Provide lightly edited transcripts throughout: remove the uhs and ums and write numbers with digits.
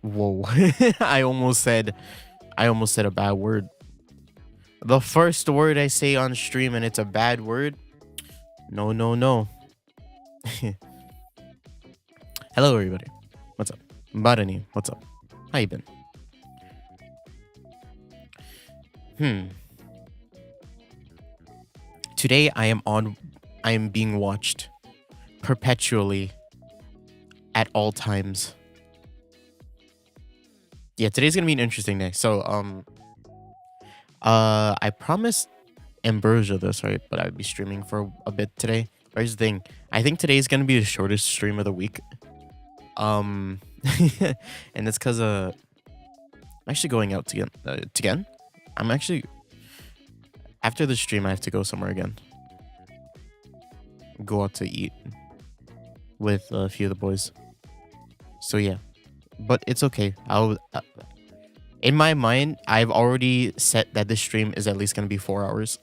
Whoa. I almost said a bad word. The first word I say on stream and it's a bad word. No, no, no. Hello everybody. What's up? Barani, what's up? How you been? Today I am being watched perpetually at all times. Yeah, today's gonna be an interesting day. So I promised Ambrosia this, right? But I'd be streaming for a bit today. Here's the thing. I think today's gonna be the shortest stream of the week. And it's because I'm actually going out again. I'm actually, after the stream I have to go somewhere again. Go out to eat with a few of the boys. So yeah, but it's okay. In my mind, I've already set that this stream is at least gonna be 4 hours.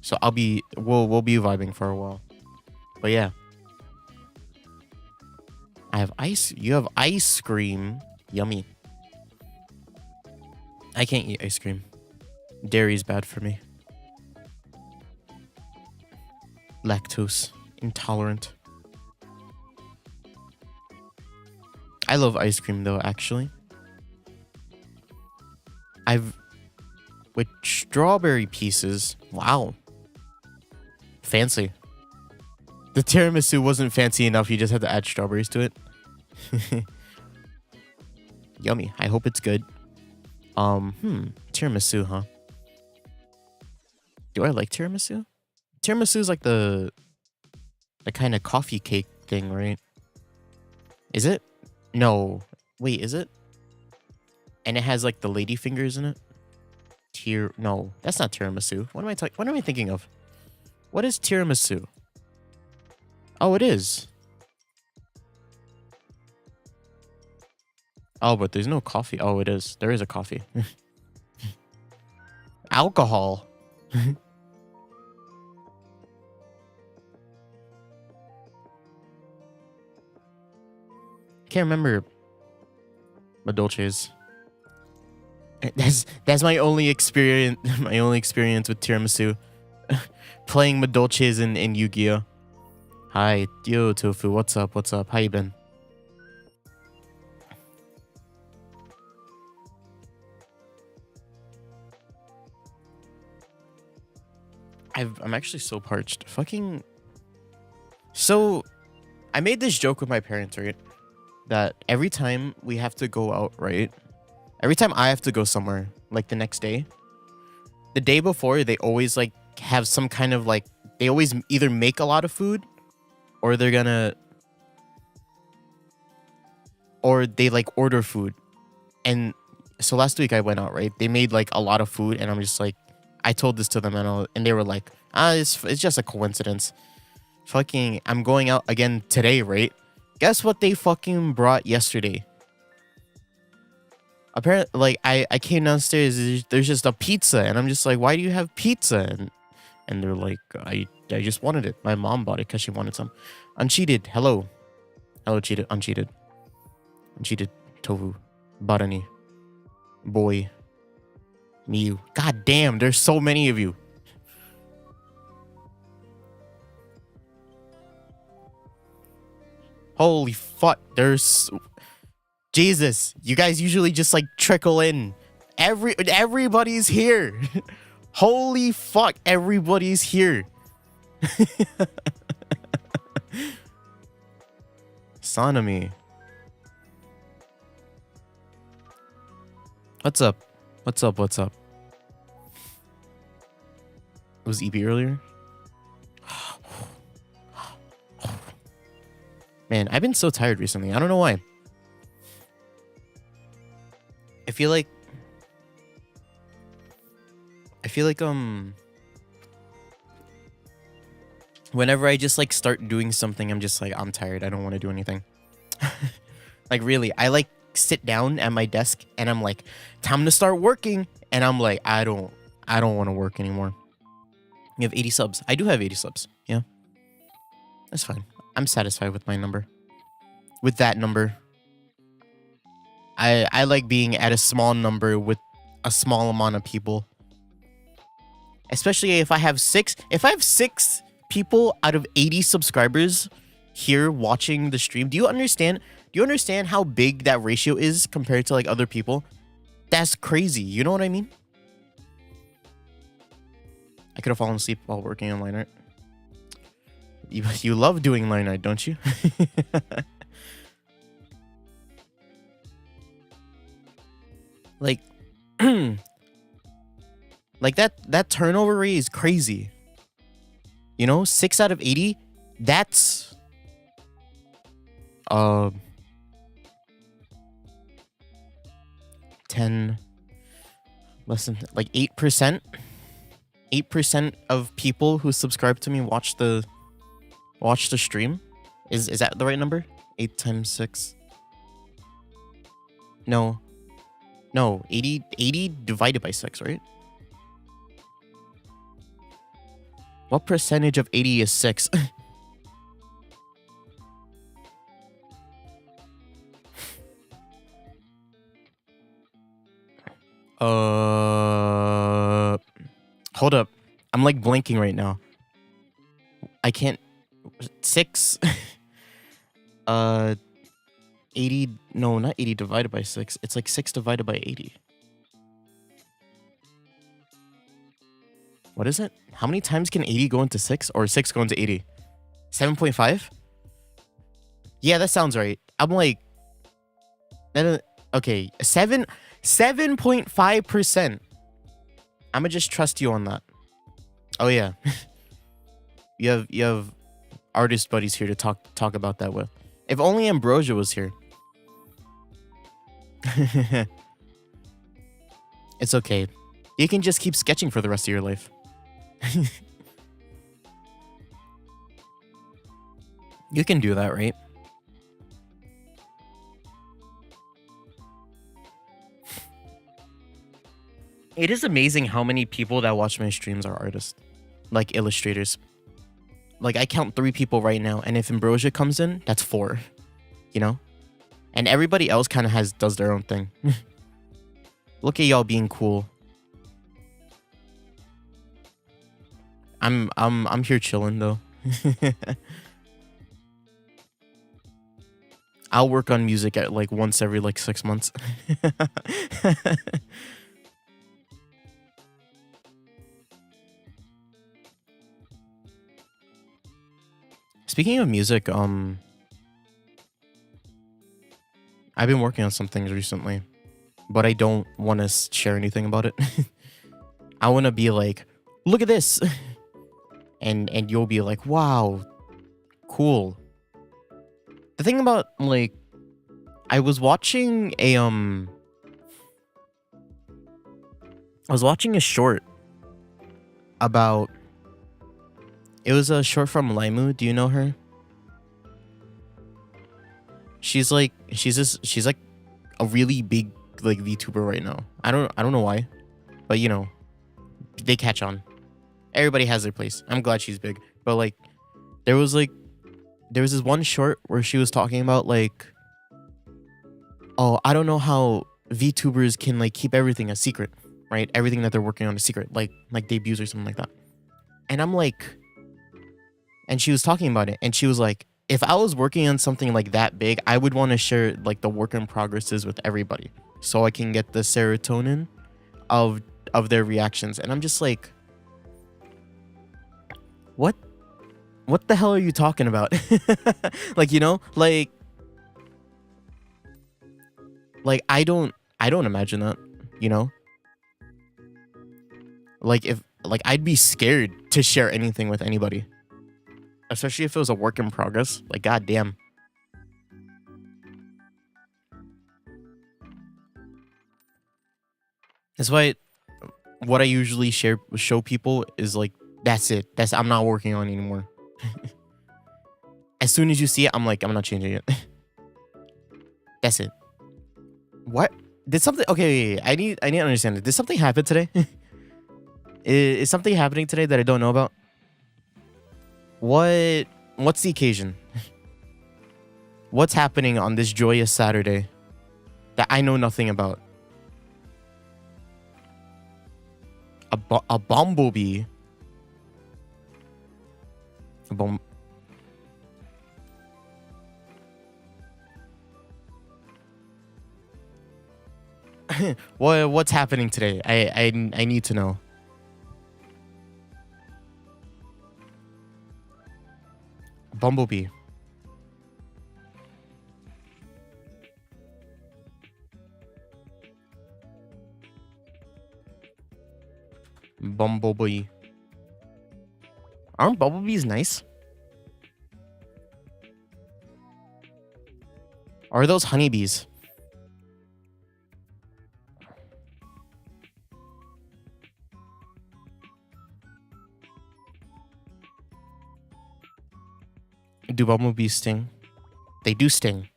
So we'll be vibing for a while. But yeah. I have ice. You have ice cream. Yummy. I can't eat ice cream. Dairy's bad for me. Lactose intolerant. I love ice cream though, actually. With strawberry pieces. Wow. Fancy. The tiramisu wasn't fancy enough. You just had to add strawberries to it. Yummy. I hope it's good. Tiramisu, huh? Do I like tiramisu? Tiramisu is like the kind of coffee cake thing, right? Is it? No. Wait, is it? And it has like the lady fingers in it? No, that's not tiramisu. What am I thinking of? What is tiramisu? Oh, it is. Oh, but there's no coffee. Oh, it is. There is a coffee. Alcohol. Can't remember Madolches. That's my only experience. My only experience with tiramisu. Playing Madolches in Yu-Gi-Oh. Hi, yo Tofu. What's up? What's up? How you been? I'm actually so parched. Fucking. So, I made this joke with my parents, right? That every time we have to go out, right? Every time I have to go somewhere, like the next day, the day before, they always like have some kind of like, they always either make a lot of food or they're gonna, or they like order food. And so last week I went out, right? They made like a lot of food and I'm just like, I told this to them and they were like, it's just a coincidence. Fucking, I'm going out again today, right? Guess what they fucking brought yesterday? Apparently, like, I came downstairs, there's just a pizza, and I'm just like, why do you have pizza? And they're like, I just wanted it. My mom bought it because she wanted some. Uncheated, hello. Hello, cheated, uncheated. Uncheated, tofu, barani, boy, Miu. God damn, there's so many of you. Holy fuck, there's... Jesus, you guys usually just like trickle in. Everybody's here. Holy fuck, everybody's here. Sanami. What's up? What's up? What's up? Was EB earlier? Man, I've been so tired recently. I don't know why. I feel like whenever I just like start doing something, I'm just like, I'm tired. I don't want to do anything. Like really, I like sit down at my desk and I'm like, time to start working. And I'm like, I don't want to work anymore. You have 80 subs. I do have 80 subs. Yeah. That's fine. I'm satisfied with my number. With that number. I like being at a small number with a small amount of people. Especially if I have six people out of 80 subscribers here watching the stream. Do you understand how big that ratio is compared to like other people? That's crazy. You know what I mean? I could have fallen asleep while working on line art. You love doing line art, don't you? Like, like that turnover rate is crazy. You know, 6 out of 80. That's 10 less than like 8%. 8% of people who subscribe to me watch the stream. Is that the right number? 8 times 6. No, 80 divided by 6, right? What percentage of 80 is 6? Hold up. I'm like blinking right now. I can't. 6. 80. No, not 80 divided by 6. It's like 6 divided by 80. What is it? How many times can 80 go into 6? Or 6 go into 80? 7.5? Yeah, that sounds right. I'm like... Okay, 7.5%. I'ma just trust you on that. Oh yeah. you have artist buddies here to talk about that with. If only Ambrosia was here. It's okay. You can just keep sketching for the rest of your life. You can do that, right? It is amazing how many people that watch my streams are artists. Like illustrators. Like I count 3 people right now, and if Ambrosia comes in, that's 4. You know? And everybody else kind of does their own thing. Look at y'all being cool. I'm here chilling though. I'll work on music at like once every like 6 months. Speaking of music, I've been working on some things recently, but I don't want to share anything about it. I want to be like, look at this. And you'll be like, wow, cool. The thing about like, I was watching a short about. It was a short from Laimu. Do you know her? She's like a really big like VTuber right now. I don't know why, but you know, they catch on. Everybody has their place. I'm glad she's big, but like, there was this one short where she was talking about like, oh, I don't know how VTubers can like keep everything a secret, right? Everything that they're working on a secret, like debuts or something like that. And I'm like. And she was talking about it, and she was like, if I was working on something like that big, I would want to share like the work in progresses with everybody so I can get the serotonin of their reactions. And I'm just like, what the hell are you talking about? Like, you know, like I don't imagine that, you know? Like I'd be scared to share anything with anybody. Especially if it was a work in progress. Like, goddamn. That's why what I usually show people is like, that's it. I'm not working on it anymore. As soon as you see it, I'm like, I'm not changing it. That's it. What? Did something... Okay, I need to understand it. Did something happen today? Is something happening today that I don't know about? What's the occasion? What's happening on this joyous Saturday that I know nothing about? A bumblebee. A bomb. What's happening today? I need to know. Bumblebee. Bumblebee. Aren't bumblebees nice? Or are those honeybees? Do bumblebees sting? They do sting.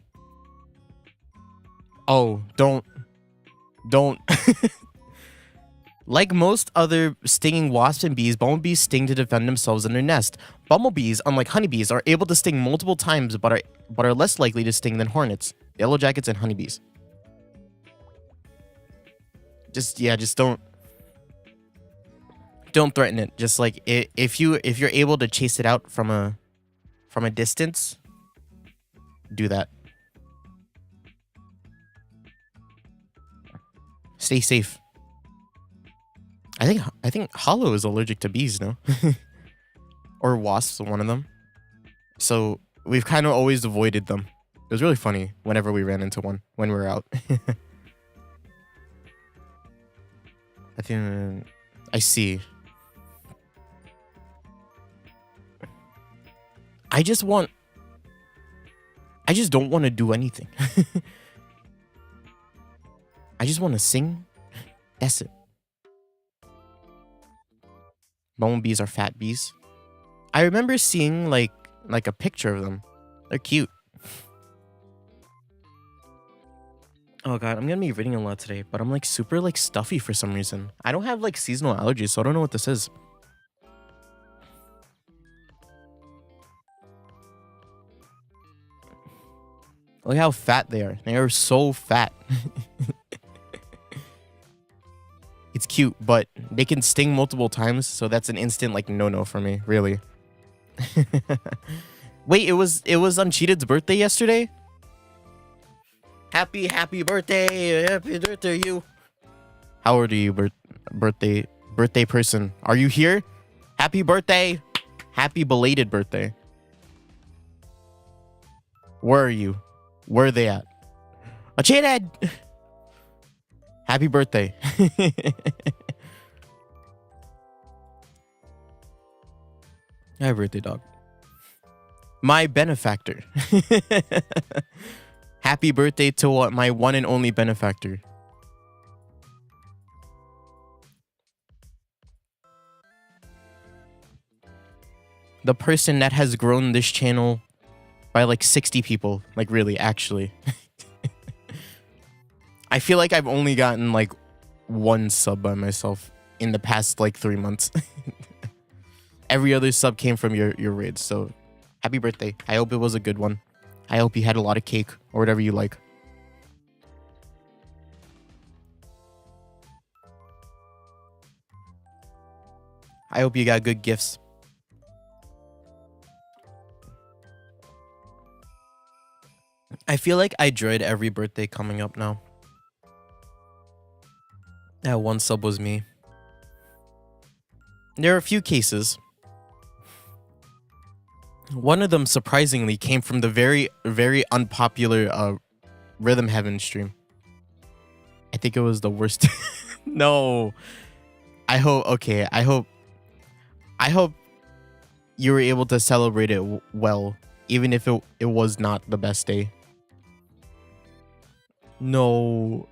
Oh, don't. Like most other stinging wasps and bees, bumblebees sting to defend themselves in their nest. Bumblebees, unlike honeybees, are able to sting multiple times, but are less likely to sting than hornets, yellow jackets, and honeybees. Just don't threaten it. Just like if you're able to chase it out from a distance, do that. Stay safe. I think Hollow is allergic to bees, no? Or wasps, one of them. So we've kind of always avoided them. It was really funny whenever we ran into one when we were out. I think I see. I just don't want to do anything. I just want to sing. That's it. Bumblebees are fat bees. I remember seeing like a picture of them. They're cute. Oh god, I'm gonna be reading a lot today, but I'm like super like stuffy for some reason. I don't have like seasonal allergies, so I don't know what this is. Look how fat they are. They are so fat. It's cute, but they can sting multiple times, so that's an instant like no for me, really. Wait, it was Uncheated's birthday yesterday? Happy birthday. Happy birthday to you. How old are you, birthday person? Are you here? Happy birthday. Happy belated birthday. Where are you? Where are they at? Uncheated. Happy birthday. Happy birthday, dog. My benefactor. Happy birthday to my one and only benefactor. The person that has grown this channel by like 60 people. Like really, actually. I feel like I've only gotten like one sub by myself in the past like 3 months. Every other sub came from your raids. So happy birthday. I hope it was a good one. I hope you had a lot of cake or whatever you like. I hope you got good gifts. I feel like I dread every birthday coming up now. That one sub was me. There are a few cases. One of them, surprisingly, came from the very, very unpopular Rhythm Heaven stream. I think it was the worst. No. I hope you were able to celebrate it well, even if it was not the best day. No.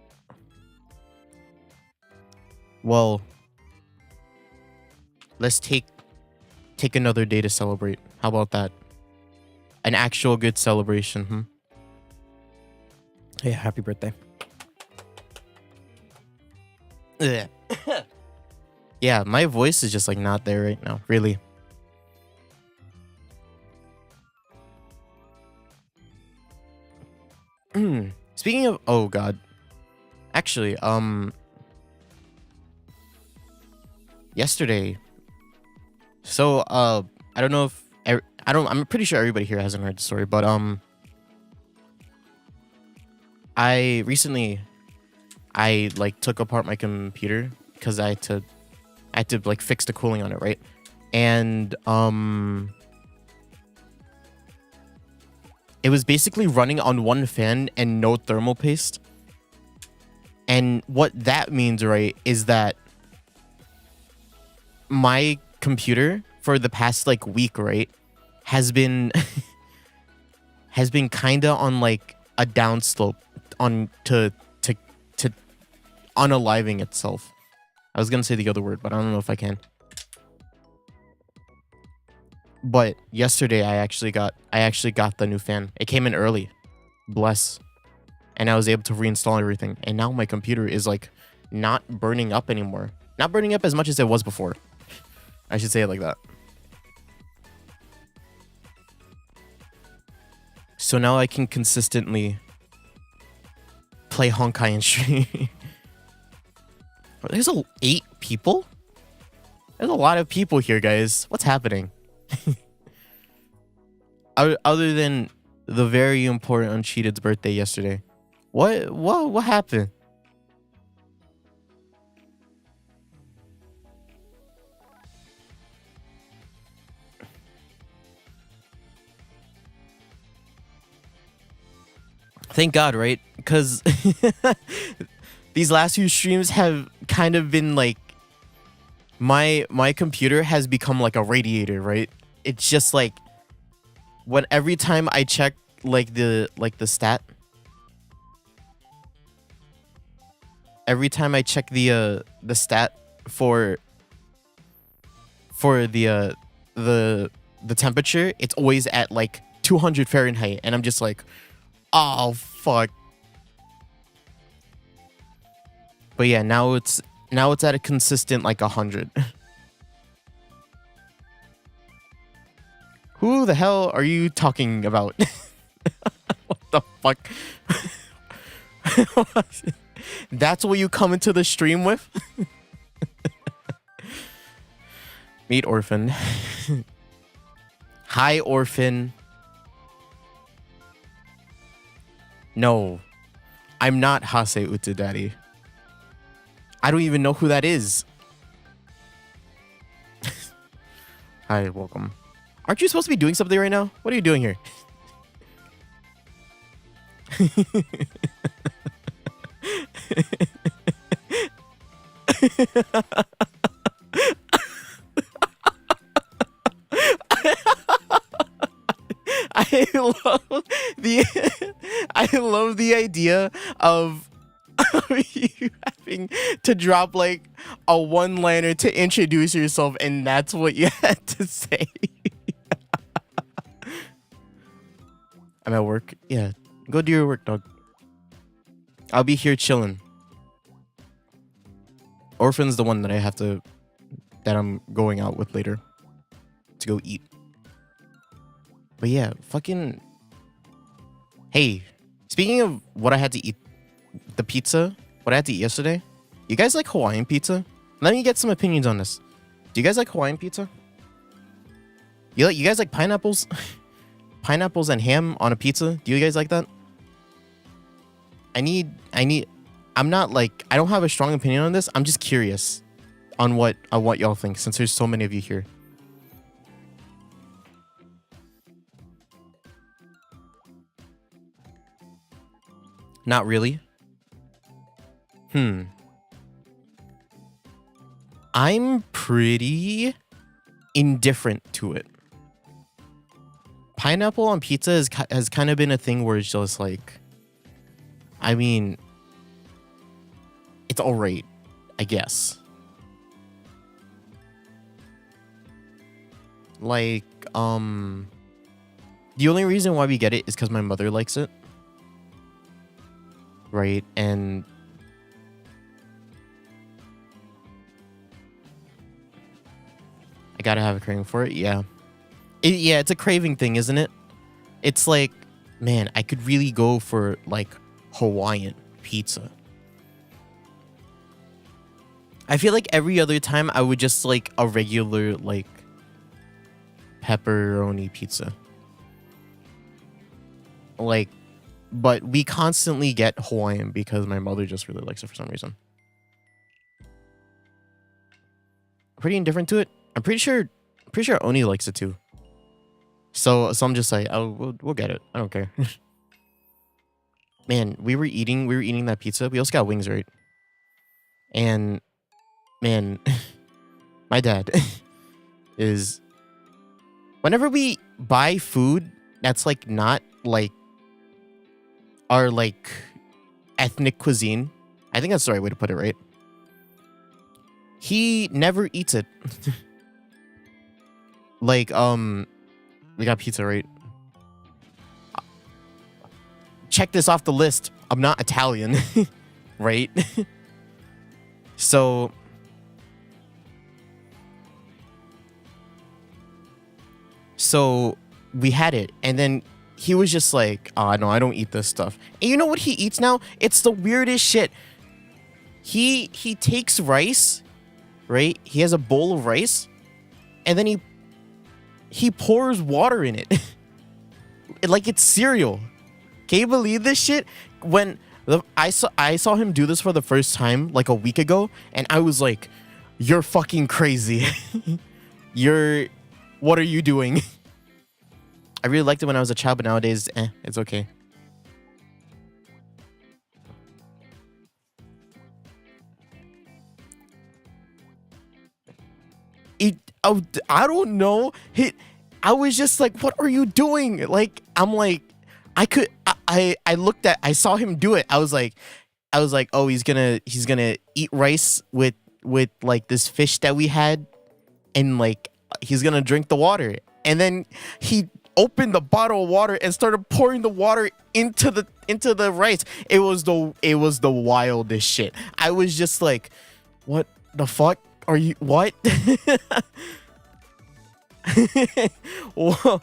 Well, let's take another day to celebrate. How about that? An actual good celebration, Hey, happy birthday. Yeah, my voice is just like not there right now, really. Speaking of, oh god, actually, yesterday. So, I don't know if I don't. I'm pretty sure everybody here hasn't heard the story, but I recently, I like took apart my computer because I had to like fix the cooling on it, right? And it was basically running on one fan and no thermal paste. And what that means, right, is that my computer for the past like week, right, has been has been kinda on like a downslope on to unaliving itself. I was gonna say the other word, but I don't know if I can. But yesterday I actually got the new fan. It came in early. Bless. And I was able to reinstall everything. And now my computer is like not burning up anymore. Not burning up as much as it was before. I should say it like that. So now I can consistently play Honkai and stream. There's 8 people? There's a lot of people here, guys. What's happening? Other than the very important Uncheated's birthday yesterday. What happened? Thank God, right? Because these last few streams have kind of been like my computer has become like a radiator, right? It's just like when every time I check like the stat, every time I check the stat for the temperature, it's always at like 200 Fahrenheit, and I'm just like, oh fuck. But yeah, now it's at a consistent like 100. Who the hell are you talking about? What the fuck? That's what you come into the stream with? Meet Orphan. Hi, Orphan. No, I'm not Hase Utahara. I don't even know who that is. Hi, welcome. Aren't you supposed to be doing something right now? What are you doing here? I love the idea of you having to drop like a one-liner to introduce yourself, and that's what you had to say. I'm at work. Yeah, go do your work, dog. I'll be here chilling. Orphan's the one that I'm going out with later to go eat. But yeah, fucking. Hey, speaking of what I had to eat, the pizza, what I had to eat yesterday. You guys like Hawaiian pizza? Let me get some opinions on this. Do you guys like Hawaiian pizza? You guys like pineapples? Pineapples and ham on a pizza? Do you guys like that? I'm not like, I don't have a strong opinion on this. I'm just curious on what y'all think, since there's so many of you here. Not really. I'm pretty indifferent to it. Pineapple on pizza has kind of been a thing where it's just like, I mean, it's all right, I guess. Like, the only reason why we get it is because my mother likes it. Right, and gotta have a craving for it. Yeah. Yeah, it's a craving thing, isn't it? It's like, man, I could really go for like Hawaiian pizza. I feel like every other time I would just like a regular like pepperoni pizza. Like, but we constantly get Hawaiian because my mother just really likes it for some reason. Pretty indifferent to it. I'm pretty sure Oni likes it too. So I'm just like, oh, we'll get it. I don't care. Man, we were eating that pizza. We also got wings, right? And man, my dad is, whenever we buy food that's like not like our like ethnic cuisine, I think that's the right way to put it, right? He never eats it. Like, we got pizza, right? Check this off the list. I'm not Italian, right? So we had it, and then he was just like, "Oh no, I don't eat this stuff." And you know what he eats now? It's the weirdest shit. He takes rice, right? He has a bowl of rice, and then he pours water in it. Like it's cereal. Can you believe this shit? When I saw him do this for the first time like a week ago, and I was like, "You're fucking crazy." What are you doing? I really liked it when I was a child, but nowadays, it's okay. I don't know. I was just like, what are you doing? Like, I'm like, I saw him do it. I was like, oh, he's gonna eat rice with like this fish that we had, and like he's gonna drink the water. And then he opened the bottle of water and started pouring the water into the rice. It was the wildest shit. I was just like, what the fuck are you? What? What?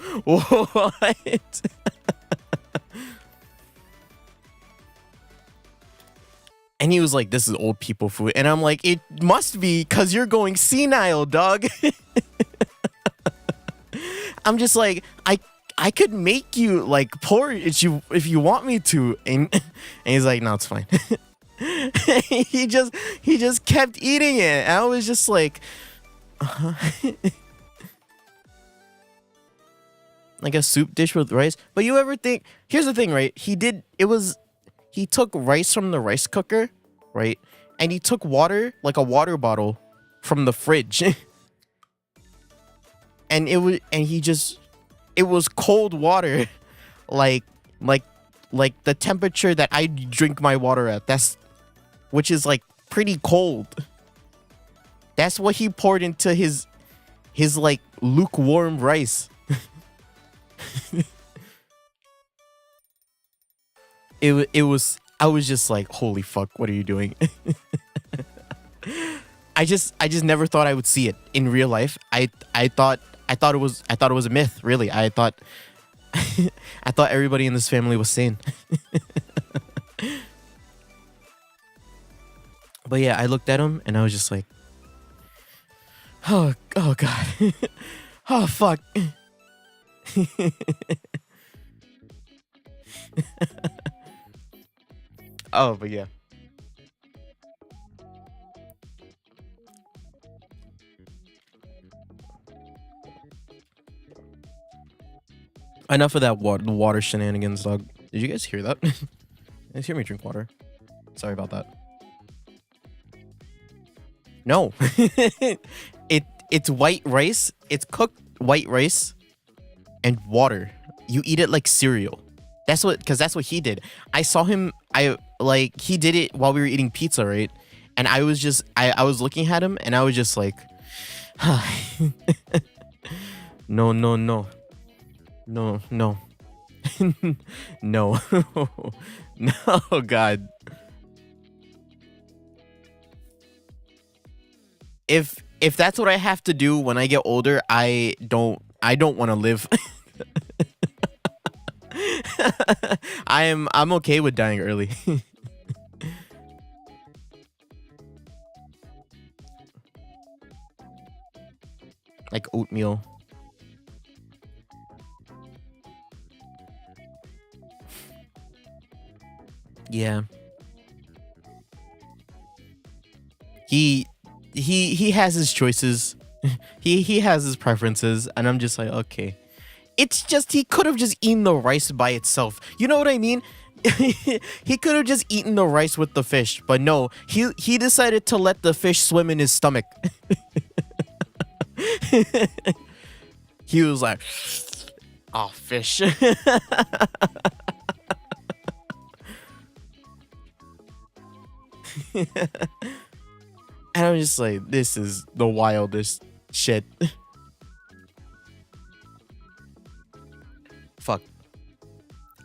And he was like, this is old people food. And I'm like, it must be because you're going senile, dog. I'm just like, I could make you like pour it if you want me to. And he's like, no, it's fine. he just kept eating it. And I was just like, like a soup dish with rice. But you ever think, here's the thing, right? He took rice from the rice cooker, right? And he took water, like a water bottle, from the fridge. And it was cold water, like the temperature that I drink my water at. Which is like pretty cold. That's what he poured into his like lukewarm rice. I was just like, holy fuck, what are you doing? I just never thought I would see it in real life. I thought it was a myth, really. I thought everybody in this family was sane. But yeah, I looked at him and I was just like, oh god. Oh fuck. Oh, but yeah. Enough of that water shenanigans, dog. Did you guys hear that? Did you guys hear me drink water? Sorry about that. No. It's white rice. It's cooked white rice and water. You eat it like cereal. That's what he did. I saw him. He did it while we were eating pizza, right? And I was just, I was looking at him and I was just like, no, no, no, no, no, no, no, God. if that's what I have to do when I get older, I don't want to live. I'm okay with dying early. Like oatmeal. Yeah. He he has his choices. He has his preferences, and I'm just like, okay. It's just he could have just eaten the rice by itself. You know what I mean? He could have just eaten the rice with the fish, but no, he decided to let the fish swim in his stomach. He was like, "Oh, fish." And I'm just like, this is the wildest shit. Fuck.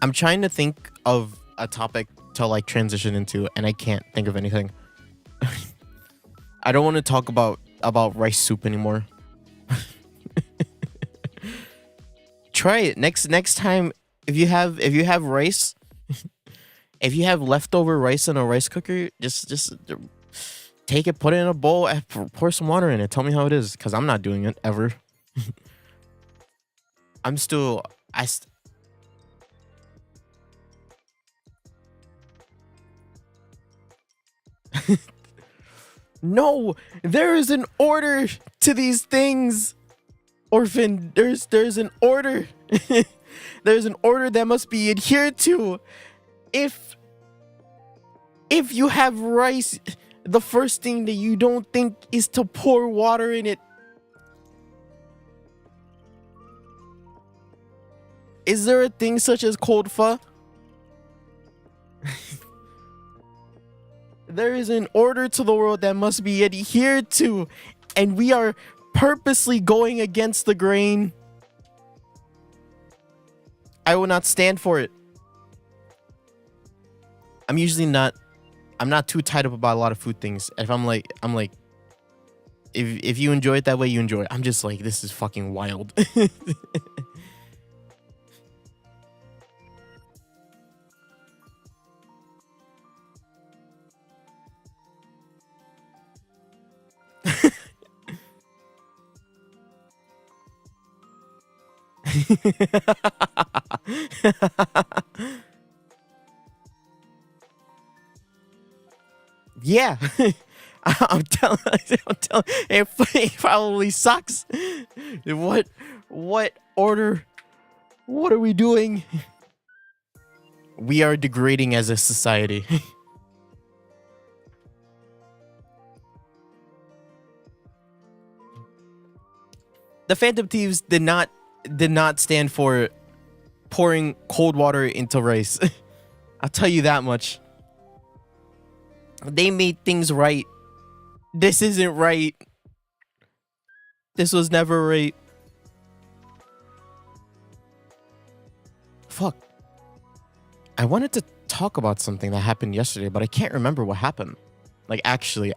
I'm trying to think of a topic to like transition into, and I can't think of anything. I don't want to talk about rice soup anymore. Try it next time if you have rice, if you have leftover rice in a rice cooker, just take it, put it in a bowl, and pour some water in it. Tell me how it is, because I'm not doing it ever. I'm still No, there is an order to these things. Orphan, there's an order. There's an order that must be adhered to. If you have rice, the first thing that you don't think is to pour water in it. Is there a thing such as cold pho? There is an order to the world that must be adhered to, and we are purposely going against the grain. I will not stand for it. I'm not too tied up about a lot of food things. If I'm like, if you enjoy it that way, you enjoy it. I'm just like, this is fucking wild. Yeah. I'm telling, it probably sucks. What order? What are we doing? We are degrading as a society. The Phantom Thieves did not stand for pouring cold water into rice. I'll tell you that much. They made things right. This isn't right. This was never right. Fuck. I wanted to talk about something that happened yesterday, but I can't remember what happened. Like, actually,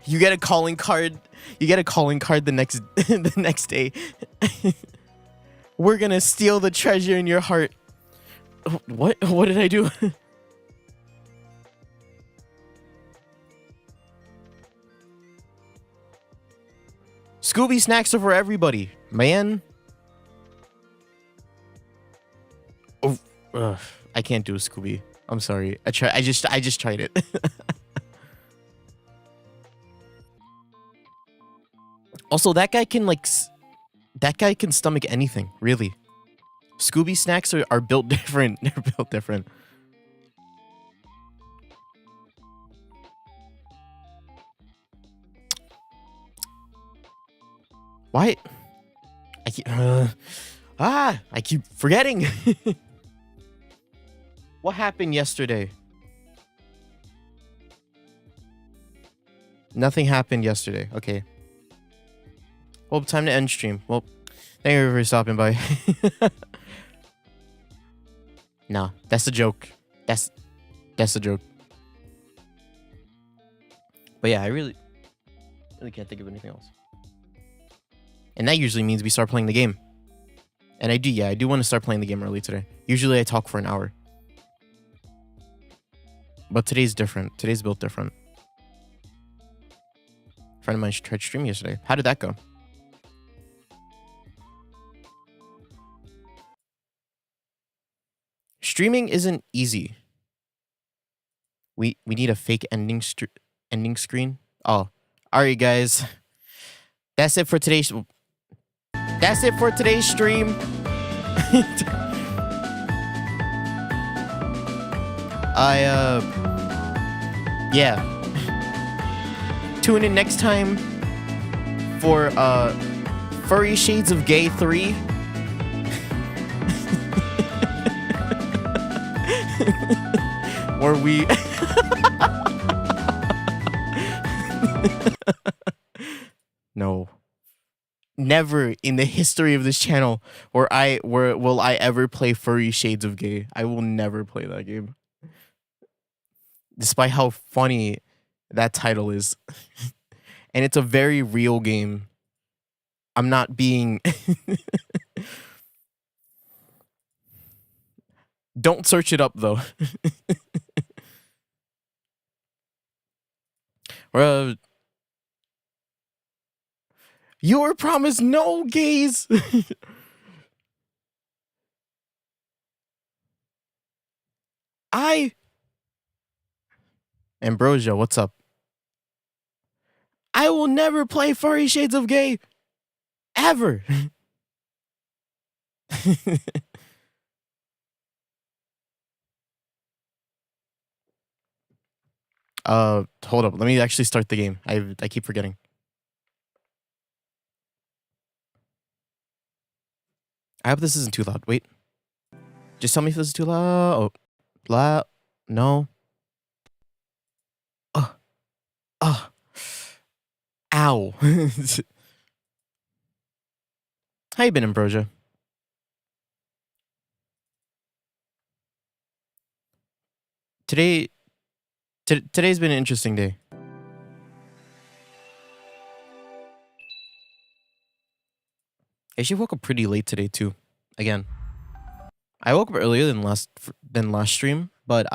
You get a calling card. You get a calling card the next the next day. We're gonna steal the treasure in your heart. What? What did I do? Scooby snacks are for everybody, man. Oh, I can't do a Scooby. I'm sorry. I just tried it. Also, that guy can stomach anything, really. Scooby snacks are built different. They're built different. Why? I keep forgetting. What happened yesterday? Nothing happened yesterday. Okay. Well, time to end stream. Well, thank you for stopping by. No, that's a joke. That's a joke. But yeah, I really can't think of anything else. And that usually means we start playing the game. And I do want to start playing the game early today. Usually I talk for an hour. But today's different. Today's built different. A friend of mine tried streaming yesterday. How did that go? Streaming isn't easy. We need a fake ending screen. Oh, alright, guys. That's it for today's. That's it for today's stream. Yeah. Tune in next time for Furry Shades of Gay 3. Where we No. Never in the history of this channel will I ever play Furry Shades of Gay. I will never play that game. Despite how funny that title is. And it's a very real game. I'm not being Don't search it up though. You were promised no gays. Ambrosia, what's up? I will never play Furry Shades of Gay. Ever. Hold up. Let me actually start the game. I keep forgetting. I hope this isn't too loud. Wait. Just tell me if this is too loud. Oh, loud. No. Ow. How you been, Ambrosia? Today's been an interesting day. She woke up pretty late today too. Again, I woke up earlier than last stream, but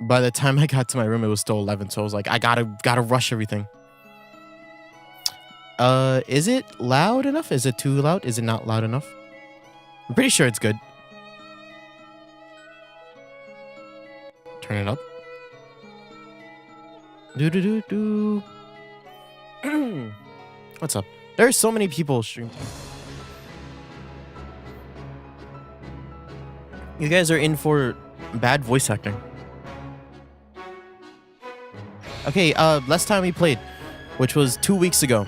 by the time I got to my room, it was still 11. So I was like, I gotta rush everything. Is it loud enough? Is it too loud? Is it not loud enough? I'm pretty sure it's good. Turn it up. Do. What's up? There are so many people streaming. You guys are in for bad voice acting. Okay, last time we played, which was 2 weeks ago.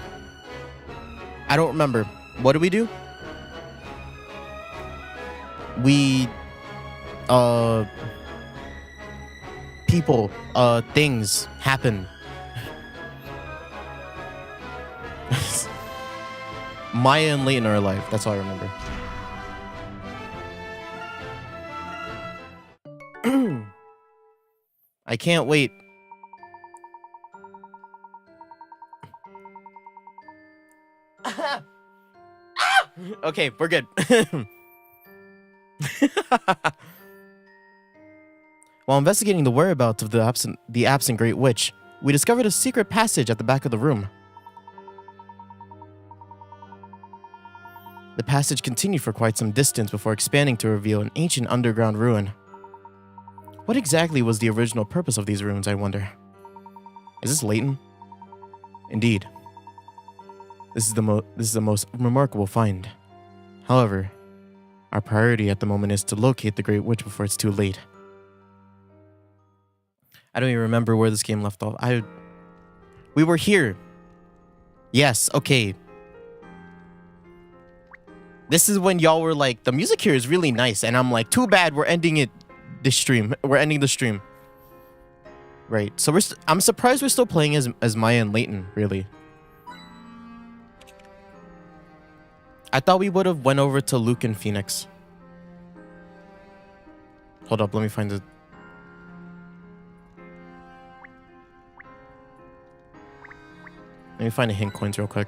I don't remember. What did we do? We, people, things happen. Maya and Layton are alive. That's all I remember. I can't wait. Okay, we're good. While investigating the whereabouts of the absent Great Witch, we discovered a secret passage at the back of the room. The passage continued for quite some distance before expanding to reveal an ancient underground ruin. What exactly was the original purpose of these ruins, I wonder? Is this Layton? Indeed. This is the most remarkable find. However, our priority at the moment is to locate the Great Witch before it's too late. I don't even remember where this game left off. We were here. Yes, okay. This is when y'all were like, the music here is really nice. And I'm like, too bad we're ending this stream. We're ending the stream. Right. So I'm surprised we're still playing as Maya and Layton, really. I thought we would have went over to Luke and Phoenix. Hold up, let me find the... Let me find the hint coins real quick.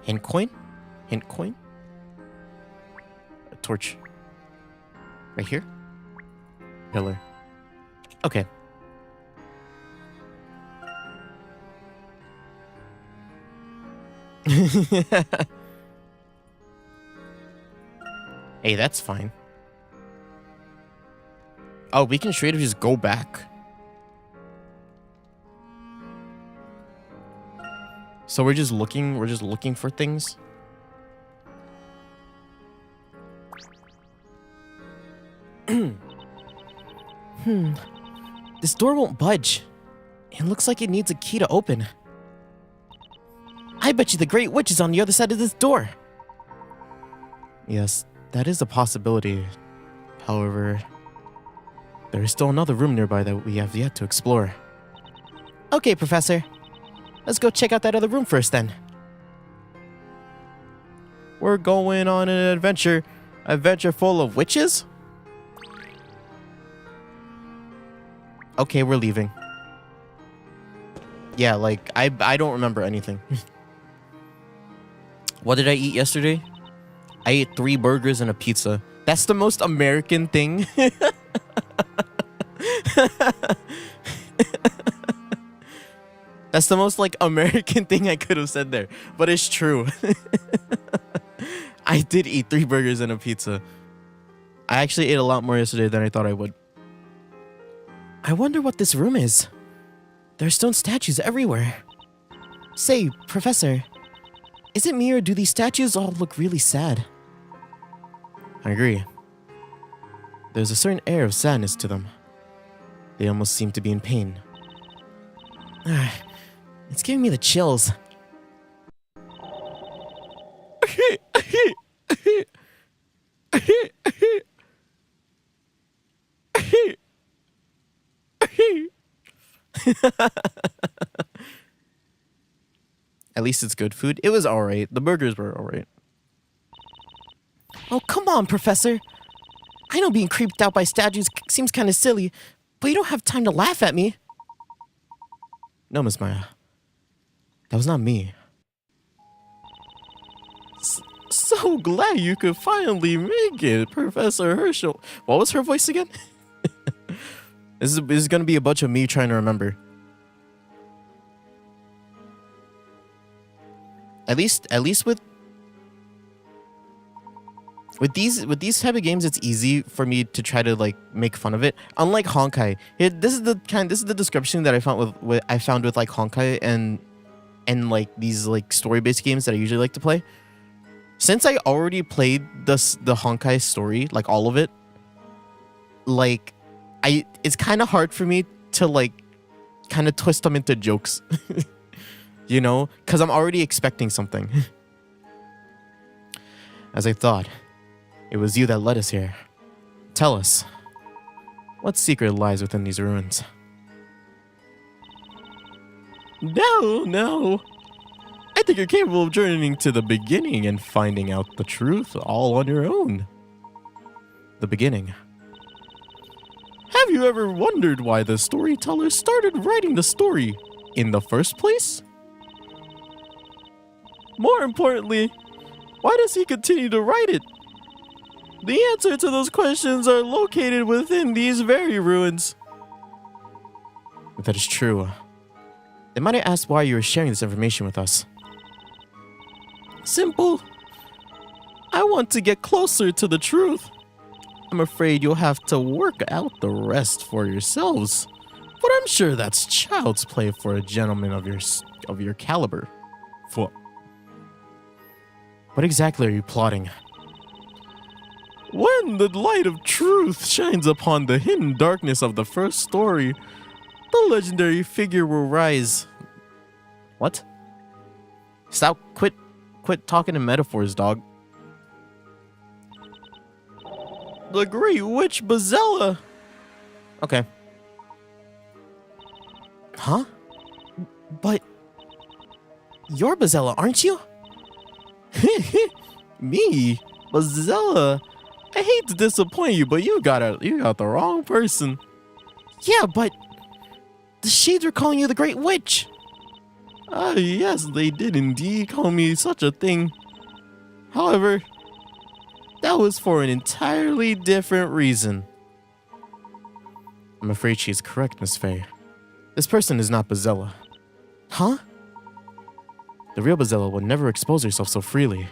Hint coin? Hint coin? A torch. Right here? Pillar. Okay. Hey, that's fine. Oh, we can straight up just go back. So we're just looking for things. This door won't budge. It looks like it needs a key to open. I bet you the Great Witch is on the other side of this door. Yes, that is a possibility. However, there is still another room nearby that we have yet to explore. Okay, Professor. Let's go check out that other room first then. We're going on an adventure. Adventure full of witches? Okay, we're leaving. Yeah, like, I don't remember anything. What did I eat yesterday? I ate 3 burgers and a pizza. That's the most American thing. That's the most, like, American thing I could have said there. But it's true. I did eat 3 burgers and a pizza. I actually ate a lot more yesterday than I thought I would. I wonder what this room is. There are stone statues everywhere. Say, Professor, is it me or do these statues all look really sad? I agree. There's a certain air of sadness to them. They almost seem to be in pain. It's giving me the chills. At least it's good food. It was alright. The burgers were alright. Oh, come on, Professor. I know being creeped out by statues seems kind of silly, but you don't have time to laugh at me. No, Miss Maya. That was not me. So glad you could finally make it, Professor Herschel. What was her voice again? This is gonna be a bunch of me trying to remember. At least with these type of games, it's easy for me to try to like make fun of it. Unlike Honkai, this is the description that I found with like Honkai and like these like story-based games that I usually like to play. Since I already played the Honkai story, like all of it, like it's kind of hard for me to like kind of twist them into jokes. You know, because I'm already expecting something. As I thought, it was you that led us here. Tell us, what secret lies within these ruins? No. I think you're capable of journeying to the beginning and finding out the truth all on your own. The beginning. Have you ever wondered why the storyteller started writing the story in the first place? More importantly, why does he continue to write it? The answer to those questions are located within these very ruins. If that is true, then might I ask why you are sharing this information with us? Simple. I want to get closer to the truth. I'm afraid you'll have to work out the rest for yourselves. But I'm sure that's child's play for a gentleman of your caliber. What exactly are you plotting? When the light of truth shines upon the hidden darkness of the first story, the legendary figure will rise. What? Stop, quit talking in metaphors, dog. The Great Witch Bazella. Okay. Huh? But you're Bazella, aren't you? Me? Bazella? I hate to disappoint you, but you got the wrong person. Yeah, but the Shades were calling you the Great Witch. Yes, they did indeed call me such a thing. However, that was for an entirely different reason. I'm afraid she's correct, Miss Faye. This person is not Bazella. Huh? The real Bazella would never expose herself so freely.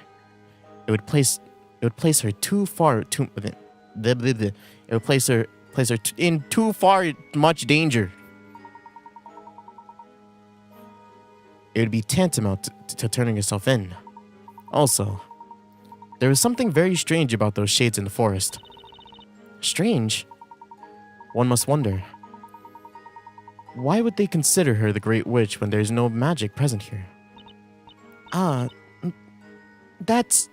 It would place her too far it would place her in too far much danger. It would be tantamount to turning herself in. Also, there was something very strange about those shades in the forest. Strange? One must wonder. Why would they consider her the Great Witch when there's no magic present here? That's...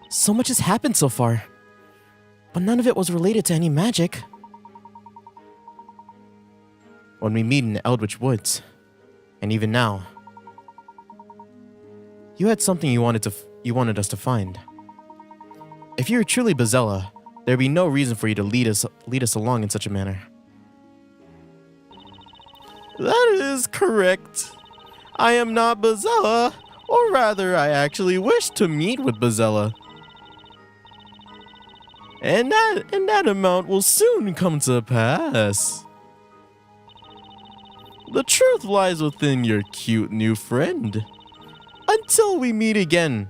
So much has happened so far, but none of it was related to any magic. When we meet in the Eldritch Woods, and even now, you had something you wanted us to find. If you were truly Bazella, there'd be no reason for you to lead us along in such a manner. That is correct. I am not Bazella, or rather, I actually wish to meet with Bazella. And that amount will soon come to pass. The truth lies within your cute new friend. Until we meet again.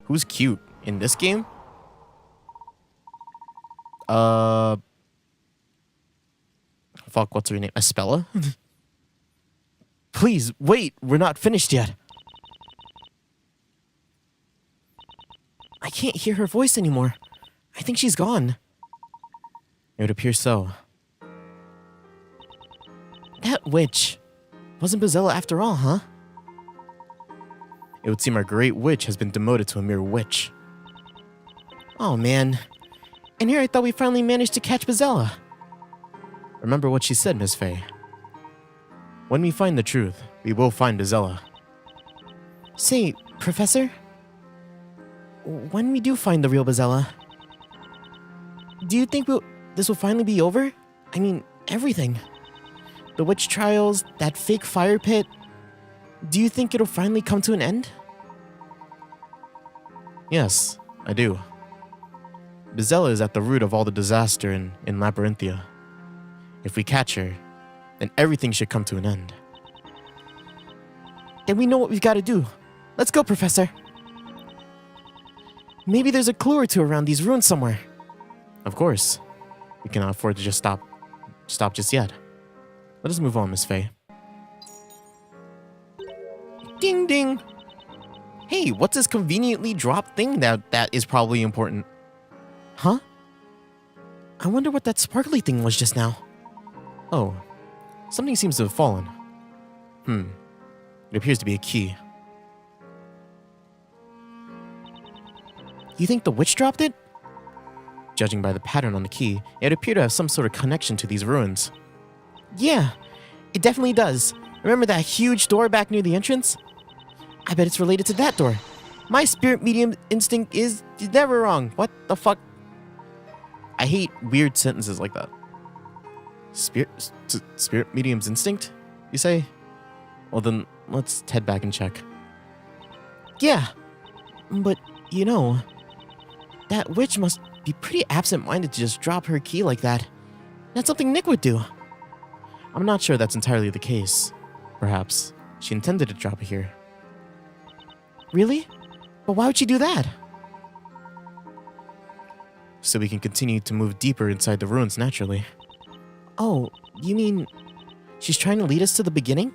Who's cute in this game? Fuck, what's her name? Espella? Please, wait, we're not finished yet. I can't hear her voice anymore. I think she's gone. It would appear so. That witch wasn't Bazella after all, huh? It would seem our Great Witch has been demoted to a mere witch. Oh man. And here I thought we finally managed to catch Bazella. Remember what she said, Miss Faye. When we find the truth, we will find Bazella. Say, Professor, when we do find the real Bazella, do you think this will finally be over? I mean, everything. The witch trials, that fake fire pit. Do you think it'll finally come to an end? Yes, I do. Bazella is at the root of all the disaster in Labyrinthia. If we catch her, then everything should come to an end. Then we know what we've got to do. Let's go, Professor. Maybe there's a clue or two around these ruins somewhere. Of course. We cannot afford to just stop just yet. Let us move on, Miss Faye. Ding ding! Hey, what's this conveniently dropped thing that is probably important? Huh? I wonder what that sparkly thing was just now. Oh, something seems to have fallen. It appears to be a key. You think the witch dropped it? Judging by the pattern on the key, it appeared to have some sort of connection to these ruins. Yeah, it definitely does. Remember that huge door back near the entrance? I bet it's related to that door. My spirit medium instinct is never wrong. What the fuck? I hate weird sentences like that. Spirit medium's instinct, you say? Well then, let's head back and check. Yeah, but you know, that witch must be pretty absent-minded to just drop her key like that. That's something Nick would do. I'm not sure that's entirely the case. Perhaps she intended to drop it here. Really? But why would she do that? So we can continue to move deeper inside the ruins naturally. Oh, you mean she's trying to lead us to the beginning?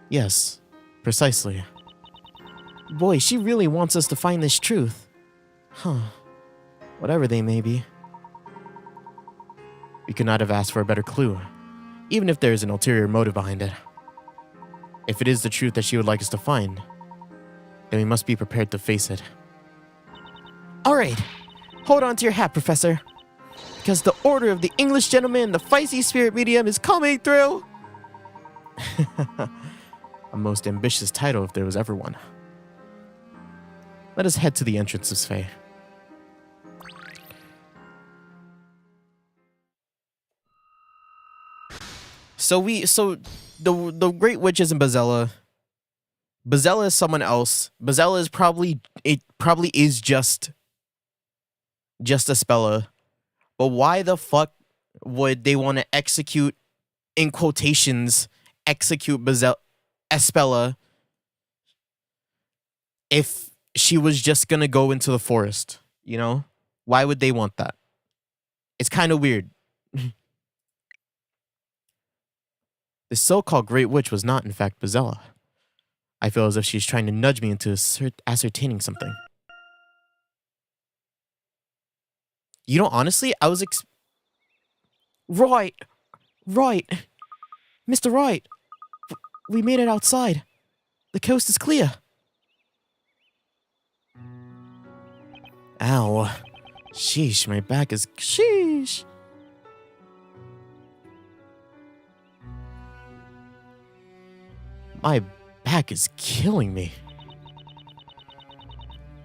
Yes, precisely. Boy, she really wants us to find this truth. Huh. Whatever they may be. We could not have asked for a better clue, even if there is an ulterior motive behind it. If it is the truth that she would like us to find, then we must be prepared to face it. Alright, hold on to your hat, Professor. Because the order of the English gentleman and the feisty spirit medium is coming through. A most ambitious title if there was ever one. Let us head to the entrance of Sfey. So the Great Witch isn't Bazella. Bazella is someone else. Bazella is probably just Espella. But why the fuck would they want to execute, in quotations, execute Espella if she was just gonna go into the forest? You know? Why would they want that? It's kind of weird. The so-called Great Witch was not, in fact, Bazella. I feel as if she's trying to nudge me into ascertaining something. You know, honestly, I was Right! Mr. Wright! We made it outside. The coast is clear. Ow. Sheesh, my back is... Sheesh! My back is killing me.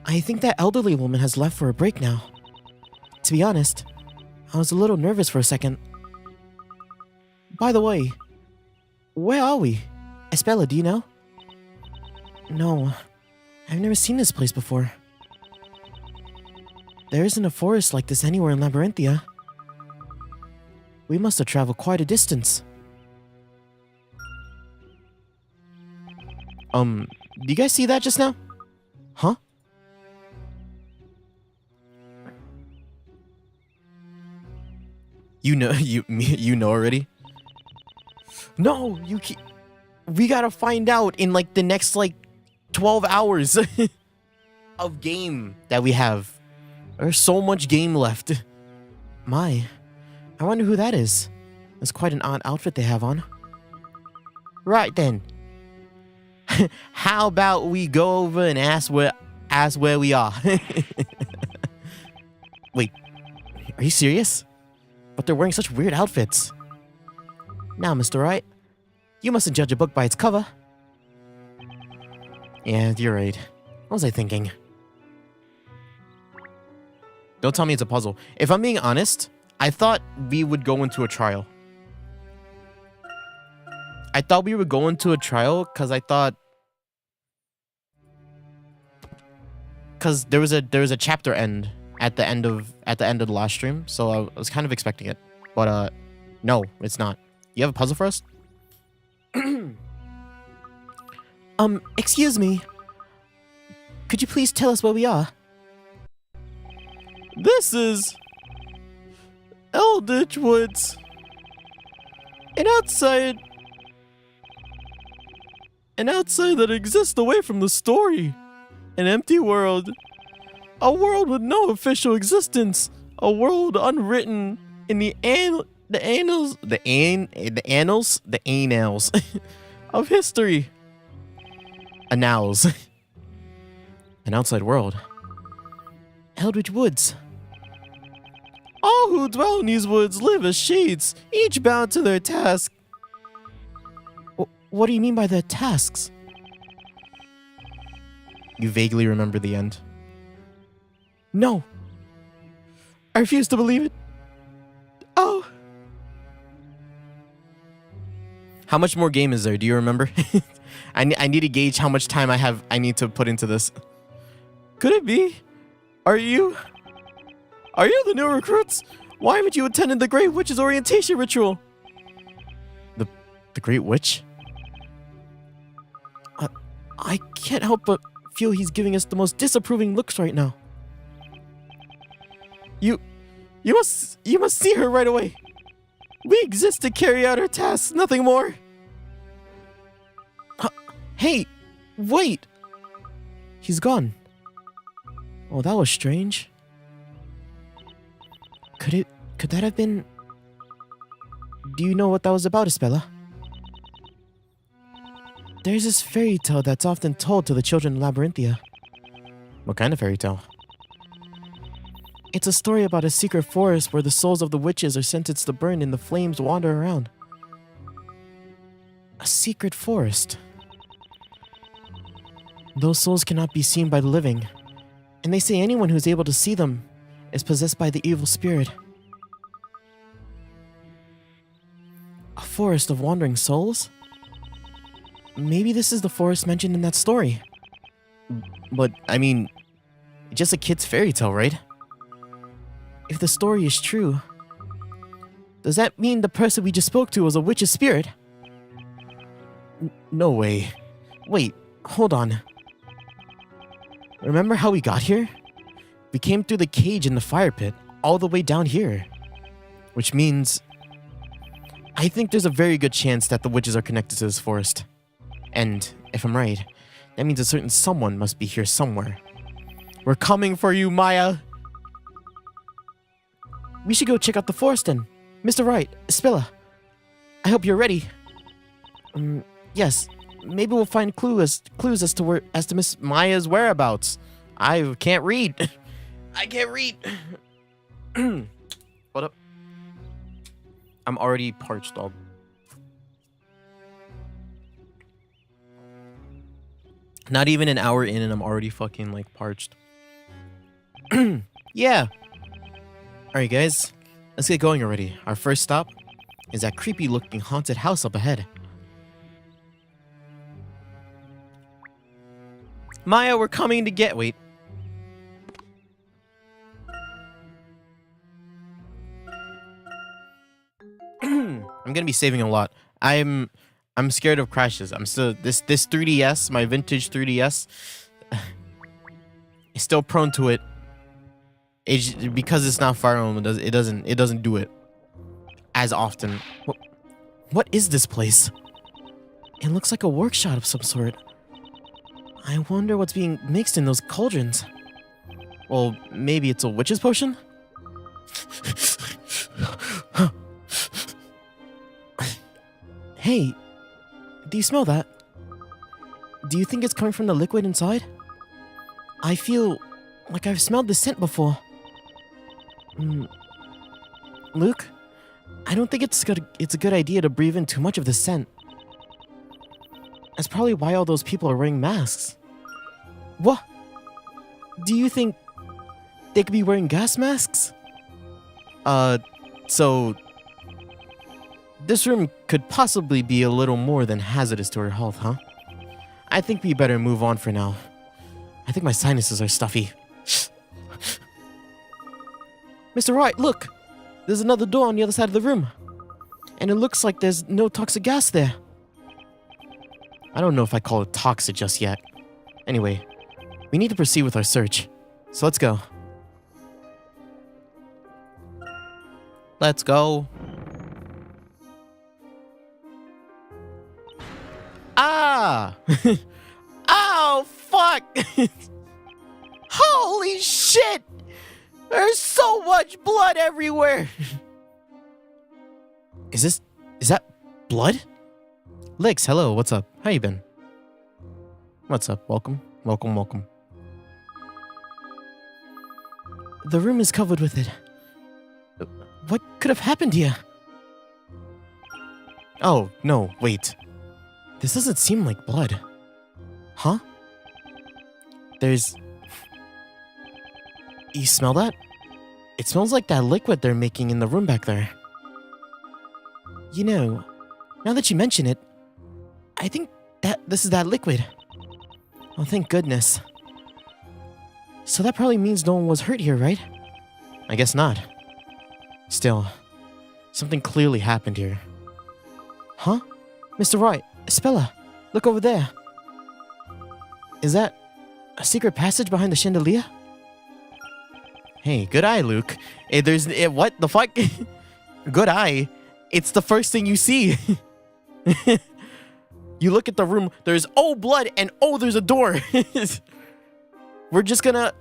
I think that elderly woman has left for a break now. To be honest, I was a little nervous for a second. By the way, where are we? Espella, do you know? No, I've never seen this place before. There isn't a forest like this anywhere in Labyrinthia. We must have traveled quite a distance. Do you guys see that just now? Huh? You know, you know already? No, we gotta find out in like the next 12 hours of game that we have. There's so much game left. My, I wonder who that is. That's quite an odd outfit they have on. Right then. How about we go over and ask where we are? Wait, are you serious? But they're wearing such weird outfits. Now, Mr. Wright, you mustn't judge a book by its cover. Yeah, you're right. What was I thinking? Don't tell me it's a puzzle. If I'm being honest, I thought we would go into a trial. I thought we would go into a trial because there was a chapter end at the end of the last stream, so I was kind of expecting it. But no, it's not. You have a puzzle for us? Excuse me. Could you please tell us where we are? This is Eldritch Woods. An outside that exists away from the story. An empty world. A world with no official existence. A world unwritten in the annals of history. Annals. An outside world. Eldritch Woods. All who dwell in these woods live as shades, each bound to their task. What do you mean by their tasks? You vaguely remember the end. No. I refuse to believe it. Oh. How much more game is there? Do you remember? I need to gauge how much time I need to put into this. Could it be? Are you the new recruits? Why haven't you attended the Great Witch's orientation ritual? The Great Witch? I can't help but feel he's giving us the most disapproving looks right now. You must see her right away. We exist to carry out her tasks, nothing more. Hey, wait. He's gone. Oh, that was strange. Could that have been... Do you know what that was about, Espella? There's this fairy tale that's often told to the children in Labyrinthia. What kind of fairy tale? It's a story about a secret forest where the souls of the witches are sentenced to burn and the flames wander around. A secret forest. Those souls cannot be seen by the living, and they say anyone who's able to see them is possessed by the evil spirit. A forest of wandering souls? Maybe this is the forest mentioned in that story. But, I mean, just a kid's fairy tale, right? If the story is true, does that mean the person we just spoke to was a witch's spirit? No way. Wait, hold on. Remember how we got here? We came through the cage in the fire pit, all the way down here. Which means, I think there's a very good chance that the witches are connected to this forest. And, if I'm right, that means a certain someone must be here somewhere. We're coming for you, Maya! We should go check out the forest then. Mr. Wright, Spilla, I hope you're ready. Yes. Maybe we'll find clues as to Miss Maya's whereabouts. I can't read. I can't read. What up? I'm already parched, dog. Not even an hour in and I'm already fucking like parched. Yeah. Alright guys, let's get going already. Our first stop is that creepy looking haunted house up ahead. Maya, we're coming to get... Wait. I'm gonna be saving a lot. I'm scared of crashes. I'm still... This 3DS, my vintage 3DS, is still prone to it. Because it's not Fire Emblem, it doesn't do it as often. What is this place? It looks like a workshop of some sort. I wonder what's being mixed in those cauldrons. Well, maybe it's a witch's potion? Hey, do you smell that? Do you think it's coming from the liquid inside? I feel like I've smelled this scent before. Luke, I don't think it's a good idea to breathe in too much of the scent. That's probably why all those people are wearing masks. What? Do you think they could be wearing gas masks? So... This room could possibly be a little more than hazardous to her health, huh? I think we better move on for now. I think my sinuses are stuffy. Mr. Wright, look! There's another door on the other side of the room. And it looks like there's no toxic gas there. I don't know if I call it toxic just yet. Anyway, we need to proceed with our search. So let's go. Let's go. Ah! Oh, fuck! Holy shit! There's so much blood everywhere! Is that blood? Licks, hello, what's up? How you been? What's up? Welcome. Welcome. The room is covered with it. What could have happened here? Oh, no, wait. This doesn't seem like blood. Huh? You smell that? It smells like that liquid they're making in the room back there. You know, now that you mention it, I think that this is that liquid. Oh, thank goodness. So that probably means no one was hurt here, right? I guess not. Still, something clearly happened here. Huh? Mr. Wright, Spilla, look over there. Is that a secret passage behind the chandelier? Hey, good eye, Luke. What the fuck? Good eye? It's the first thing you see. You look at the room, there's blood and there's a door. We're just gonna...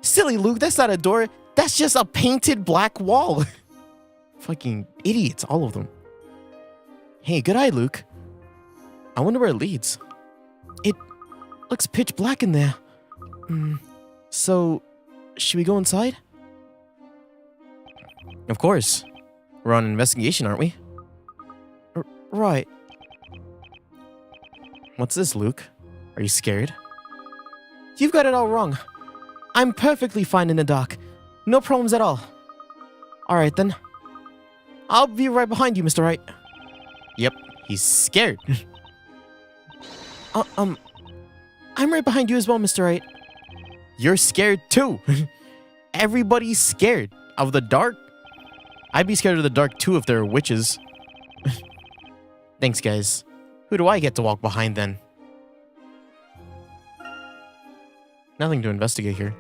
Silly Luke, that's not a door. That's just a painted black wall. Fucking idiots, all of them. Hey, good eye, Luke. I wonder where it leads. It looks pitch black in there. So, should we go inside? Of course. We're on an investigation, aren't we? Right. What's this, Luke? Are you scared? You've got it all wrong. I'm perfectly fine in the dark. No problems at all. Alright then. I'll be right behind you, Mr. Wright. Yep, he's scared. I'm right behind you as well, Mr. Wright. You're scared too. Everybody's scared of the dark. I'd be scared of the dark too if there were witches. Thanks, guys. Who do I get to walk behind then? Nothing to investigate here.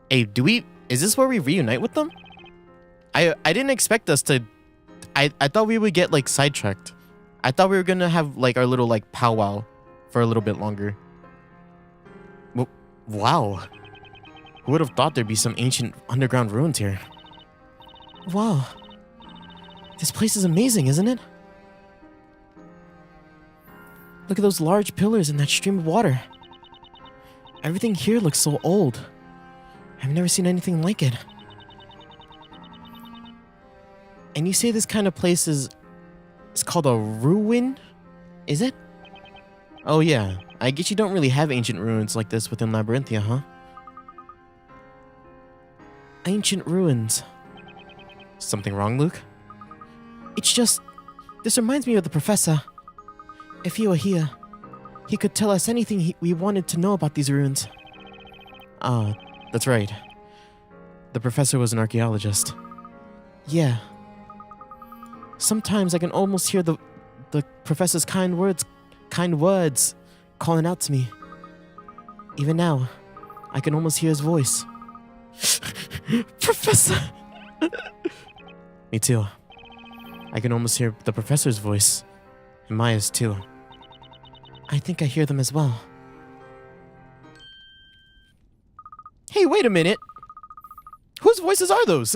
Hey, is this where we reunite with them? I didn't expect us to... I thought we would get, like, sidetracked. I thought we were gonna have, like, our little, like, powwow for a little bit longer. Wow. Who would have thought there'd be some ancient underground ruins here? Wow. This place is amazing, isn't it? Look at those large pillars and that stream of water. Everything here looks so old. I've never seen anything like it. And you say this kind of place is... It's called a ruin? Is it? Oh yeah, I guess you don't really have ancient ruins like this within Labyrinthia, huh? Ancient ruins. Something wrong, Luke? It's just... This reminds me of the professor. If he were here, he could tell us anything we wanted to know about these ruins. Ah, that's right. The professor was an archaeologist. Yeah. Sometimes I can almost hear the professor's kind words calling out to me. Even now, I can almost hear his voice. Professor! Me too. I can almost hear the professor's voice. And Maya's too. I think I hear them as well. Hey, wait a minute! Whose voices are those?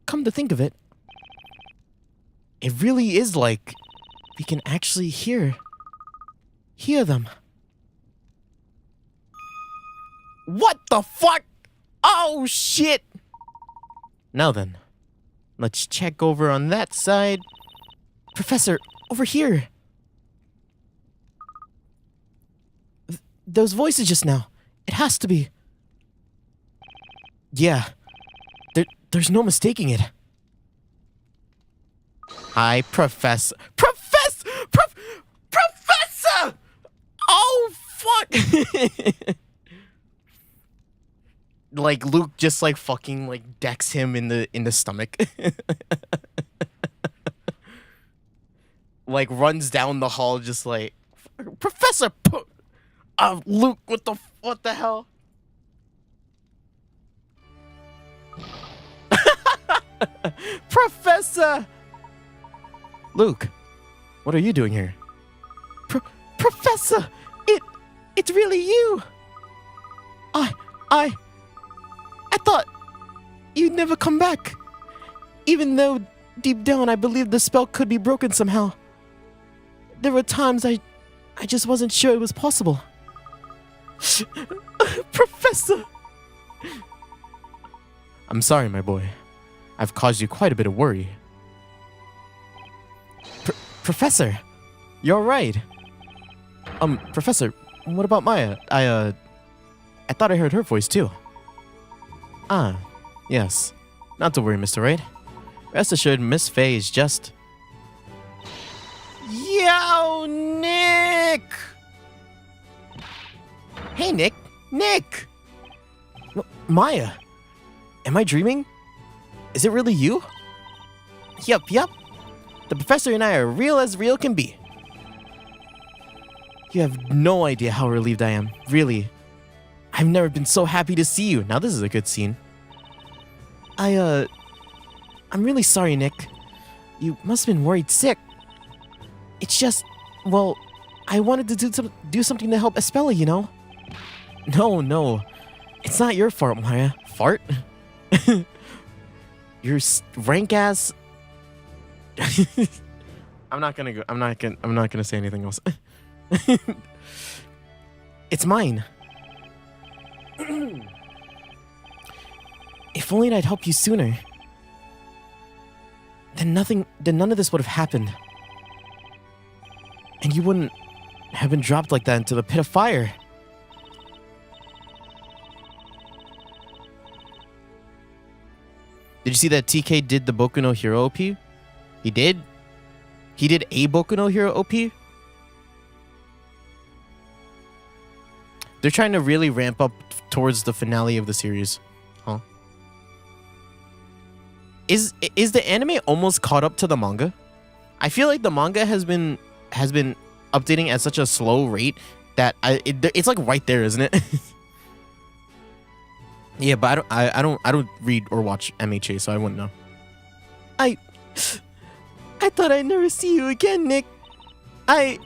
Come to think of it, it really is like we can actually hear them. What the fuck? Oh shit! Now then, let's check over on that side. Professor, over here. Those voices just now. It has to be. Yeah. There's no mistaking it. Hi, Professor. Professor! Oh, fuck! Like, Luke just, like, fucking, like, decks him in the stomach. Like, runs down the hall just like, Professor! Luke, what the hell? Professor! Luke, what are you doing here? Professor! It's really you! I thought you'd never come back. Even though deep down I believed the spell could be broken somehow. There were times I just wasn't sure it was possible. Professor! I'm sorry, my boy. I've caused you quite a bit of worry. Professor, you're right. Professor, what about Maya? I thought I heard her voice too. Ah, yes. Not to worry, Mr. Wright. Rest assured, Miss Faye is just... Yo, Nick! Hey, Nick! Nick! Maya! Am I dreaming? Is it really you? Yup. The professor and I are real as real can be. You have no idea how relieved I am, really. I've never been so happy to see you. Now this is a good scene. I'm really sorry, Nick. You must have been worried sick. It's just, well, I wanted to do something to help Espella, you know? No. It's not your fault, Maya. Fart? Your rank ass. I'm not gonna say anything else. It's mine. If only I'd helped you sooner. Then none of this would have happened. And you wouldn't have been dropped like that into the pit of fire. Did you see that TK did the Boku no Hero OP? He did? He did a Boku no Hero OP? They're trying to really ramp up towards the finale of the series. Huh? Is the anime almost caught up to the manga? I feel like the manga has been updating at such a slow rate that it's like right there, isn't it? Yeah, but I don't read or watch MHA, so I wouldn't know. I thought I'd never see you again, Nick. I'm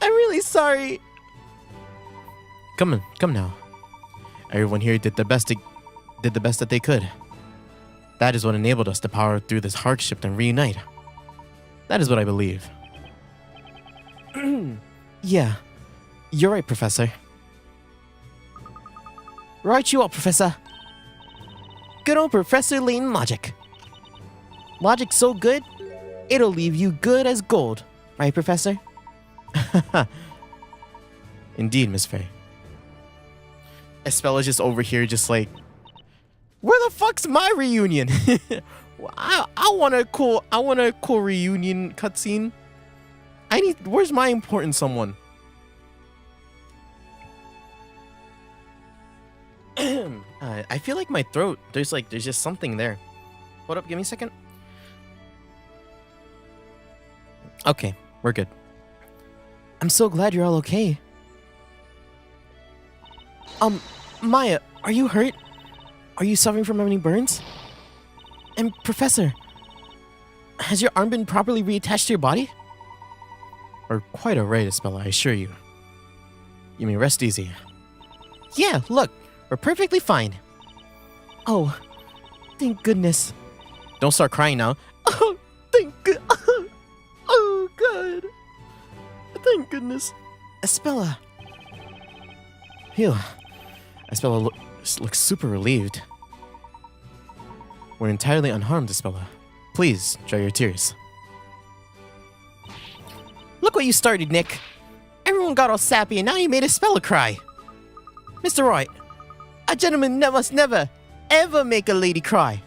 really sorry. Come now. Everyone here did the best that they could. That is what enabled us to power through this hardship and reunite. That is what I believe. Yeah, you're right, Professor. Right you are, Professor. Good old Professor Layton logic. Logic so good, it'll leave you good as gold. Right, Professor? Indeed, Miss Faye. Espella's just over here just like, where the fuck's my reunion? I want a cool reunion cutscene. Where's my important someone? I feel like my throat, there's just something there. Hold up, give me a second. Okay, we're good. I'm so glad you're all okay. Maya, are you hurt? Are you suffering from any burns? And Professor, has your arm been properly reattached to your body? Or quite alright, Espella, I assure you. You may rest easy. Yeah, look, we're perfectly fine. Oh, thank goodness. Don't start crying now. Oh, thank good. Oh, God. Thank goodness. Espella. Phew. Espella looks super relieved. We're entirely unharmed, Espella. Please, dry your tears. Look what you started, Nick. Everyone got all sappy and now you made Espella cry. Mr. Wright, a gentleman must never, ever make a lady cry.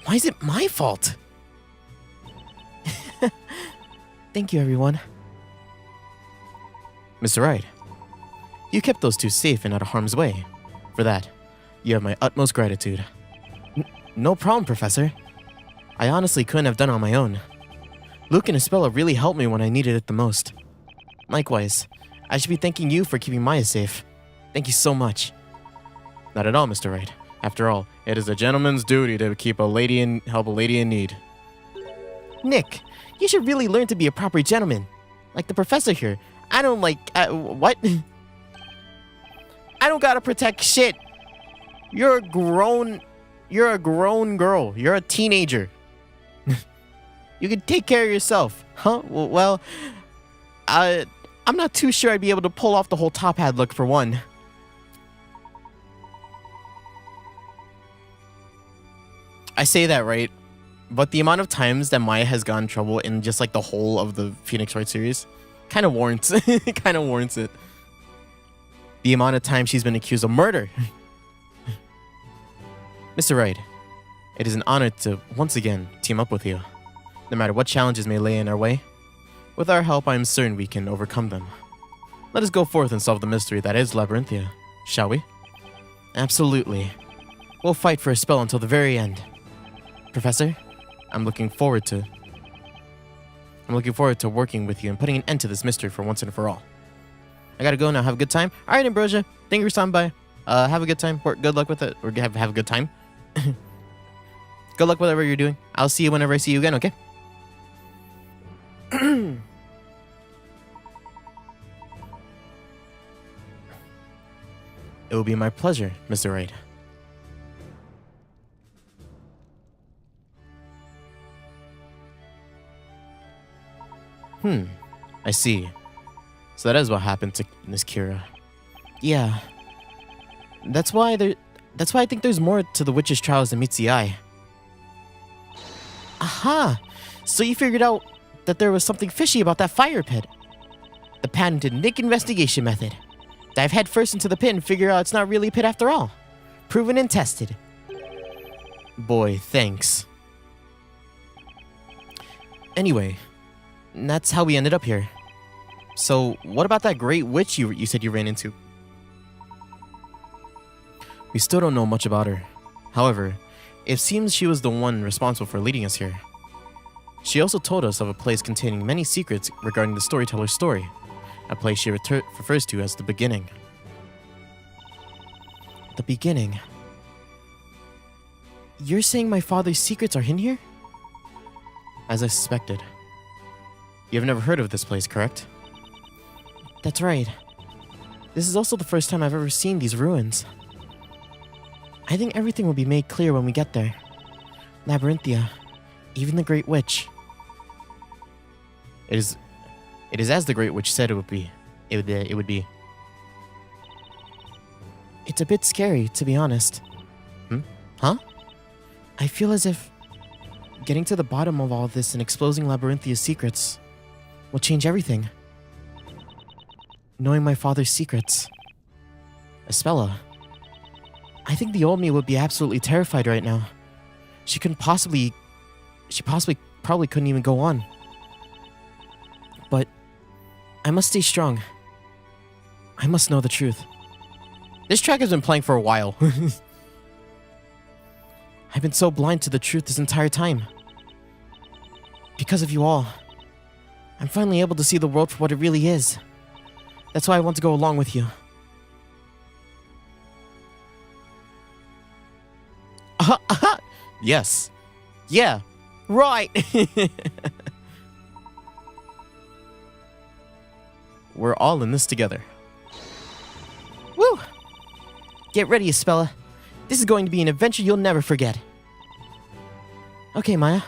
Why is it my fault? Thank you, everyone. Mr. Wright, you kept those two safe and out of harm's way. For that, you have my utmost gratitude. No problem, Professor. I honestly couldn't have done it on my own. Luke and Espella really helped me when I needed it the most. Likewise, I should be thanking you for keeping Maya safe. Thank you so much. Not at all, Mr. Wright. After all, it is a gentleman's duty to help a lady in need. Nick, you should really learn to be a proper gentleman. Like the professor here. I don't what? I don't gotta protect shit. You're a grown girl. You're a teenager. You can take care of yourself. Huh? Well, I'm not too sure I'd be able to pull off the whole top hat look for one. I say that, right? But the amount of times that Maya has gotten in trouble in just like the whole of the Phoenix Wright series kind of warrants it. The amount of times she's been accused of murder. Mr. Wright, it is an honor to once again team up with you. No matter what challenges may lay in our way, with our help I am certain we can overcome them. Let us go forth and solve the mystery that is Labyrinthia, shall we? Absolutely. We'll fight for a spell until the very end. Professor, I'm looking forward to working with you and putting an end to this mystery for once and for all. I gotta go now. Have a good time. All right, Ambrosia. Thank you for stopping by. Have a good time. Good luck with it. Or have a good time. Good luck with whatever you're doing. I'll see you whenever I see you again, okay? It will be my pleasure, Mr. Wright. I see. So that is what happened to Miss Kira. Yeah. That's why That's why I think there's more to the witch's trials than meets the eye. Aha! So you figured out that there was something fishy about that fire pit. The patented Nick investigation method. Dive headfirst into the pit and figure out it's not really a pit after all. Proven and tested. Boy, thanks. Anyway, that's how we ended up here. So, what about that great witch you said you ran into? We still don't know much about her. However, it seems she was the one responsible for leading us here. She also told us of a place containing many secrets regarding the storyteller's story, a place she refers to as the beginning. The beginning? You're saying my father's secrets are hidden here? As I suspected. You've never heard of this place, correct? That's right. This is also the first time I've ever seen these ruins. I think everything will be made clear when we get there. Labyrinthia, even the Great Witch. It is as the Great Witch said it would be. It would be. It's a bit scary, to be honest. Huh? I feel as if getting to the bottom of all this and exposing Labyrinthia's secrets will change everything. Knowing my father's secrets. Espella, I think the old me would be absolutely terrified right now. She probably couldn't even go on. But I must stay strong. I must know the truth. This track has been playing for a while. I've been so blind to the truth this entire time. Because of you all, I'm finally able to see the world for what it really is. That's why I want to go along with you. Yes. Yeah. Right. We're all in this together. Woo! Get ready, Espella. This is going to be an adventure you'll never forget. Okay, Maya.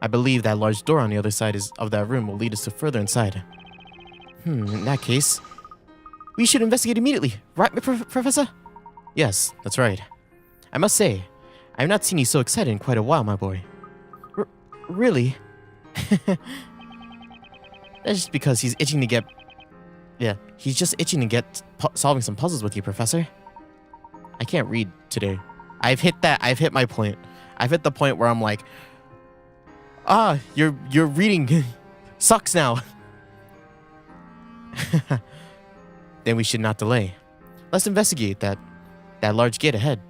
I believe that large door on the other side of that room will lead us to further inside. In that case, we should investigate immediately, right, Professor? Yes, that's right. I must say, I have not seen you so excited in quite a while, my boy. Really? That's just because he's itching to get... Yeah, he's just itching to get solving some puzzles with you, Professor. I can't read today. I've hit my point. I've hit the point where I'm like, your reading sucks now. Then we should not delay. Let's investigate that large gate ahead.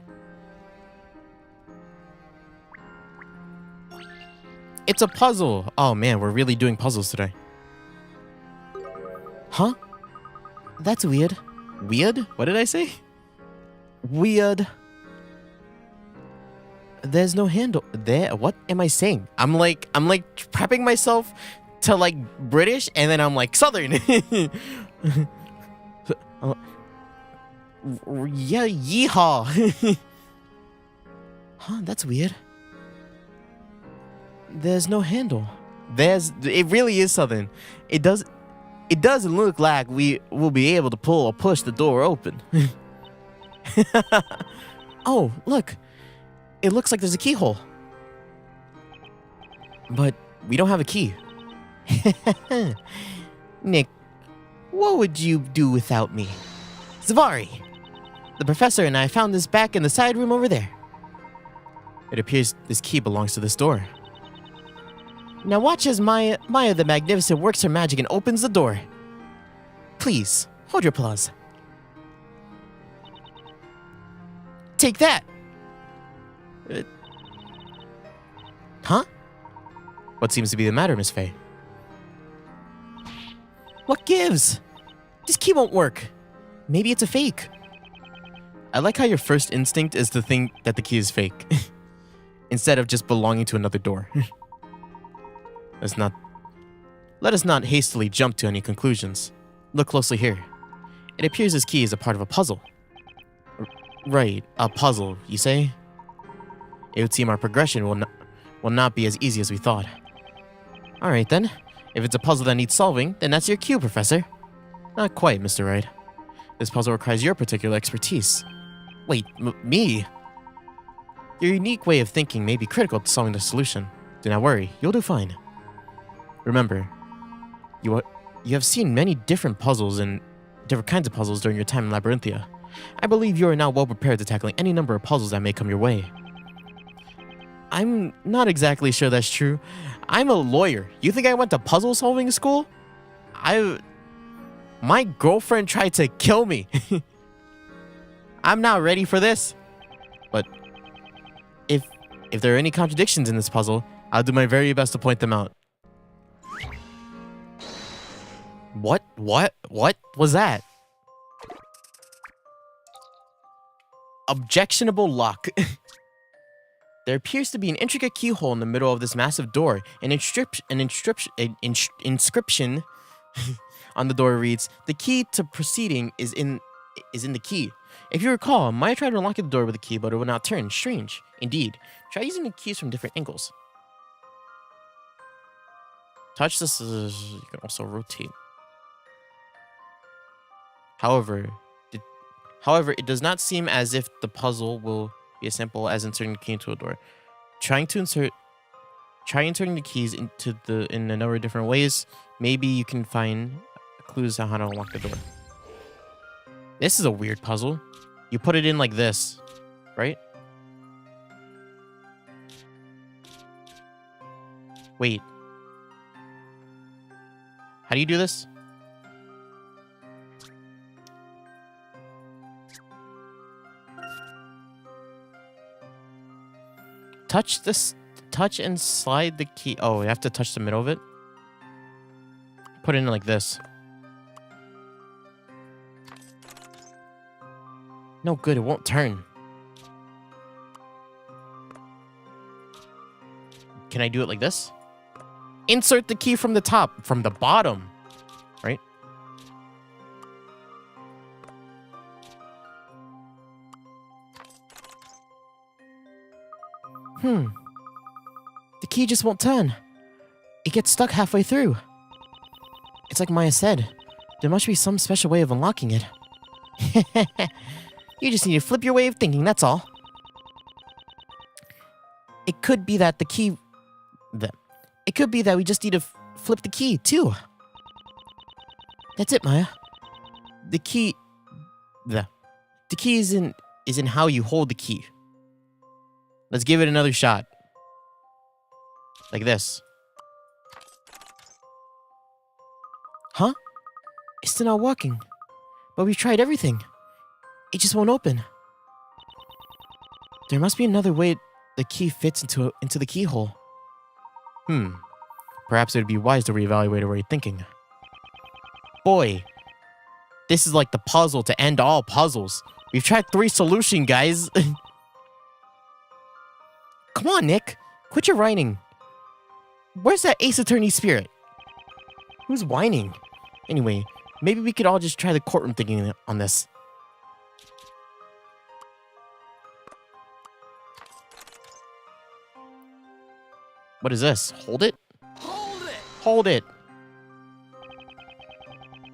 It's a puzzle. Oh man, we're really doing puzzles today. Huh? That's weird. Weird? What did I say? Weird. There's no handle there. What am I saying? I'm like prepping myself to like British, and then I'm like Southern. Yeah, yeehaw. Huh? That's weird. There's no handle. It really is Southern. It doesn't look like we will be able to pull or push the door open. Oh, look. It looks like there's a keyhole. But we don't have a key. Nick, what would you do without me? Zavari, the professor and I found this back in the side room over there. It appears this key belongs to this door. Now watch as Maya the Magnificent works her magic and opens the door. Please, hold your applause. Take that! Huh? What seems to be the matter, Miss Faye? What gives? This key won't work. Maybe it's a fake. I like how your first instinct is to think that the key is fake. Instead of just belonging to another door. Let us not hastily jump to any conclusions. Look closely here. It appears this key is a part of a puzzle. Right, a puzzle, you say? It would seem our progression will not be as easy as we thought. Alright then. If it's a puzzle that needs solving, then that's your cue, Professor. Not quite, Mr. Wright. This puzzle requires your particular expertise. Wait, me? Your unique way of thinking may be critical to solving the solution. Do not worry, you'll do fine. Remember, you have seen many different puzzles and different kinds of puzzles during your time in Labyrinthia. I believe you are now well prepared to tackling any number of puzzles that may come your way. I'm not exactly sure that's true. I'm a lawyer. You think I went to puzzle solving school? My girlfriend tried to kill me. I'm not ready for this. But if there are any contradictions in this puzzle, I'll do my very best to point them out. What was that? Objectionable lock. There appears to be an intricate keyhole in the middle of this massive door. An inscription on the door reads, "The key to proceeding is in the key." If you recall, Maya tried to unlock the door with a key, but it would not turn. Strange. Indeed. Try using the keys from different angles. Touch this. You can also rotate. However, it does not seem as if the puzzle will be as simple as inserting the key into a door. Try inserting the keys in a number of different ways. Maybe you can find clues on how to unlock the door. This is a weird puzzle. You put it in like this, right? Wait. How do you do this? Touch and slide the key. Oh, you have to touch the middle of it. Put it in like this. No good, it won't turn. Can I do it like this? Insert the key from the top, from the bottom, right? The key just won't turn. It gets stuck halfway through. It's like Maya said. There must be some special way of unlocking it. You just need to flip your way of thinking, that's all. It could be that It could be that we just need to flip the key, too. That's it, Maya. The key is in how you hold the key. Let's give it another shot. Like this. Huh? It's still not working. But we've tried everything. It just won't open. There must be another way the key fits into the keyhole. Perhaps it would be wise to reevaluate our way of thinking. Boy, this is like the puzzle to end all puzzles. We've tried 3 solutions, guys. Come on, Nick. Quit your whining. Where's that Ace Attorney spirit? Who's whining? Anyway, maybe we could all just try the courtroom thinking on this. What is this? Hold it? Hold it.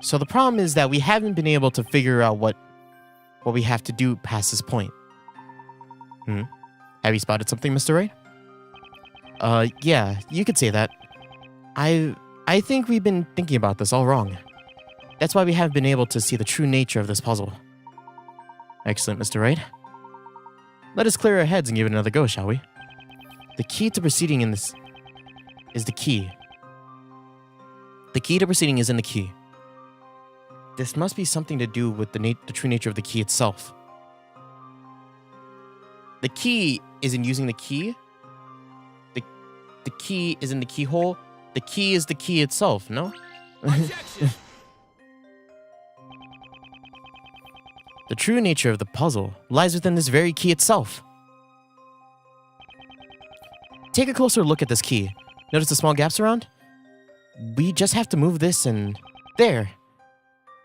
So the problem is that we haven't been able to figure out what we have to do past this point. Have you spotted something, Mr. Wright? Yeah, you could say that. I think we've been thinking about this all wrong. That's why we haven't been able to see the true nature of this puzzle. Excellent, Mr. Wright. Let us clear our heads and give it another go, shall we? The key to proceeding in this is the key. The key to proceeding is in the key. This must be something to do with the true nature of the key itself. The key is in using the key. The key is in the keyhole. The key is the key itself, no? The true nature of the puzzle lies within this very key itself. Take a closer look at this key. Notice the small gaps around? We just have to move this and... there.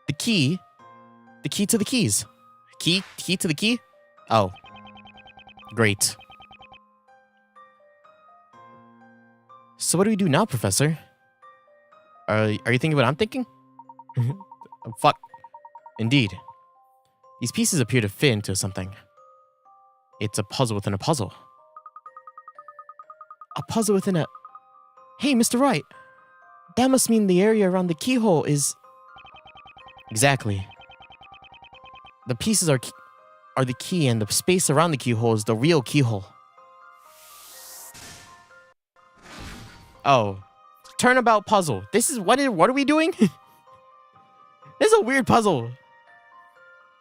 The key to the keys. Key to the key? Oh. Great. So what do we do now, Professor? Are you thinking what I'm thinking? Fuck. Indeed. These pieces appear to fit into something. It's a puzzle within a puzzle. A puzzle within a... Hey, Mr. Wright. That must mean the area around the keyhole is... Exactly. The pieces are the key, and the space around the keyhole is the real keyhole. Oh. Turnabout puzzle. This is... What are we doing? This is a weird puzzle.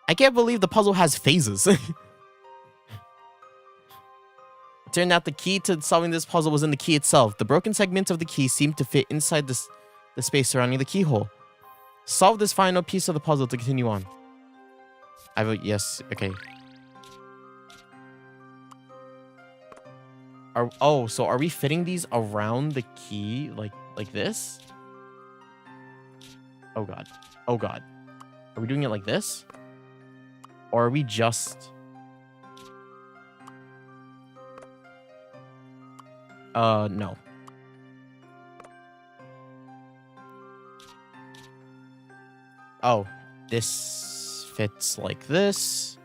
I can't believe the puzzle has phases. It turned out the key to solving this puzzle was in the key itself. The broken segments of the key seemed to fit inside the space surrounding the keyhole. Solve this final piece of the puzzle to continue on. I vote yes. Okay. So are we fitting these around the key like this? Oh god. Oh god. Are we doing it like this? Or are we just... no. Oh, this fits like this.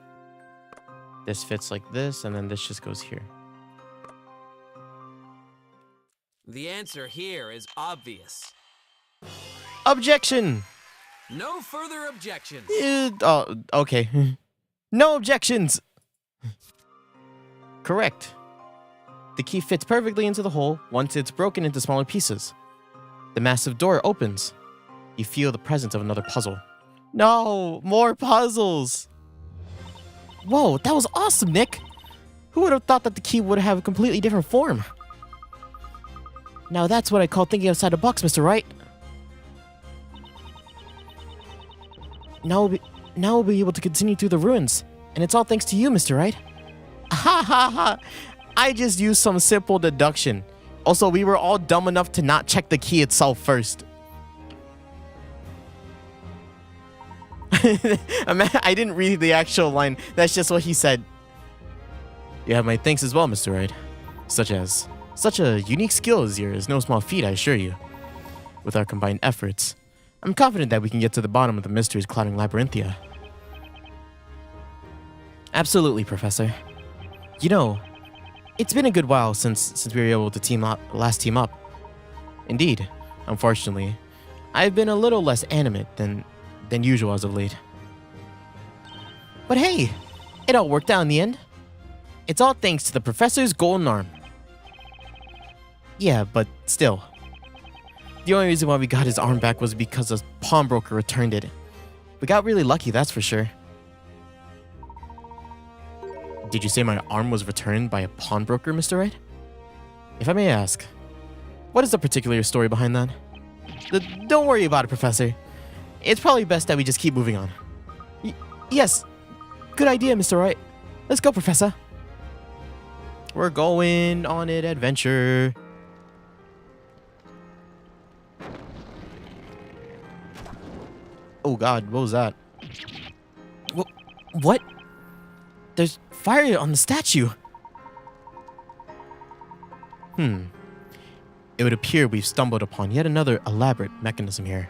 This fits like this, and then this just goes here. The answer here is obvious. Objection! No further objections. Okay. No objections! Correct. The key fits perfectly into the hole once it's broken into smaller pieces. The massive door opens. You feel the presence of another puzzle. No! More puzzles! Whoa, that was awesome, Nick! Who would have thought that the key would have a completely different form? Now that's what I call thinking outside the box, Mr. Wright. Now we'll be able to continue through the ruins. And it's all thanks to you, Mr. Wright. Ha ha ha! I just used some simple deduction. Also, we were all dumb enough to not check the key itself first. I didn't read the actual line. That's just what he said. You have my thanks as well, Mr. Wright. Such a unique skill as yours is no small feat, I assure you. With our combined efforts, I'm confident that we can get to the bottom of the mysteries clouding Labyrinthia. Absolutely, Professor. You know, it's been a good while since we were able to last team up. Indeed, unfortunately, I've been a little less animate than usual as of late. But hey, it all worked out in the end. It's all thanks to the Professor's golden arm. Yeah, but still. The only reason why we got his arm back was because a pawnbroker returned it. We got really lucky, that's for sure. Did you say my arm was returned by a pawnbroker, Mr. Wright? If I may ask, what is the particular story behind that? Don't worry about it, Professor. It's probably best that we just keep moving on. Yes, good idea, Mr. Wright. Let's go, Professor. We're going on an adventure. Oh god, what was that? What? There's fire on the statue. It would appear we've stumbled upon yet another elaborate mechanism here.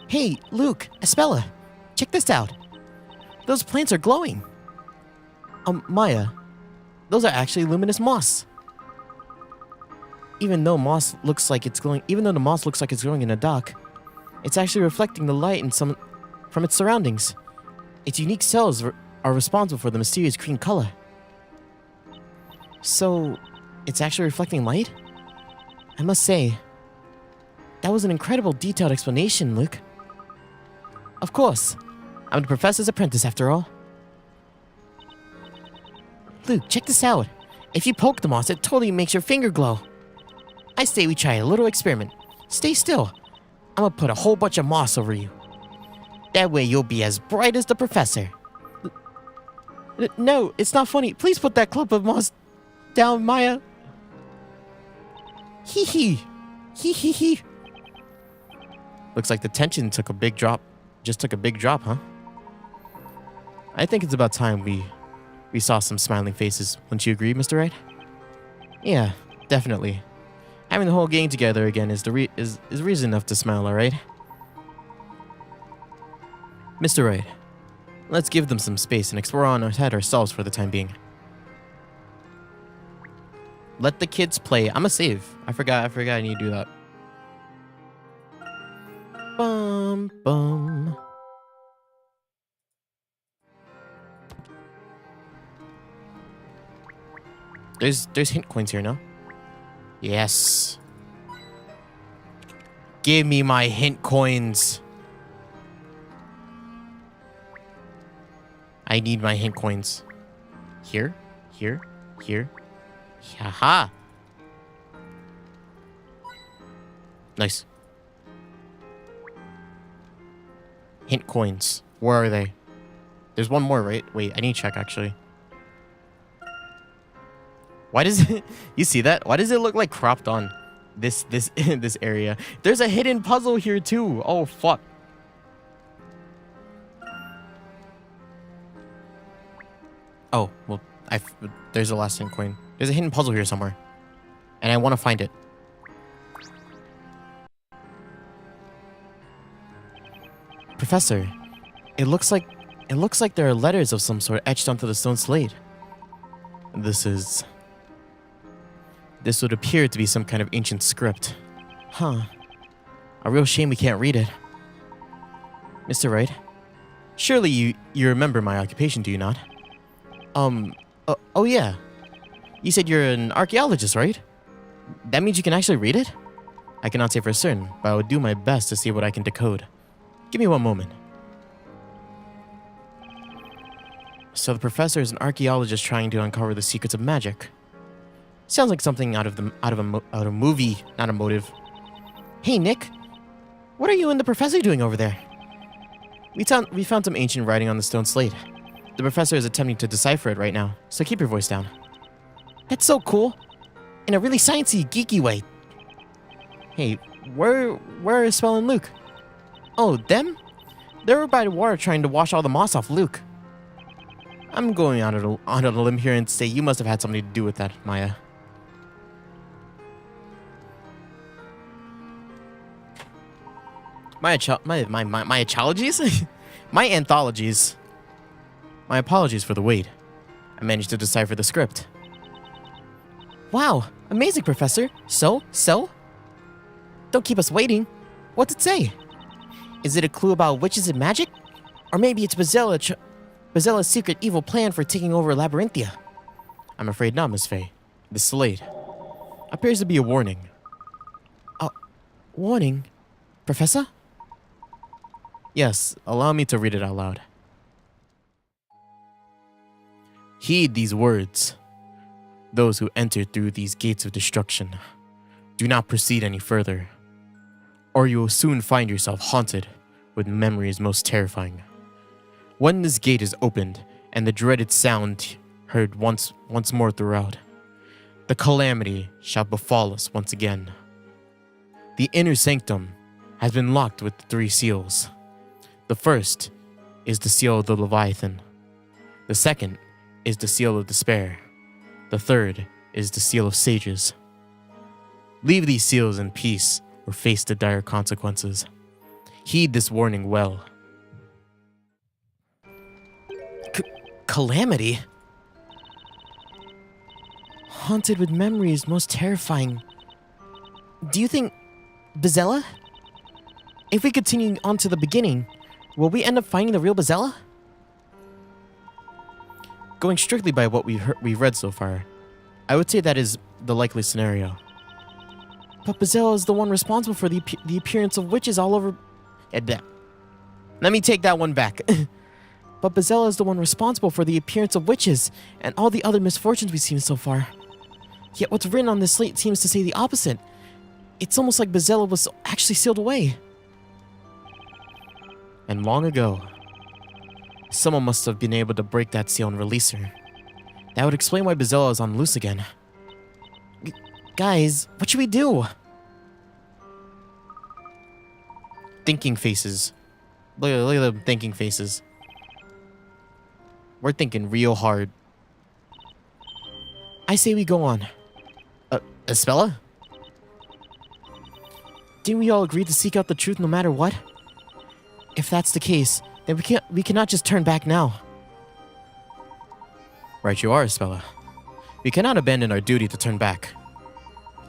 Hey, Luke, Espella, check this out. Those plants are glowing. Maya, those are actually luminous moss. Even though the moss looks like it's growing in a dock, it's actually reflecting the light from its surroundings. Its unique cells are responsible for the mysterious green color. So, it's actually reflecting light? I must say, that was an incredible detailed explanation, Luke. Of course, I'm the professor's apprentice after all. Luke, check this out. If you poke the moss, it totally makes your finger glow. I say we try a little experiment. Stay still. I'm gonna put a whole bunch of moss over you. That way you'll be as bright as the professor. No, it's not funny. Please put that clump of moss down, Maya. Hee hee. Hee hee hee. Looks like the tension took a big drop. Just took a big drop, huh? I think it's about time we saw some smiling faces. Wouldn't you agree, Mr. Wright? Yeah, definitely. Having the whole gang together again is reason enough to smile, alright? Mr. Wright, Let's give them some space and explore on ahead ourselves for the time being. Let the kids play. I'm a save. I forgot I need to do that. Bum bum. There's hint coins here, no? Yes. Give me my hint coins. I need my hint coins. Here, here, here. Haha. Nice. Hint coins. Where are they? There's one more, right? Wait, I need to check actually. Why does it... You see that? Why does it look like cropped on this this area? There's a hidden puzzle here too. Oh fuck. Oh, well, there's a last hint coin. There's a hidden puzzle here somewhere. And I want to find it. Professor, it looks like there are letters of some sort etched onto the stone slate. This would appear to be some kind of ancient script. Huh. A real shame we can't read it. Mr. Wright, surely you remember my occupation, do you not? Oh yeah. You said you're an archaeologist, right? That means you can actually read it? I cannot say for certain, but I will do my best to see what I can decode. Give me one moment. So the professor is an archaeologist trying to uncover the secrets of magic. Sounds like something out of a movie, not a motive. Hey Nick, what are you and the professor doing over there? We found some ancient writing on the stone slate. The professor is attempting to decipher it right now, so keep your voice down. That's so cool, in a really sciencey, geeky way. Hey, where are Spell and Luke? Oh, them? They were by the water trying to wash all the moss off Luke. I'm going on a limb here and say you must have had something to do with that, Maya. My apologies? My anthologies. My apologies for the wait. I managed to decipher the script. Wow, amazing, Professor. So? Don't keep us waiting. What's it say? Is it a clue about witches and magic? Or maybe it's Bazella's secret evil plan for taking over Labyrinthia? I'm afraid not, Miss Faye. The slate appears to be a warning. Warning? Professor? Yes, allow me to read it out loud. Heed these words. Those who enter through these gates of destruction, do not proceed any further, or you will soon find yourself haunted with memories most terrifying. When this gate is opened and the dreaded sound heard once more throughout, the calamity shall befall us once again. The inner sanctum has been locked with 3 seals. The first is the seal of the Leviathan. The second is the seal of despair. The third is the seal of sages. Leave these seals in peace or face the dire consequences. Heed this warning well. Calamity? Haunted with memories most terrifying. Do you think Bazella? If we continue on to the beginning, will we end up finding the real Bazella? Going strictly by what we've read so far, I would say that is the likely scenario. But Bazella is the one responsible for the appearance of witches all over... Let me take that one back. But Bazella is the one responsible for the appearance of witches and all the other misfortunes we've seen so far. Yet what's written on this slate seems to say the opposite. It's almost like Bazella was actually sealed away. And long ago, someone must have been able to break that seal and release her. That would explain why Bazella is on loose again. Guys, what should we do? Thinking faces. Look at them thinking faces. We're thinking real hard. I say we go on. Espella? Didn't we all agree to seek out the truth no matter what? If that's the case, then we cannot just turn back now. Right you are, Spella. We cannot abandon our duty to turn back.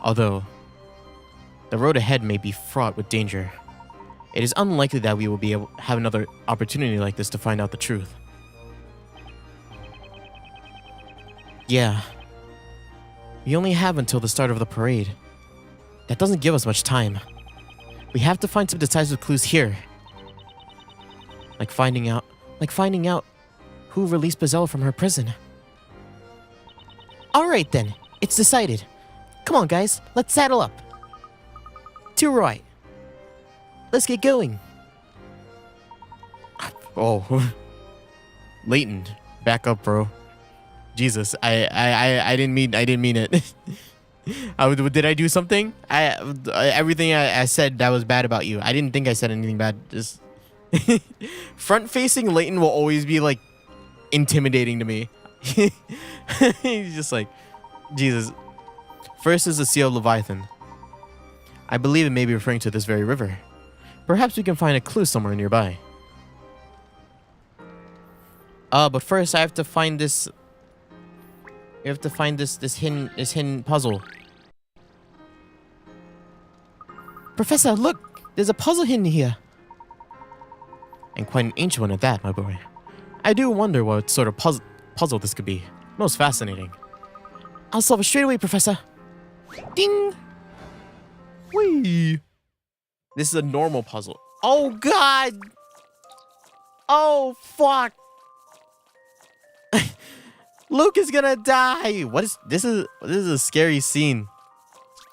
Although, the road ahead may be fraught with danger. It is unlikely that we will be able to have another opportunity like this to find out the truth. Yeah. We only have until the start of the parade. That doesn't give us much time. We have to find some decisive clues here. Like finding out who released Bazella from her prison. Alright then, it's decided. Come on guys, let's saddle up. To Wright. Let's get going. Oh. Layton, back up, bro. Jesus, I didn't mean it. Did I do something? Everything I said that was bad about you. I didn't think I said anything bad. Just front-facing Layton will always be like intimidating to me. He's just like, Jesus. First is the Sea of Leviathan. I believe it may be referring to this very river. Perhaps we can find a clue somewhere nearby. But first I have to find this. You have to find this hidden puzzle. Professor, look! There's a puzzle hidden here. And quite an ancient one at that, my boy. I do wonder what sort of puzzle this could be. Most fascinating. I'll solve it straight away, Professor. Ding! Whee! This is a normal puzzle. Oh, God! Oh, fuck! Luke is gonna die! What is this? This is a scary scene.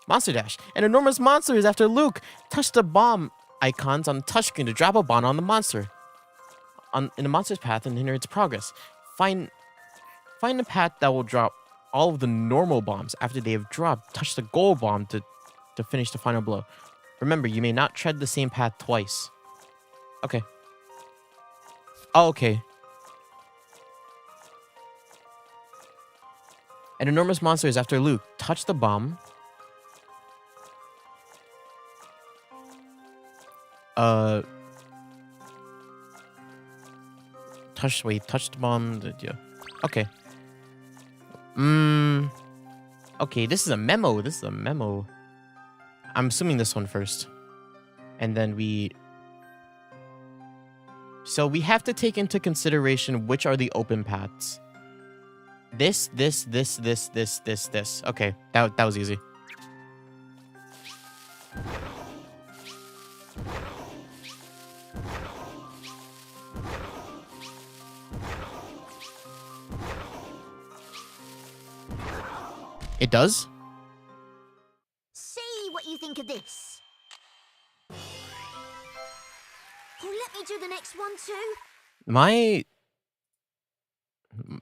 Monster Dash. An enormous monster is after Luke. Touch the bomb icons on the touchscreen to drop a bomb on the monster. In the monster's path and hinder its progress. Find a path that will drop all of the normal bombs after they have dropped. Touch the gold bomb to finish the final blow. Remember, you may not tread the same path twice. Okay. Oh, okay. An enormous monster is after Luke. Touch the bomb. Touch the bomb. Yeah. Okay. Okay, this is a memo. I'm assuming this one first. And then so we have to take into consideration which are the open paths. This. Okay, that was easy. It does? See what you think of this. Oh, let me do the next one too.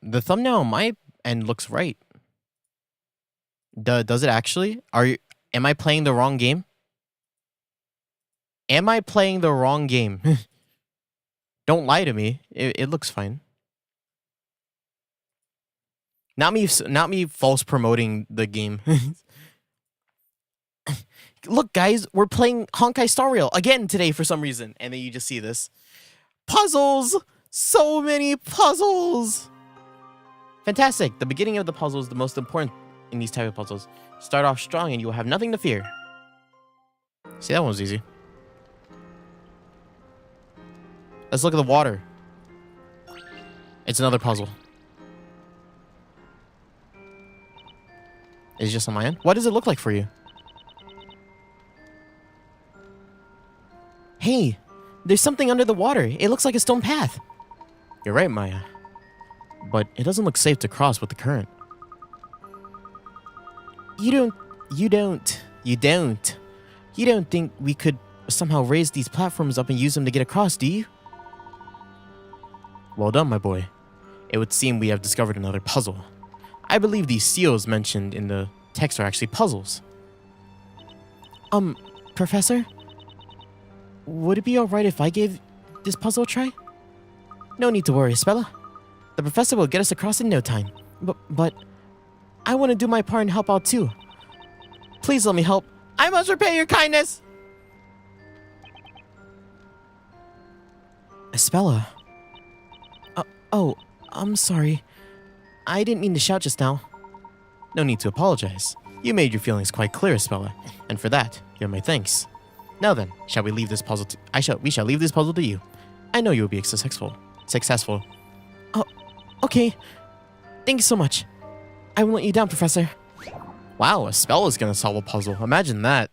The thumbnail on my end looks right. Does it actually? Am I playing the wrong game? Am I playing the wrong game? Don't lie to me. It looks fine. Not me false promoting the game. Look, guys, we're playing Honkai Star Rail again today for some reason. And then you just see this. Puzzles! So many puzzles! Fantastic. The beginning of the puzzle is the most important in these type of puzzles. Start off strong and you will have nothing to fear. See, that one was easy. Let's look at the water. It's another puzzle. Is it just on my end? What does it look like for you? Hey, there's something under the water. It looks like a stone path. You're right, Maya. But it doesn't look safe to cross with the current. You don't think we could somehow raise these platforms up and use them to get across, do you? Well done, my boy. It would seem we have discovered another puzzle. I believe these seals mentioned in the text are actually puzzles. Professor? Would it be alright if I gave this puzzle a try? No need to worry, Spella. The professor will get us across in no time. But I want to do my part and help out too. Please let me help. I must repay your kindness! Espella. Oh, I'm sorry. I didn't mean to shout just now. No need to apologize. You made your feelings quite clear, Espella, and for that, you have my thanks. Now then, shall we leave this puzzle to we shall leave this puzzle to you. I know you will be successful. Oh, okay. Thank you so much. I won't let you down, Professor. Wow, Espella's gonna solve a puzzle. Imagine that.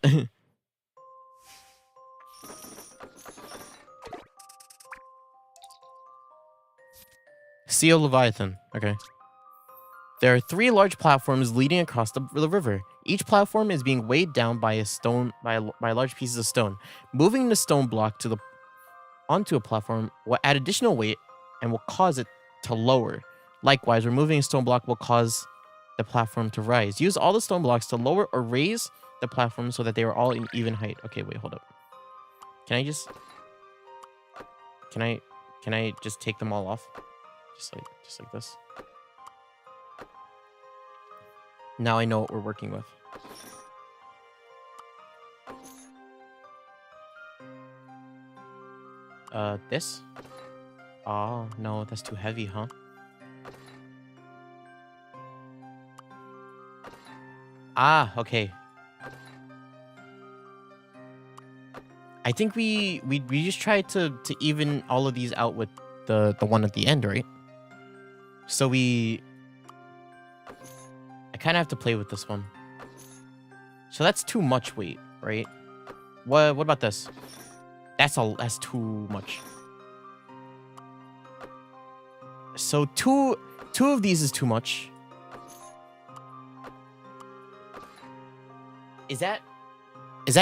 Seal Leviathan. Okay. There are 3 large platforms leading across the river. Each platform is being weighed down by by large pieces of stone. Moving the stone block onto a platform will add additional weight and will cause it to lower. Likewise, removing a stone block will cause the platform to rise. Use all the stone blocks to lower or raise the platform so that they are all in even height. Okay, wait, hold up. Can I just take them all off? Just like this. Now I know what we're working with. This? Oh, no, that's too heavy, huh? Ah, okay. I think we just tried to even all of these out with the one at the end, right? So I kind of have to play with this one. So that's too much weight, right? What about this? That's too much. So two of these is too much. Is that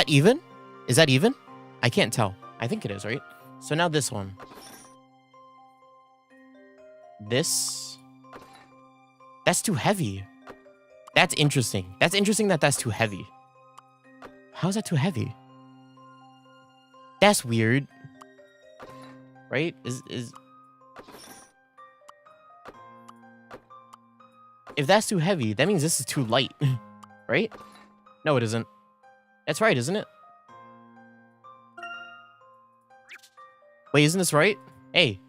even? Is that even? I can't tell. I think it is, right? So now this one. This. That's too heavy. That's interesting. That's interesting that that's too heavy. How's that too heavy? That's weird. Right? If that's too heavy, that means this is too light. Right? No, it isn't. That's right, isn't it? Wait, isn't this right? Hey.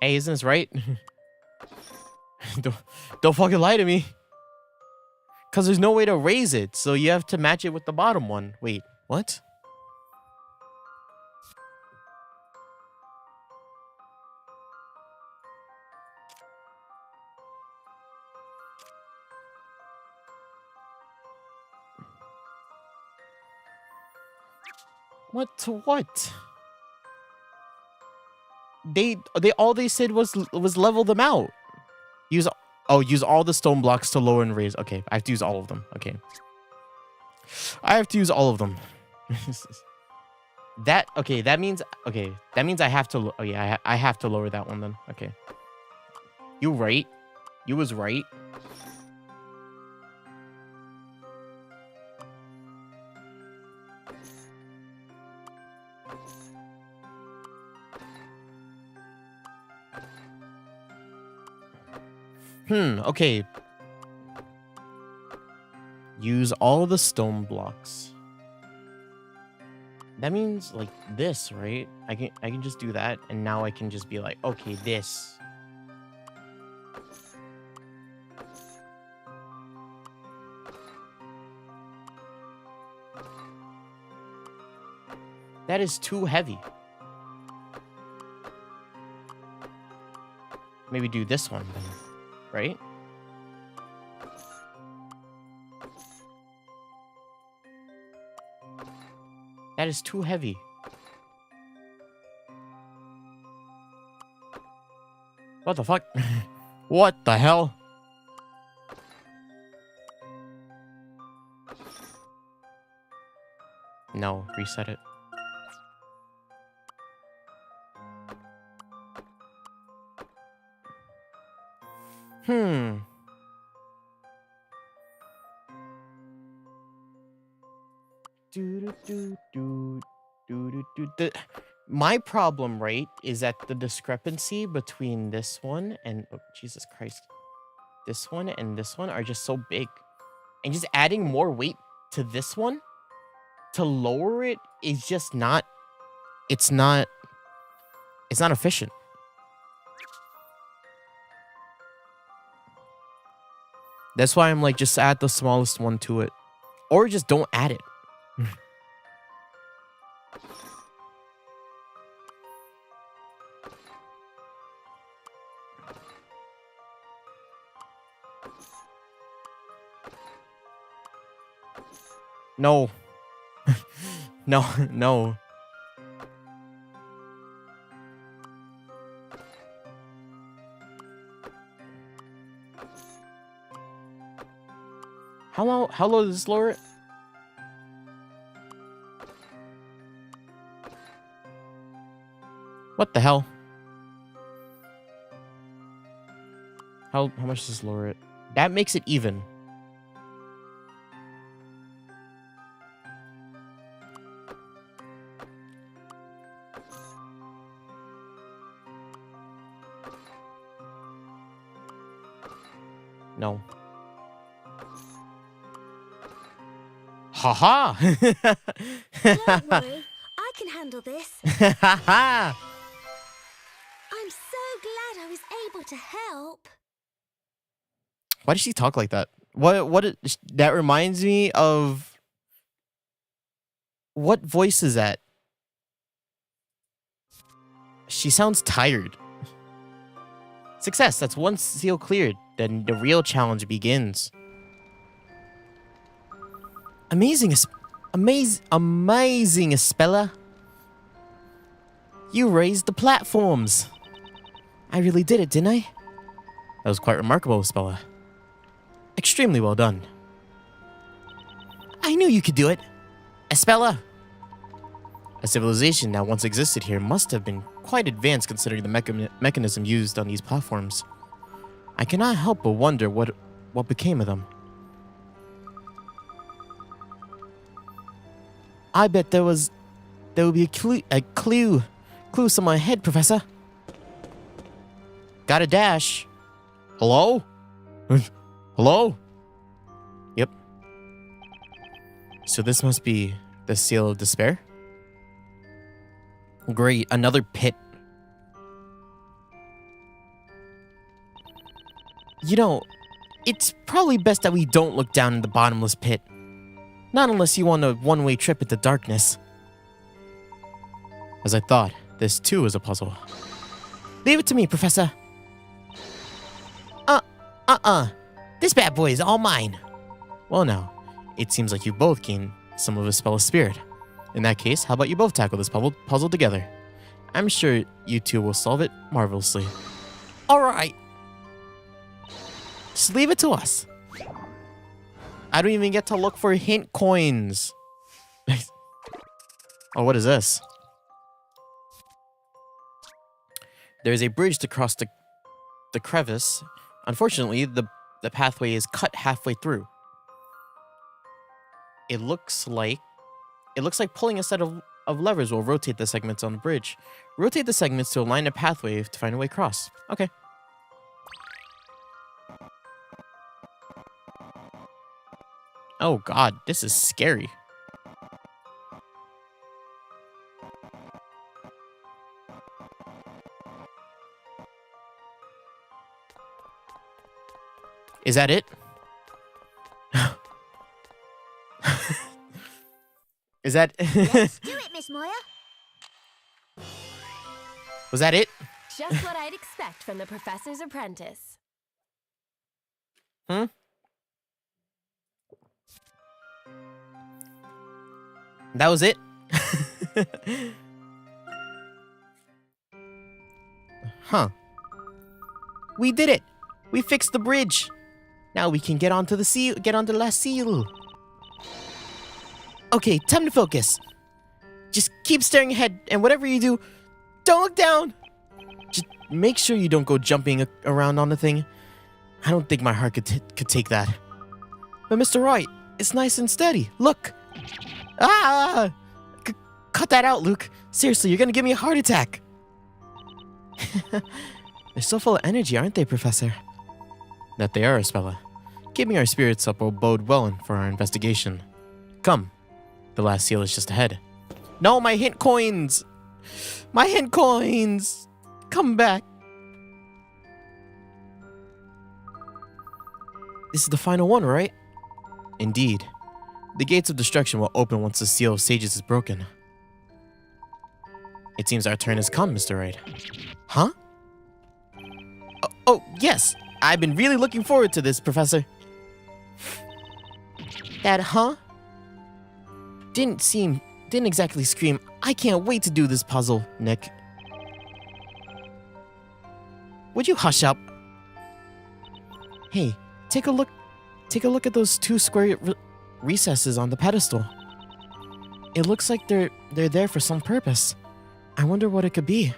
Hey, isn't this right? Don't fucking lie to me. Because there's no way to raise it, so you have to match it with the bottom one. Wait, what? What to what? They all they said was level them out. Use all the stone blocks to lower and raise. Okay, I have to use all of them. Okay. I have to use all of them. That means I have to I have to lower that one then. Okay. You right. You was right. Okay. Use all the stone blocks. That means like this, right? I can just do that, and now I can just be like, okay, this. That is too heavy. Maybe do this one then, right? That is too heavy. What the fuck? What the hell? No, reset it. My problem, right, is that the discrepancy between this one and Jesus Christ, this one and this one are just so big, and just adding more weight to this one to lower it is just not. It's not. It's not efficient. That's why I'm like, just add the smallest one to it. Or just don't add it. No. No, no. How low does this lower it? What the hell? How much does this lower it? That makes it even. No. Haha! Don't worry, I can handle this. Haha! I'm so glad I was able to help. Why does she talk like that? That reminds me of... What voice is that? She sounds tired. Success, that's one seal cleared. Then the real challenge begins. Amazing, Espella. You raised the platforms. I really did it, didn't I? That was quite remarkable, Espella. Extremely well done. I knew you could do it. Espella! A civilization that once existed here must have been quite advanced considering the mechanism used on these platforms. I cannot help but wonder what became of them. I bet there would be a clue somewhere ahead, Professor. Got a dash. Hello? Hello? Yep. So this must be the Seal of Despair? Great, another pit. You know, it's probably best that we don't look down in the bottomless pit. Not unless you want a one-way trip into darkness. As I thought, this too is a puzzle. Leave it to me, Professor. This bad boy is all mine. Well now, it seems like you both gained some of Espella's spirit. In that case, how about you both tackle this puzzle together? I'm sure you two will solve it marvelously. Alright. Just leave it to us. I don't even get to look for hint coins. Oh, what is this? There's a bridge to cross the crevice. Unfortunately, the pathway is cut halfway through. It looks like pulling a set of levers will rotate the segments on the bridge. Rotate the segments to align a pathway to find a way across. Okay. Oh god, this is scary. Is that it? Is that... Let's do it, Miss Moya. Was that it? Just what I'd expect from the professor's apprentice. Hmm? That was it? Huh. We did it! We fixed the bridge! Now we can get onto the last seal. Okay, time to focus. Just keep staring ahead, and whatever you do, don't look down! Just make sure you don't go jumping around on the thing. I don't think my heart could take that. But Mr. Wright, it's nice and steady. Look! Ah! Cut that out, Luke. Seriously, you're gonna give me a heart attack. They're so full of energy, aren't they, Professor? That they are, Espella. Keeping our spirits up will bode well for our investigation. Come. The last seal is just ahead. No, my hint coins! My hint coins! Come back. This is the final one, right? Indeed. The gates of destruction will open once the seal of sages is broken. It seems our turn has come, Mr. Wright. Huh? Oh, yes. I've been really looking forward to this, Professor. That huh? Didn't exactly scream, I can't wait to do this puzzle, Nick. Would you hush up? Hey, take a look at those two square recesses on the pedestal. It looks like they're there for some purpose. I wonder what it could be.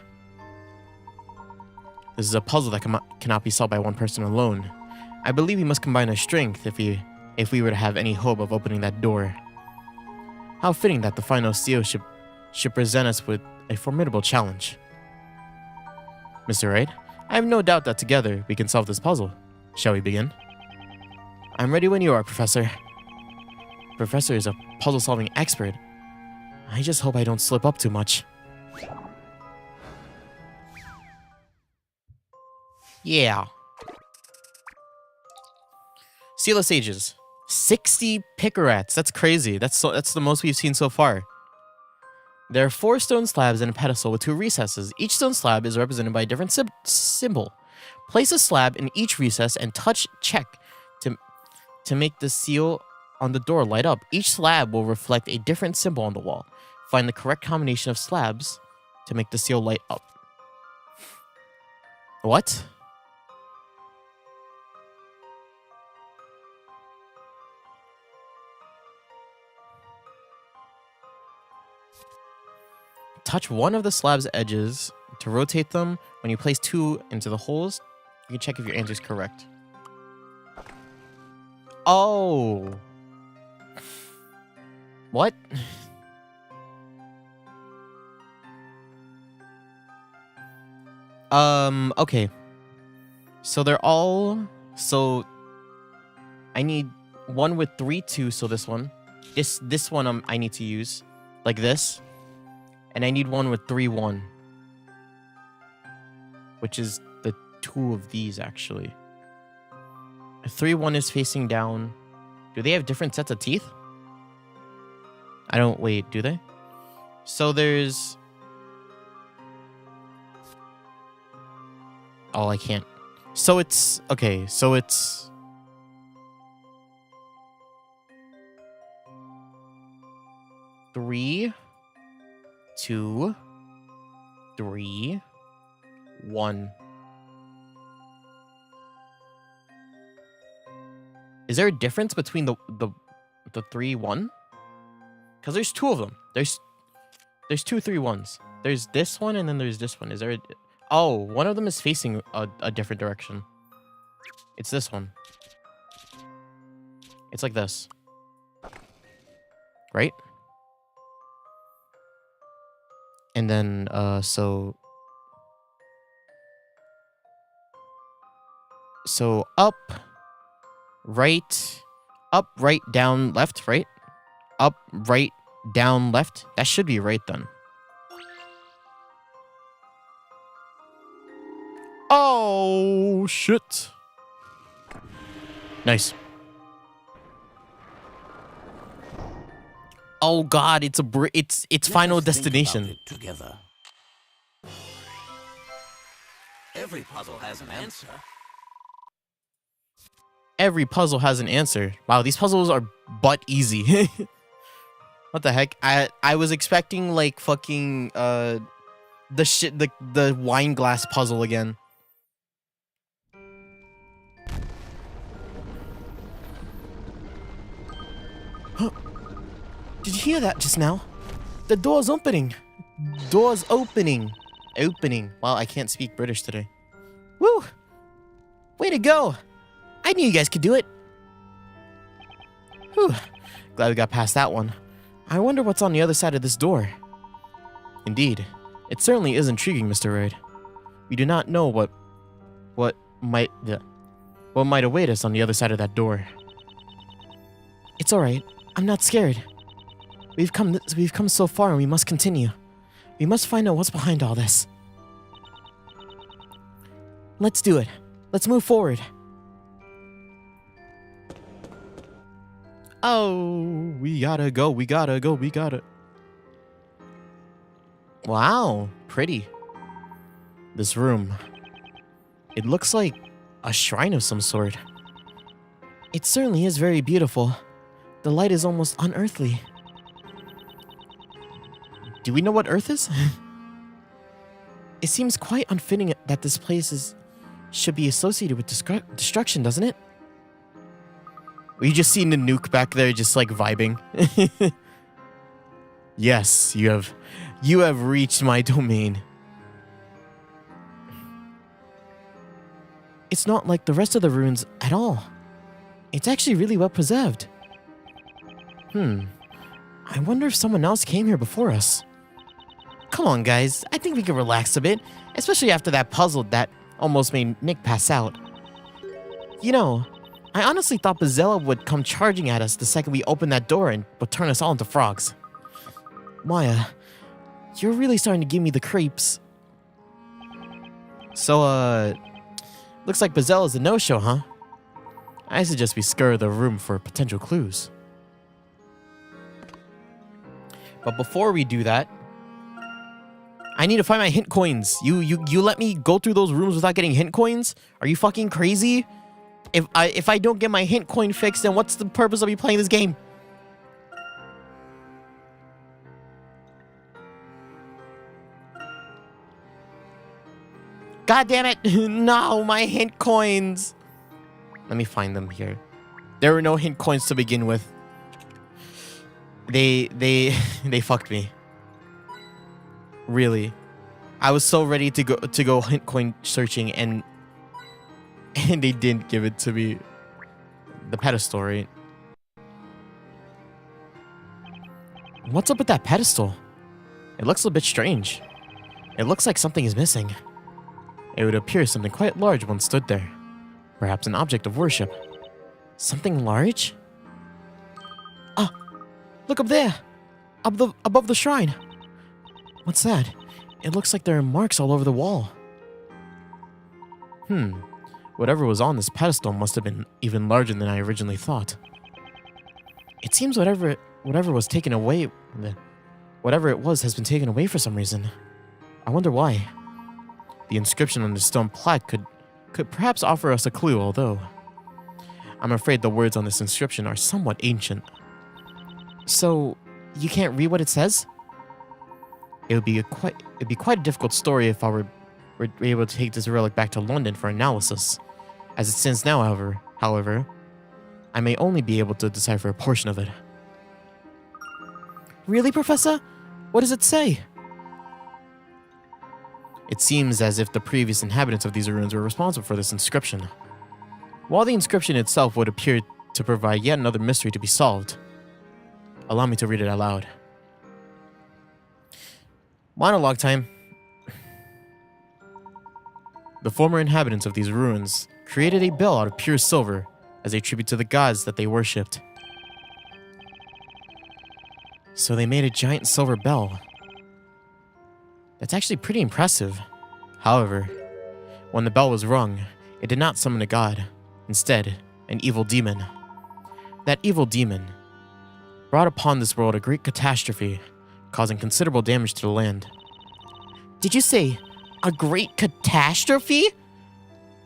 This is a puzzle that cannot be solved by one person alone. I believe we must combine our strength if we were to have any hope of opening that door. How fitting that the final seal should present us with a formidable challenge. Mr. Wright, I have no doubt that together we can solve this puzzle. Shall we begin? I'm ready when you are, Professor. Professor is a puzzle-solving expert. I just hope I don't slip up too much. Yeah. Seal of Sages. 60 Picarats. That's crazy. That's the most we've seen so far. There are 4 stone slabs and a pedestal with 2 recesses. Each stone slab is represented by a different symbol. Place a slab in each recess and touch check to make the seal on the door light up. Each slab will reflect a different symbol on the wall. Find the correct combination of slabs to make the seal light up. What? Touch one of the slab's edges to rotate them. When you place 2 into the holes, you can check if your answer is correct. Oh. What? Okay. So they're all... So... I need one with 3, 2, so this one. This one I need to use. Like this. And I need one with 3, 1. Which is the 2 of these, actually. 3, 1 is facing down. Do they have different sets of teeth? I don't... Wait, do they? So there's... Oh, I can't. So it's... Okay, so it's... Three... 2, 3, 1. Is there a difference between the 3, 1? Because there's 2 of them. There's 2 3 1s. There's this one and then there's this one. Is there? Oh, one of them is facing a different direction. It's this one. It's like this, right? And then, so up, right, down, left, right? Up, right, down, left? That should be right then. Oh, shit. Nice. Oh God, it's Final Destination. Together. Every puzzle has an answer. Every puzzle has an answer. Wow, these puzzles are butt easy. What the heck? I was expecting like fucking the wine glass puzzle again. Huh. Did you hear that just now? The door's opening. Door's opening. Opening. Wow, I can't speak British today. Woo! Way to go! I knew you guys could do it. Whew. Glad we got past that one. I wonder what's on the other side of this door. Indeed. It certainly is intriguing, Mr. Wright. We do not know what might await us on the other side of that door. It's alright. I'm not scared. We've come so far and we must continue. We must find out what's behind all this. Let's do it. Let's move forward. Oh, we gotta go. We gotta go. We gotta. Wow, pretty. This room. It looks like a shrine of some sort. It certainly is very beautiful. The light is almost unearthly. Do we know what Earth is? It seems quite unfitting that this place should be associated with destruction, doesn't it? We just seen the nuke back there just like vibing. Yes, you have reached my domain. It's not like the rest of the ruins at all. It's actually really well preserved. I wonder if someone else came here before us. Come on, guys. I think we can relax a bit, especially after that puzzle that almost made Nick pass out. You know, I honestly thought Bazella would come charging at us the second we opened that door and would turn us all into frogs. Maya, you're really starting to give me the creeps. So, looks like Bazella's a no-show, huh? I suggest we scurry the room for potential clues. But before we do that, I need to find my hint coins. You let me go through those rooms without getting hint coins? Are you fucking crazy? If I don't get my hint coin fixed, then what's the purpose of me playing this game? God damn it! No, my hint coins. Let me find them here. There were no hint coins to begin with. They fucked me. Really. I was so ready to go hint coin searching and they didn't give it to me. The pedestal, right? What's up with that pedestal? It looks a bit strange. It looks like something is missing. It would appear something quite large once stood there. Perhaps an object of worship. Something large? Ah! Look up there! Above the shrine! What's that? It looks like there are marks all over the wall. Whatever was on this pedestal must have been even larger than I originally thought. It seems whatever was taken away... Whatever it was has been taken away for some reason. I wonder why. The inscription on the stone plaque could perhaps offer us a clue, although I'm afraid the words on this inscription are somewhat ancient. So, you can't read what it says? It'd be quite a difficult story if I were able to take this relic back to London for analysis. As it stands now, however, I may only be able to decipher a portion of it. Really, Professor? What does it say? It seems as if the previous inhabitants of these ruins were responsible for this inscription. While the inscription itself would appear to provide yet another mystery to be solved, allow me to read it out loud. Monologue time. The former inhabitants of these ruins created a bell out of pure silver as a tribute to the gods that they worshipped. So they made a giant silver bell. That's actually pretty impressive. However, when the bell was rung, it did not summon a god. Instead, an evil demon. That evil demon brought upon this world a great catastrophe, causing considerable damage to the land. Did you say a great catastrophe?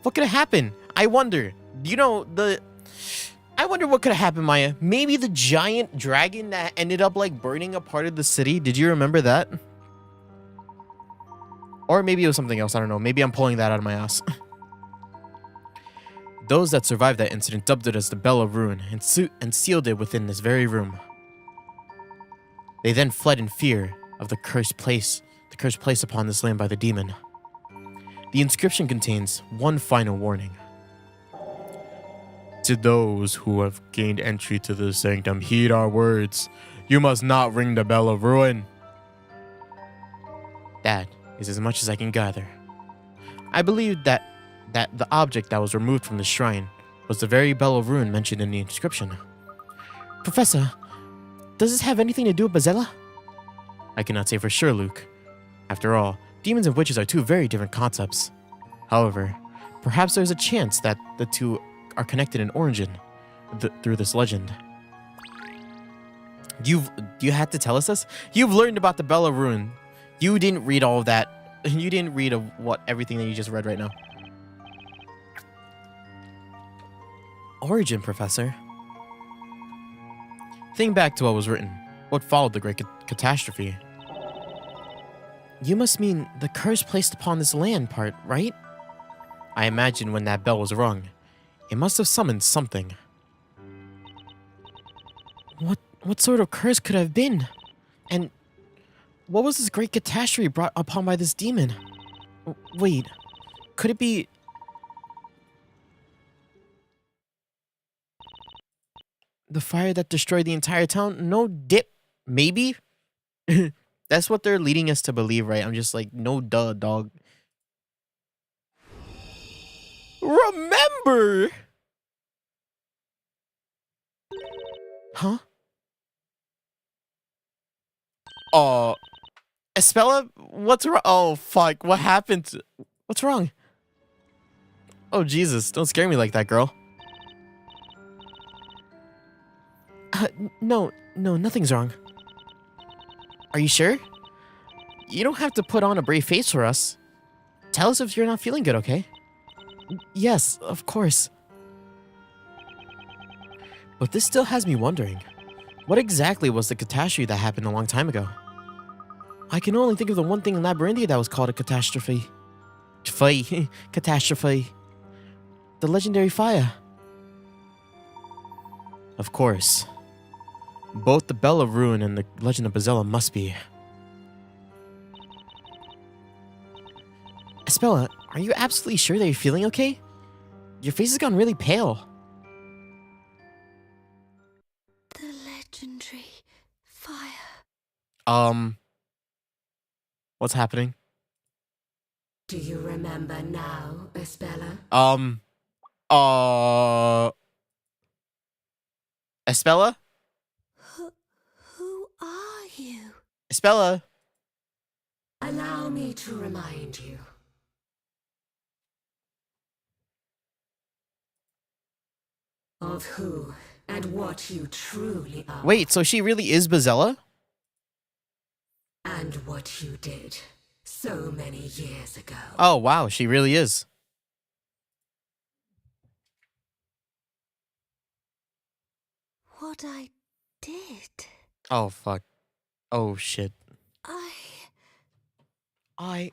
What could have happened? I wonder. I wonder what could have happened, Maya. Maybe the giant dragon that ended up like burning a part of the city. Did you remember that? Or maybe it was something else. I don't know. Maybe I'm pulling that out of my ass. Those that survived that incident dubbed it as the Bell of Ruin and sealed it within this very room. They then fled in fear of the cursed place upon this land by the demon. The inscription contains one final warning. To those who have gained entry to the sanctum, heed our words. You must not ring the Bell of Ruin. That is as much as I can gather. I believe that the object that was removed from the shrine was the very Bell of Ruin mentioned in the inscription. Professor, does this have anything to do with Bazella? I cannot say for sure, Luke, After all, demons and witches are two very different concepts. However, perhaps there's a chance that the two are connected in origin through this legend. You had to tell us this? You've learned about the Bella Ruin. You didn't read all of that. You didn't read everything that you just read right now. Origin, Professor. Think back to what was written. What followed the great catastrophe. You must mean the curse placed upon this land part, right? I imagine when that bell was rung, it must have summoned something. What sort of curse could have been? And what was this great catastrophe brought upon by this demon? Wait, could it be... the fire that destroyed the entire town? No dip. Maybe? That's what they're leading us to believe, right? I'm just like, no duh, dog. Remember! Huh? Espella? What's wrong? Oh, fuck. What happened? What's wrong? Oh, Jesus. Don't scare me like that, girl. No, nothing's wrong. Are you sure? You don't have to put on a brave face for us. Tell us if you're not feeling good, okay? Yes, of course. But this still has me wondering. What exactly was the catastrophe that happened a long time ago? I can only think of the one thing in Labyrinthia that was called a catastrophe. Catastrophe. The legendary fire. Of course. Both the Bell of Ruin and the Legend of Bazella must be. Espella, are you absolutely sure that you're feeling okay? Your face has gone really pale. The legendary fire. What's happening? Do you remember now, Espella? Espella? Who are you? Espella? Allow me to remind you. Of who and what you truly are. Wait, so she really is Bazella? And what you did so many years ago. Oh, wow, she really is. What I did. Oh, fuck. Oh, shit. I...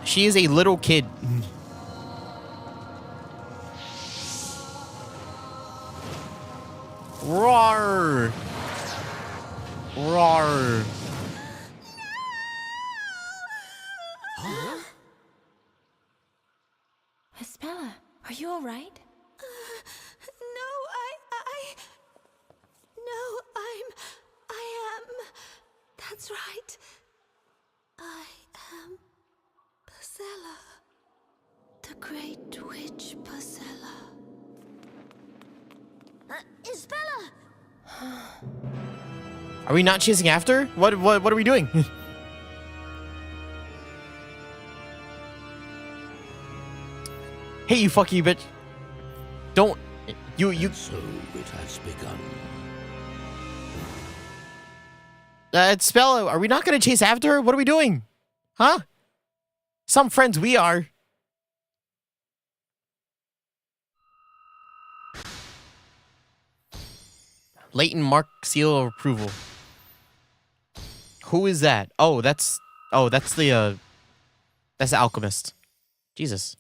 She is a little kid. Roar! Roar! Espella, are you all right? I am. That's right. I am Bazella. The great witch Bazella. Isabella! Are we not chasing after? What are we doing? Hey, you fuck you bitch. Don't you So it has begun. Spell, are we not gonna chase after her? What are we doing? Huh? Some friends we are. Layton mark seal of approval. Who is that? That's the alchemist. Jesus.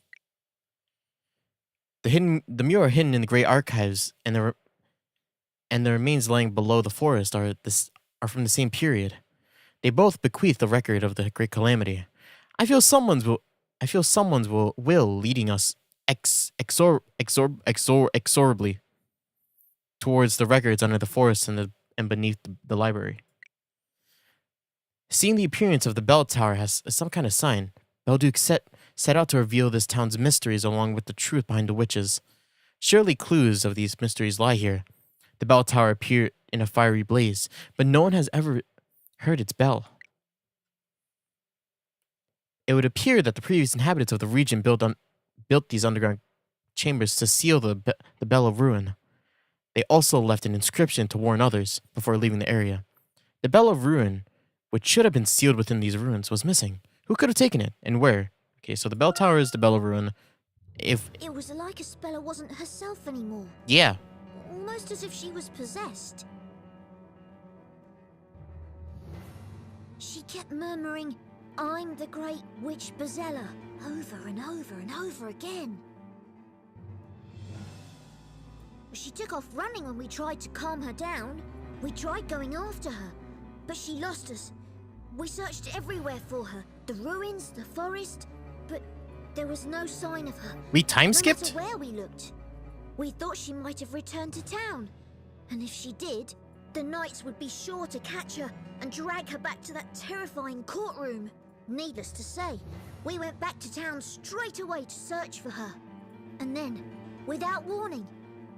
The mirror hidden in the great archives and the remains lying below the forest are from the same period. They both bequeath the record of the great calamity. I feel someone's will leading us exorably towards the records under the forest and beneath the library. Seeing the appearance of the bell tower has some kind of sign. Belduke set out to reveal this town's mysteries along with the truth behind the witches. Surely clues of these mysteries lie here. The bell tower appeared in a fiery blaze, but no one has ever heard its bell. It would appear that the previous inhabitants of the region built these underground chambers to seal the Bell of Ruin. They also left an inscription to warn others before leaving the area. The Bell of Ruin, which should have been sealed within these ruins, was missing. Who could have taken it, and where? Okay, so the bell tower is the Bell of Ruin. If It was like a speller wasn't herself anymore. yeah, Almost as if she was possessed. She kept murmuring, "I'm the great witch Bazella," over and over and over again. She took off running when we tried to calm her down. We tried going after her, but she lost us. We searched everywhere for her, the ruins, the forest, but there was no sign of her. we time No skipped. matter where we looked, we thought she might have returned to town. And if she did, the knights would be sure to catch her and drag her back to that terrifying courtroom. Needless to say, we went back to town straight away to search for her. And then, without warning,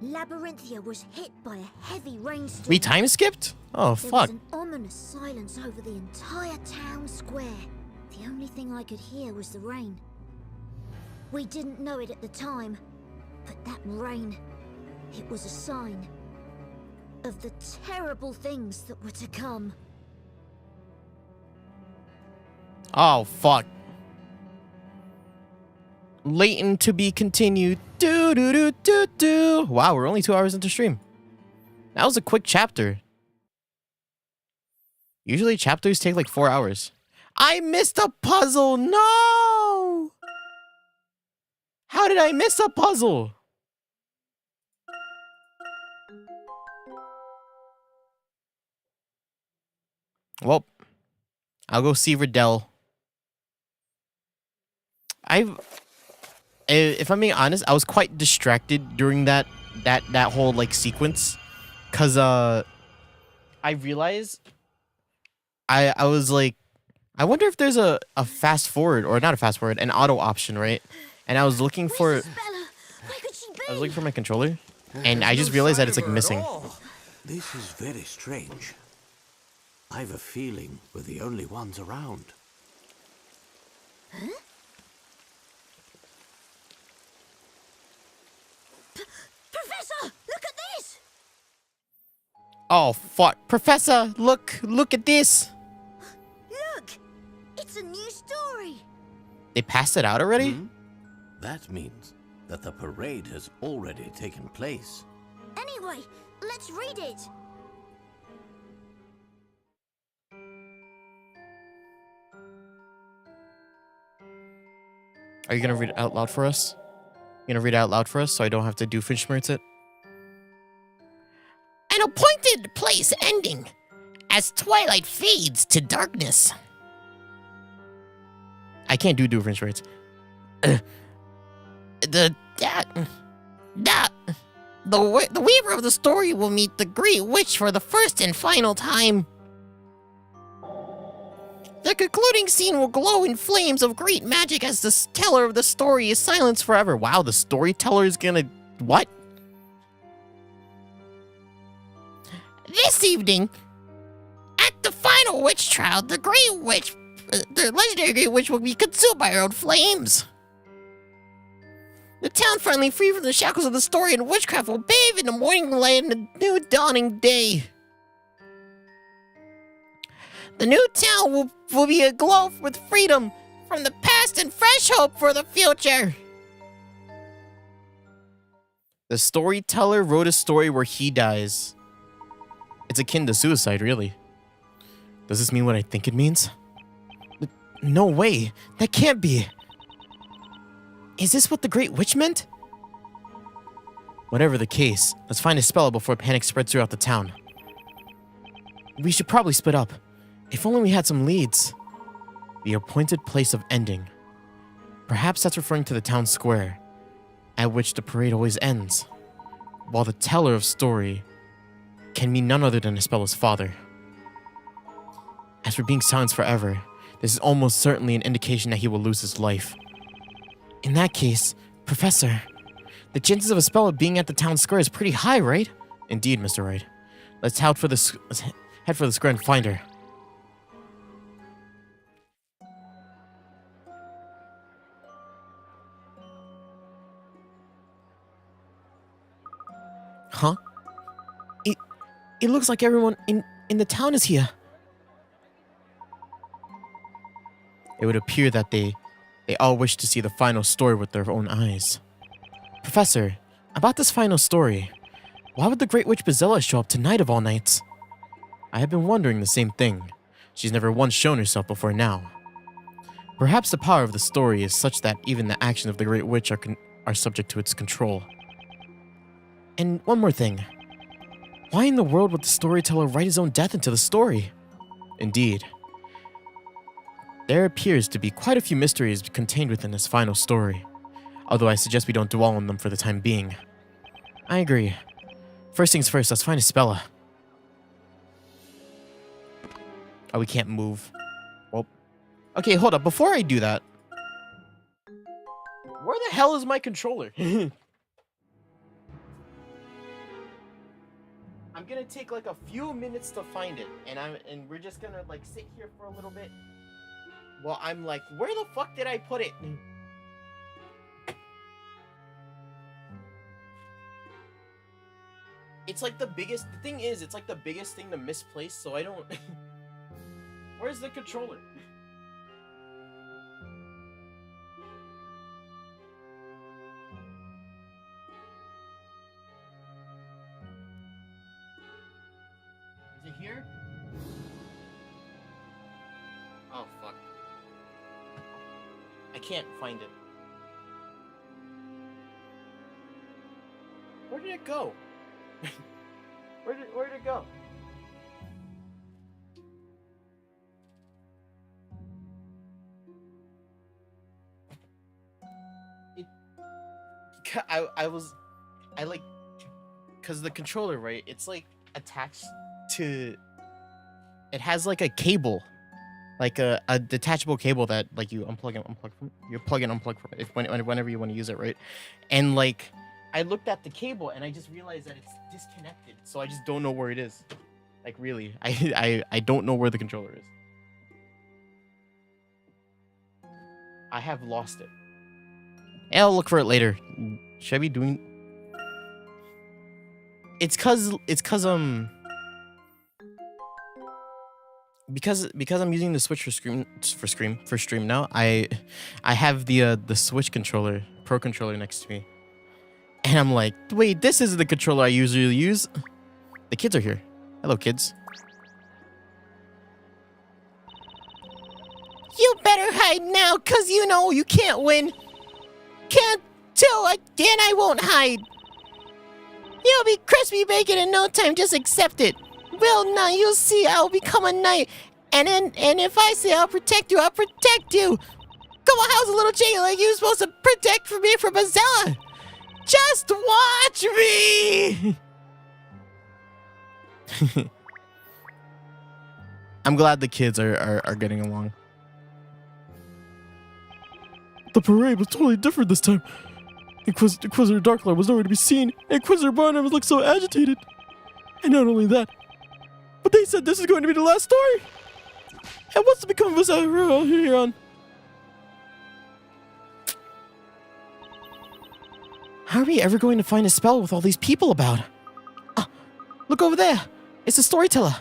Labyrinthia was hit by a heavy rainstorm. We time skipped? Oh There was fuck. an ominous silence over the entire town square. The only thing I could hear was the rain. We didn't know it at the time, but that rain, it was a sign of the terrible things that were to come. Oh fuck. Layton to be continued. Do do do do do. Wow, we're only 2 hours into stream. That was a quick chapter. Usually chapters take like 4 hours. I missed a puzzle. No. How did I miss a puzzle? Well, I'll go see Riddell. If I'm being honest, I was quite distracted during that whole like sequence, cause I realized I was like, I wonder if there's a fast forward, or not a fast forward, an auto option, right? And I was looking for Where's Bella? Where could she be? I was looking for my controller, and I just realized that it's like missing. This is very strange. I've a feeling we're the only ones around. Professor, look at this! Oh fuck, Professor, look at this. Look! It's a new story! They passed it out already? That means that the parade has already taken place. Anyway, let's read it! Are you gonna read it out loud for us? You gonna read it out loud for us so I don't have to do Finchmertz it? An appointed place ending as twilight fades to darkness. I can't do Finchmertz. The weaver of the story will meet the great witch for the first and final time. The concluding scene will glow in flames of great magic as the teller of the story is silenced forever. Wow, the storyteller is gonna... What? This evening, at the final witch trial, the great witch, the legendary great witch will be consumed by her own flames. The town finally free from the shackles of the story and witchcraft will bathe in the morning light and the new dawning day. The new town will be aglow with freedom from the past and fresh hope for the future. The storyteller wrote a story where he dies. It's akin to suicide, really. Does this mean what I think it means? No way. That can't be. Is this what the Great Witch meant? Whatever the case, let's find a spell before panic spreads throughout the town. We should probably split up. If only we had some leads. The appointed place of ending. Perhaps that's referring to the town square, at which the parade always ends, while the teller of story can mean none other than Ispella's father. As for being silenced forever, this is almost certainly an indication that he will lose his life. In that case, Professor, the chances of a spell being at the town square is pretty high, right? Indeed, Mr. Wright. Let's head for the square and find her. Huh? It looks like everyone in the town is here. It would appear that they all wish to see the final story with their own eyes. Professor, about this final story, why would the Great Witch Bezella show up tonight of all nights? I have been wondering the same thing. She's never once shown herself before now. Perhaps the power of the story is such that even the actions of the Great Witch are subject to its control. And one more thing. Why in the world would the storyteller write his own death into the story? Indeed. There appears to be quite a few mysteries contained within this final story, although I suggest we don't dwell on them for the time being. I agree. First things first, let's find Isabella. Oh, we can't move. Well, okay, hold up. Before I do that, where the hell is my controller? I'm gonna take like a few minutes to find it, and we're just gonna like sit here for a little bit. Well, I'm like, where the fuck did I put it? It's like the thing is, it's like the biggest thing to misplace, so I don't... Where's the controller? Is it here? Oh, fuck. I can't find it. Where did it go? Where did it go? Cause the controller, right? It's like attached to. It has like a cable, like a detachable cable that like you unplug and unplug from. You plug and unplug from it whenever you want to use it, right? And like, I looked at the cable and I just realized that it's disconnected, so I just don't know where it is. Like really, I don't know where the controller is. I have lost it. I'll look for it later. Should I be doing? It's cause because I'm using the Switch for stream now. I have the Switch controller, Pro controller next to me, and I'm like, wait, this isn't the controller I usually use. The kids are here. Hello, kids. You better hide now, cause you know you can't win. Can't tell again. I won't hide. You'll be crispy bacon in no time. Just accept it. Well, now you'll see. I'll become a knight, and if I say I'll protect you, I'll protect you. Come on, how's a little chicken like you supposed to protect me from Bezella? Just watch me. I'm glad the kids are getting along. The parade was totally different this time. Inquisitor Darklight was nowhere to be seen. Inquisitor Barnum looked so agitated. And not only that, but they said this is going to be the last story. And what's to become of us out here on? How are we ever going to find a spell with all these people about? Ah, look over there. It's a storyteller.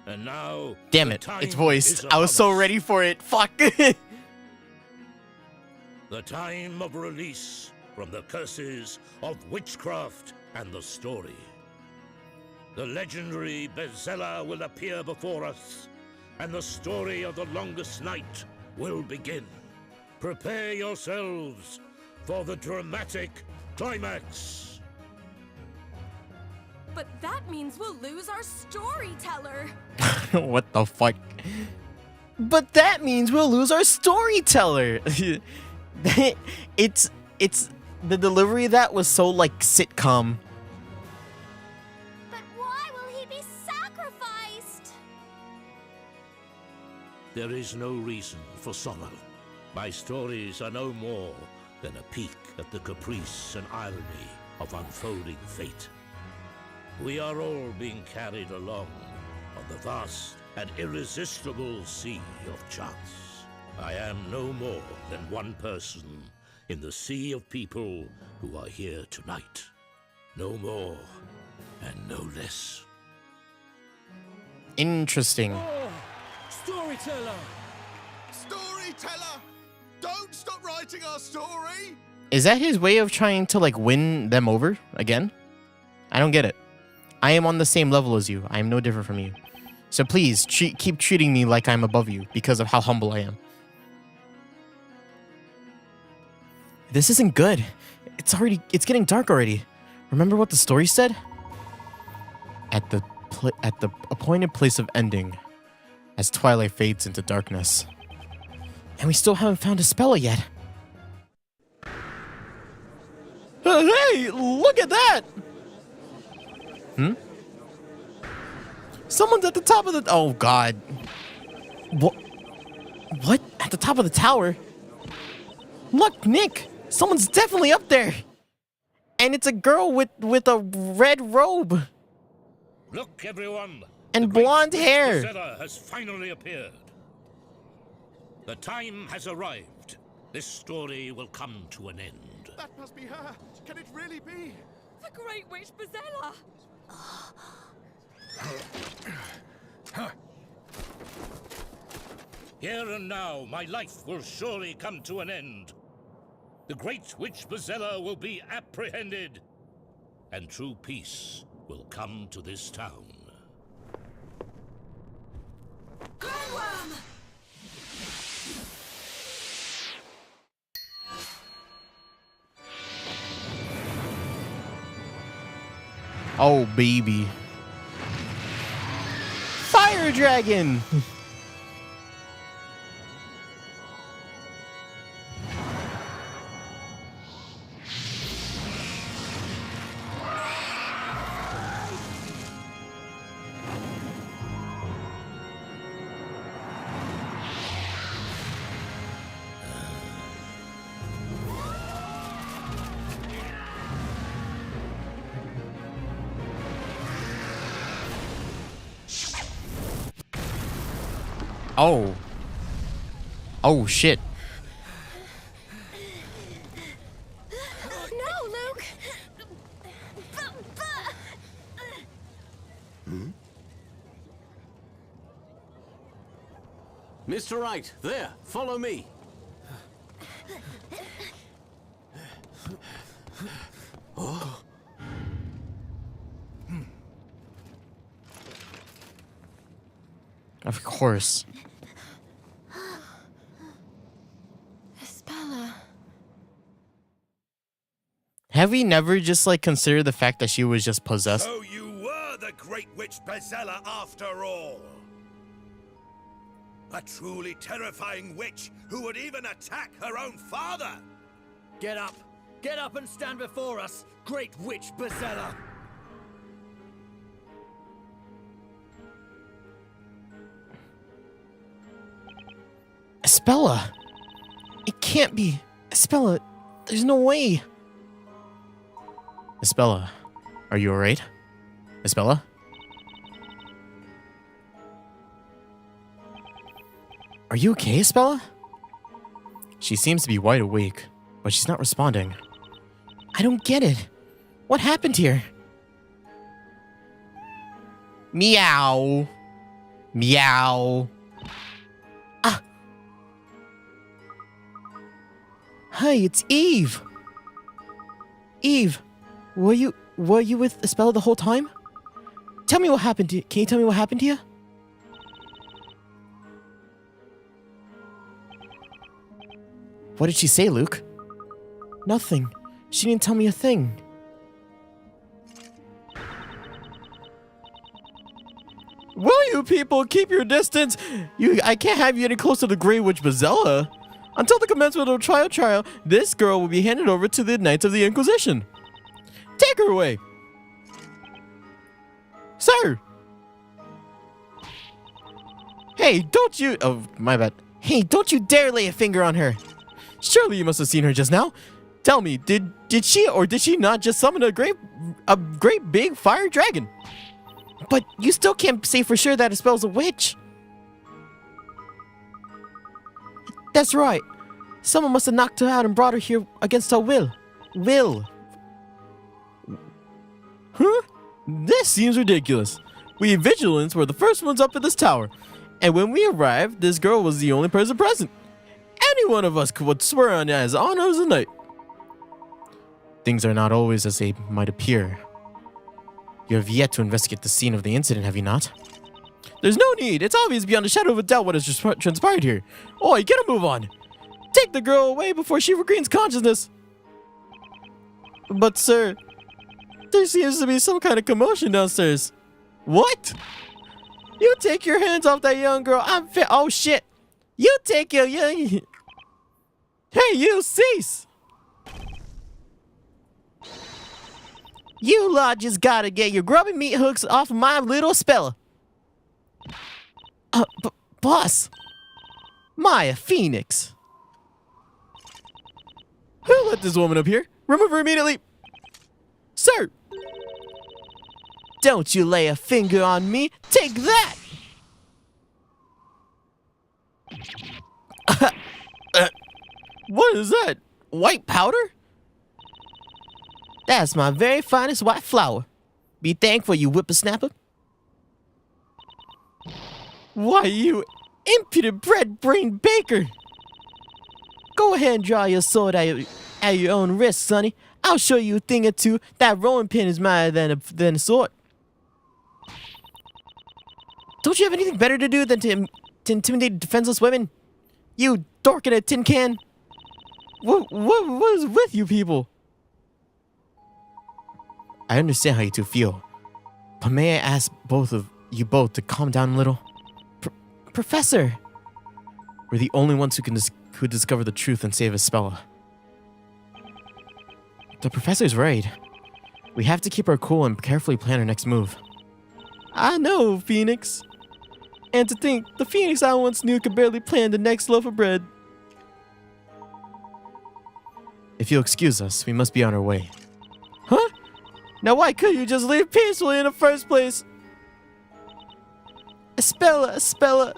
And now, damn it, it's voiced. I was so ready for it. Fuck. The time of release from the curses of witchcraft and the story. The legendary Bezella will appear before us, and the story of the longest night will begin. Prepare yourselves for the dramatic climax. But that means we'll lose our storyteller. What the fuck? But that means we'll lose our storyteller. It's the delivery of that was so like sitcom. there is no reason for sorrow. My stories are no more than a peek at the caprice and irony of unfolding fate. We are all being carried along on the vast and irresistible sea of chance. I am no more than one person in the sea of people who are here tonight. No more and no less. Interesting. Oh, storyteller! Storyteller! Don't stop writing our story! Is that his way of trying to like win them over again? I don't get it. I am on the same level as you. I am no different from you. So please keep treating me like I'm above you because of how humble I am. This isn't good. It's getting dark already. Remember what the story said? At the appointed place of ending, as twilight fades into darkness. And we still haven't found Espella yet. Hey, look at that! Someone's at the top of the... Oh, God. What? At the top of the tower? Look, Nick! Someone's definitely up there! And it's a girl with a red robe. Look, everyone! And blonde hair. Bezella has finally appeared. The time has arrived. This story will come to an end. That must be her. Can it really be? The Great Witch Bezella! Here and now, my life will surely come to an end. The Great Witch Bezella will be apprehended, and true peace will come to this town. Oh, baby. Fire dragon! Oh. Oh, shit. No, Luke! Mr. Wright, there, follow me. Of course. Espella. Have we never just like considered the fact that she was just possessed? So you were the Great Witch Bezella after all. A truly terrifying witch who would even attack her own father. Get up! Get up and stand before us, Great Witch Bezella! Espella! It can't be. Espella, there's no way. Espella, are you alright? Espella? Are you okay, Espella? She seems to be wide awake, but she's not responding. I don't get it. What happened here? Meow. Meow. Ah. Hi, it's Eve. Eve, were you with Espella the whole time? Tell me what happened to you. Can you tell me what happened to you? What did she say, Luke? Nothing. She didn't tell me a thing. Will you people keep your distance? I can't have you any closer to the Great Witch Bezella. Until the commencement of trial, this girl will be handed over to the Knights of the Inquisition. Take her away. Sir. Hey, don't you... Oh, my bad. Hey, don't you dare lay a finger on her. Surely you must have seen her just now. Tell me, did she or did she not just summon a great big fire dragon? But you still can't say for sure that it spells a witch. That's right. Someone must have knocked her out and brought her here against her will. Huh? This seems ridiculous. We vigilants were the first ones up at this tower. And when we arrived, this girl was the only person present. Any one of us would swear on it as honor as a knight. Things are not always as they might appear. You have yet to investigate the scene of the incident, have you not? There's no need. It's obvious beyond a shadow of a doubt what has just transpired here. Oi, get a move on. Take the girl away before she regains consciousness. But, sir, there seems to be some kind of commotion downstairs. What? You take your hands off that young girl. Oh, shit. You take your young... Hey, you, cease. You lot just gotta get your grubby meat hooks off of my little speller. Boss. Maya Phoenix. Who let this woman up here? Remove her immediately. Sir. Don't you lay a finger on me. Take that. What is that? White powder? That's my very finest white flour. Be thankful, you whippersnapper. Why, you impudent bread-brained baker! Go ahead and draw your sword at your own risk, sonny. I'll show you a thing or two. That rolling pin is mightier than a sword. Don't you have anything better to do than to intimidate defenseless women? You dork in a tin can! What is with you people? I understand how you two feel, but may I ask both of you to calm down a little? Professor! We're the only ones who can discover the truth and save Espella. The professor's right. We have to keep our cool and carefully plan our next move. I know, Phoenix. And to think, the Phoenix I once knew could barely plan the next loaf of bread. If you'll excuse us, we must be on our way. Huh? Now why couldn't you just leave peacefully in the first place? Espella.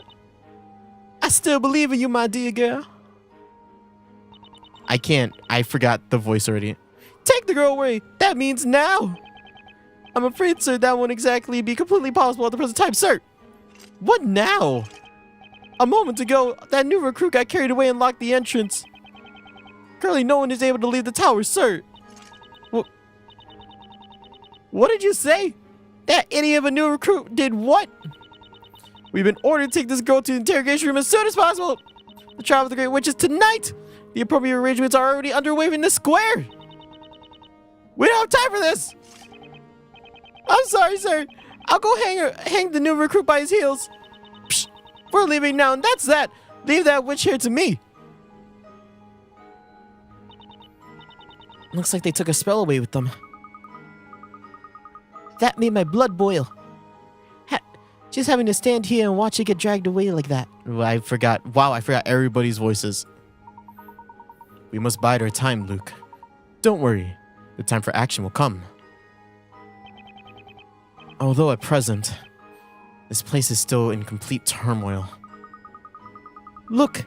I still believe in you, my dear girl. I can't. I forgot the voice already. Take the girl away. That means now. I'm afraid, sir, that won't exactly be completely possible at the present time. Sir! What now? A moment ago, that new recruit got carried away and locked the entrance. Currently, no one is able to leave the tower, sir. What did you say? That idiot of a new recruit did what? We've been ordered to take this girl to the interrogation room as soon as possible. The trial of the Great Witch is tonight. The appropriate arrangements are already underway in the square. We don't have time for this. I'm sorry, sir. I'll go hang the new recruit by his heels. Psh, we're leaving now, and that's that. Leave that witch here to me. Looks like they took a spell away with them. That made my blood boil. Just having to stand here and watch it get dragged away like that. I forgot. Wow, I forgot everybody's voices. We must bide our time, Luke. Don't worry. The time for action will come. Although at present, this place is still in complete turmoil. Look!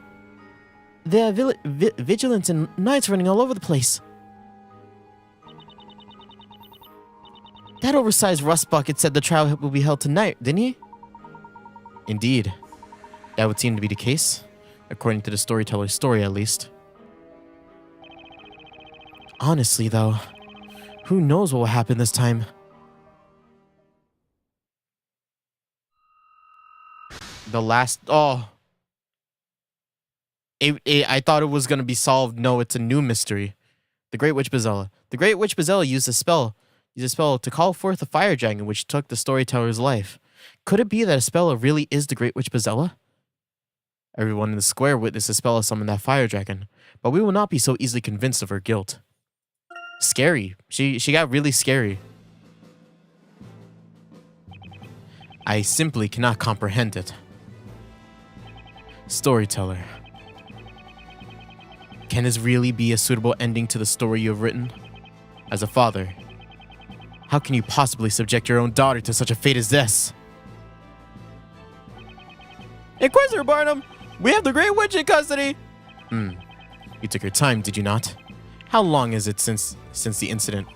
There are vigilants and knights running all over the place. That oversized rust bucket said the trial will be held tonight, didn't he? Indeed. That would seem to be the case, according to the storyteller's story at least. Honestly, though, who knows what will happen this time? The last... Oh. I thought it was going to be solved. No, it's a new mystery. The Great Witch Bezella. The Great Witch Bezella used a spell to call forth a fire dragon which took the storyteller's life. Could it be that Espella really is the Great Witch Bezella? Everyone in the square witnessed Espella summon that fire dragon, but we will not be so easily convinced of her guilt. Scary. She got really scary. I simply cannot comprehend it. Storyteller. Can this really be a suitable ending to the story you have written? As a father, how can you possibly subject your own daughter to such a fate as this? Inquisitor Barnum, we have the Great Witch in custody! You took your time, did you not? How long is it since the incident?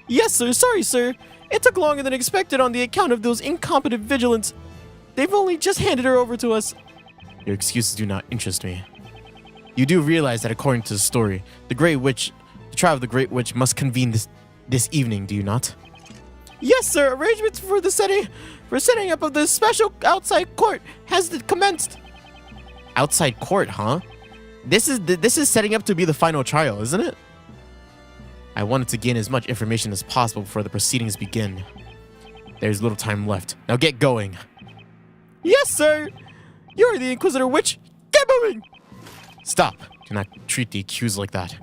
Yes, sir. Sorry, sir. It took longer than expected on the account of those incompetent vigilants. They've only just handed her over to us. Your excuses do not interest me. You do realize that according to the story, the trial of the Great Witch must convene this evening, do you not? Yes, sir. Arrangements for setting up of the special outside court has commenced. Outside court, huh? This is setting up to be the final trial, isn't it? I wanted to gain as much information as possible before the proceedings begin. There's little time left. Now get going. Yes, sir! You're the Inquisitor Witch! Get moving! Stop. Do not treat the accused like that.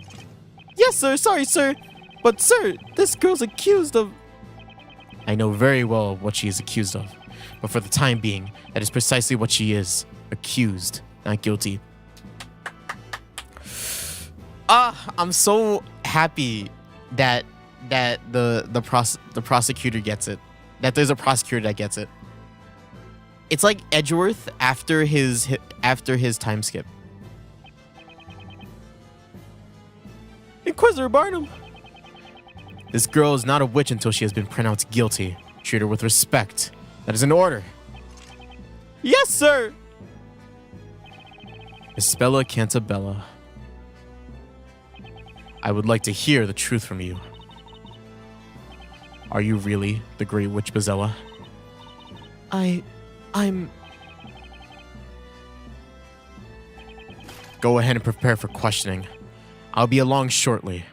Yes, sir. Sorry, sir. But, sir, this girl's accused of... I know very well what she is accused of. But for the time being, that is precisely what she is. Accused, not guilty. I'm so happy that the prosecutor gets it. That there's a prosecutor that gets it. It's like Edgeworth after his time skip. Inquisitor Barnum. This girl is not a witch until she has been pronounced guilty. Treat her with respect. That is an order. Yes, sir. Isabella Cantabella. I would like to hear the truth from you. Are you really the Great Witch Bezella? I'm... Go ahead and prepare for questioning. I'll be along shortly.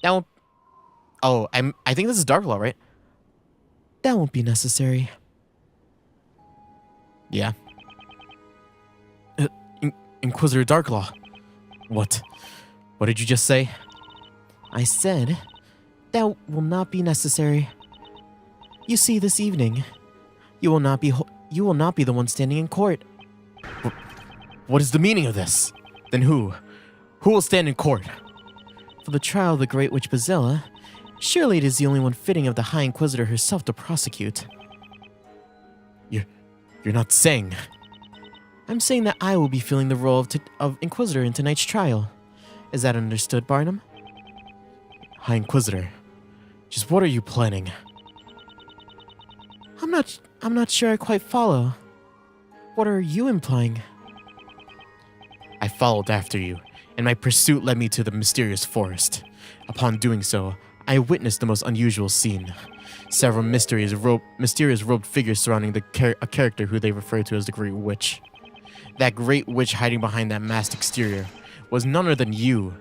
Now... Oh, I think this is Darklaw, right? That won't be necessary. Yeah. Inquisitor Darklaw. What did you just say? I said, that will not be necessary. You see, this evening, you will not be the one standing in court. What is the meaning of this? Then who? Who will stand in court? For the trial of the Great Witch Bezella, surely it is the only one fitting of the High Inquisitor herself to prosecute. You're not saying... I'm saying that I will be filling the role of Inquisitor in tonight's trial. Is that understood, Barnum? High Inquisitor, just what are you planning? I'm not sure I quite follow. What are you implying? I followed after you, and my pursuit led me to the mysterious forest. Upon doing so, I witnessed the most unusual scene. Several mysterious robed figures surrounding a character who they refer to as the Great Witch. That Great Witch hiding behind that masked exterior was none other than you,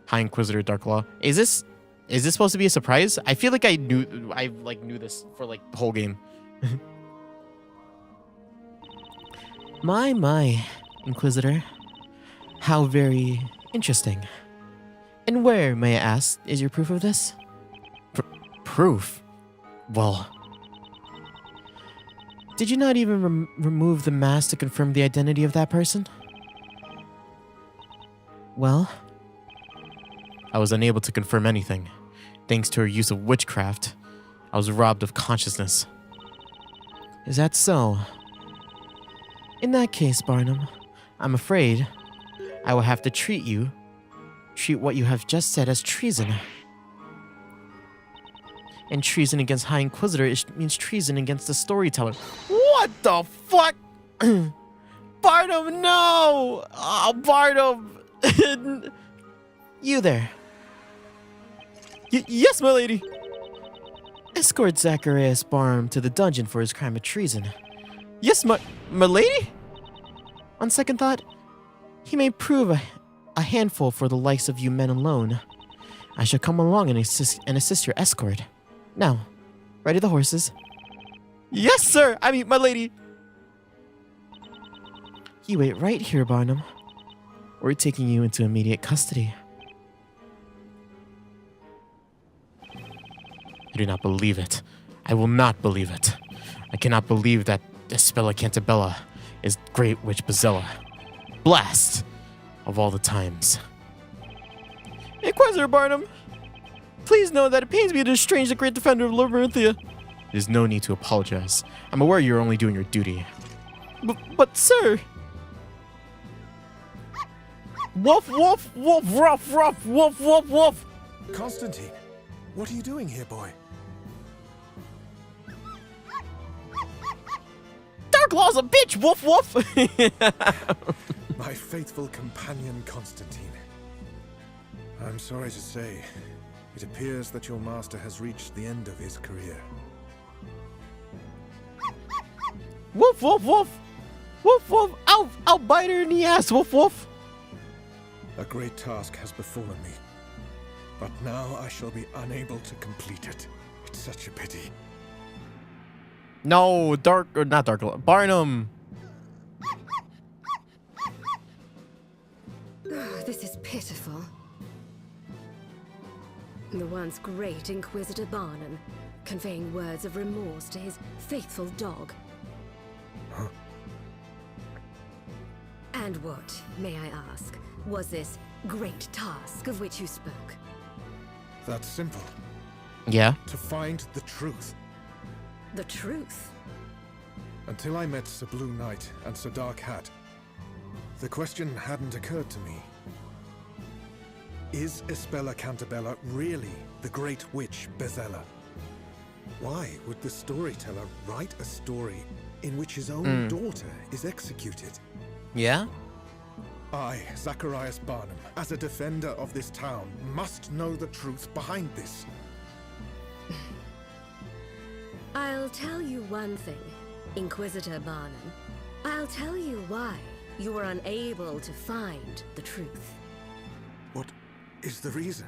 High Inquisitor Darklaw. Is this supposed to be a surprise? I feel like I knew this for like the whole game. My, Inquisitor. How very interesting. And where, may I ask, is your proof of this? Proof? Well... Did you not even remove the mask to confirm the identity of that person? Well... I was unable to confirm anything. Thanks to her use of witchcraft, I was robbed of consciousness. Is that so? In that case, Barnum, I'm afraid I will have to treat what you have just said as treason. And treason against High Inquisitor means treason against the storyteller. What the fuck? Barnum, no! Oh, Barnum! You there. Yes, my lady! Escort Zacharias Barnum to the dungeon for his crime of treason. Yes, my lady? On second thought, he may prove a handful for the likes of you men alone. I shall come along and assist your escort. Now, ready the horses. Yes, sir! I mean, my lady! You wait right here, Barnum. We're taking you into immediate custody. I do not believe it. I will not believe it. I cannot believe that Isabella Cantabella is Great Witch Bezella. Blast of all the times. Inquisitor Barnum, please know that it pains me to estrange the great defender of Labyrinthia. There's no need to apologize. I'm aware you're only doing your duty. But sir... Woof, woof, woof, ruff, ruff, woof, woof, woof. Constantine, what are you doing here, boy? Darklaw's a bitch, woof, woof. My faithful companion, Constantine. I'm sorry to say, it appears that your master has reached the end of his career. Woof, woof, woof. Woof, woof. I'll bite her in the ass, woof, woof. A great task has befallen me, but now I shall be unable to complete it. It's such a pity. No, not Darklaw. Barnum. This is pitiful. The once great Inquisitor Barnum, conveying words of remorse to his faithful dog. Huh? And what, may I ask, was this great task of which you spoke? That's simple. Yeah? To find the truth. The truth? Until I met Sir Blue Knight and Sir Dark Hat, the question hadn't occurred to me. Is Espella Cantabella really the Great Witch Bezella? Why would the storyteller write a story in which his own daughter is executed? Yeah? I, Zacharias Barnum, as a defender of this town, must know the truth behind this. I'll tell you one thing, Inquisitor Barnum. I'll tell you why you were unable to find the truth. What is the reason?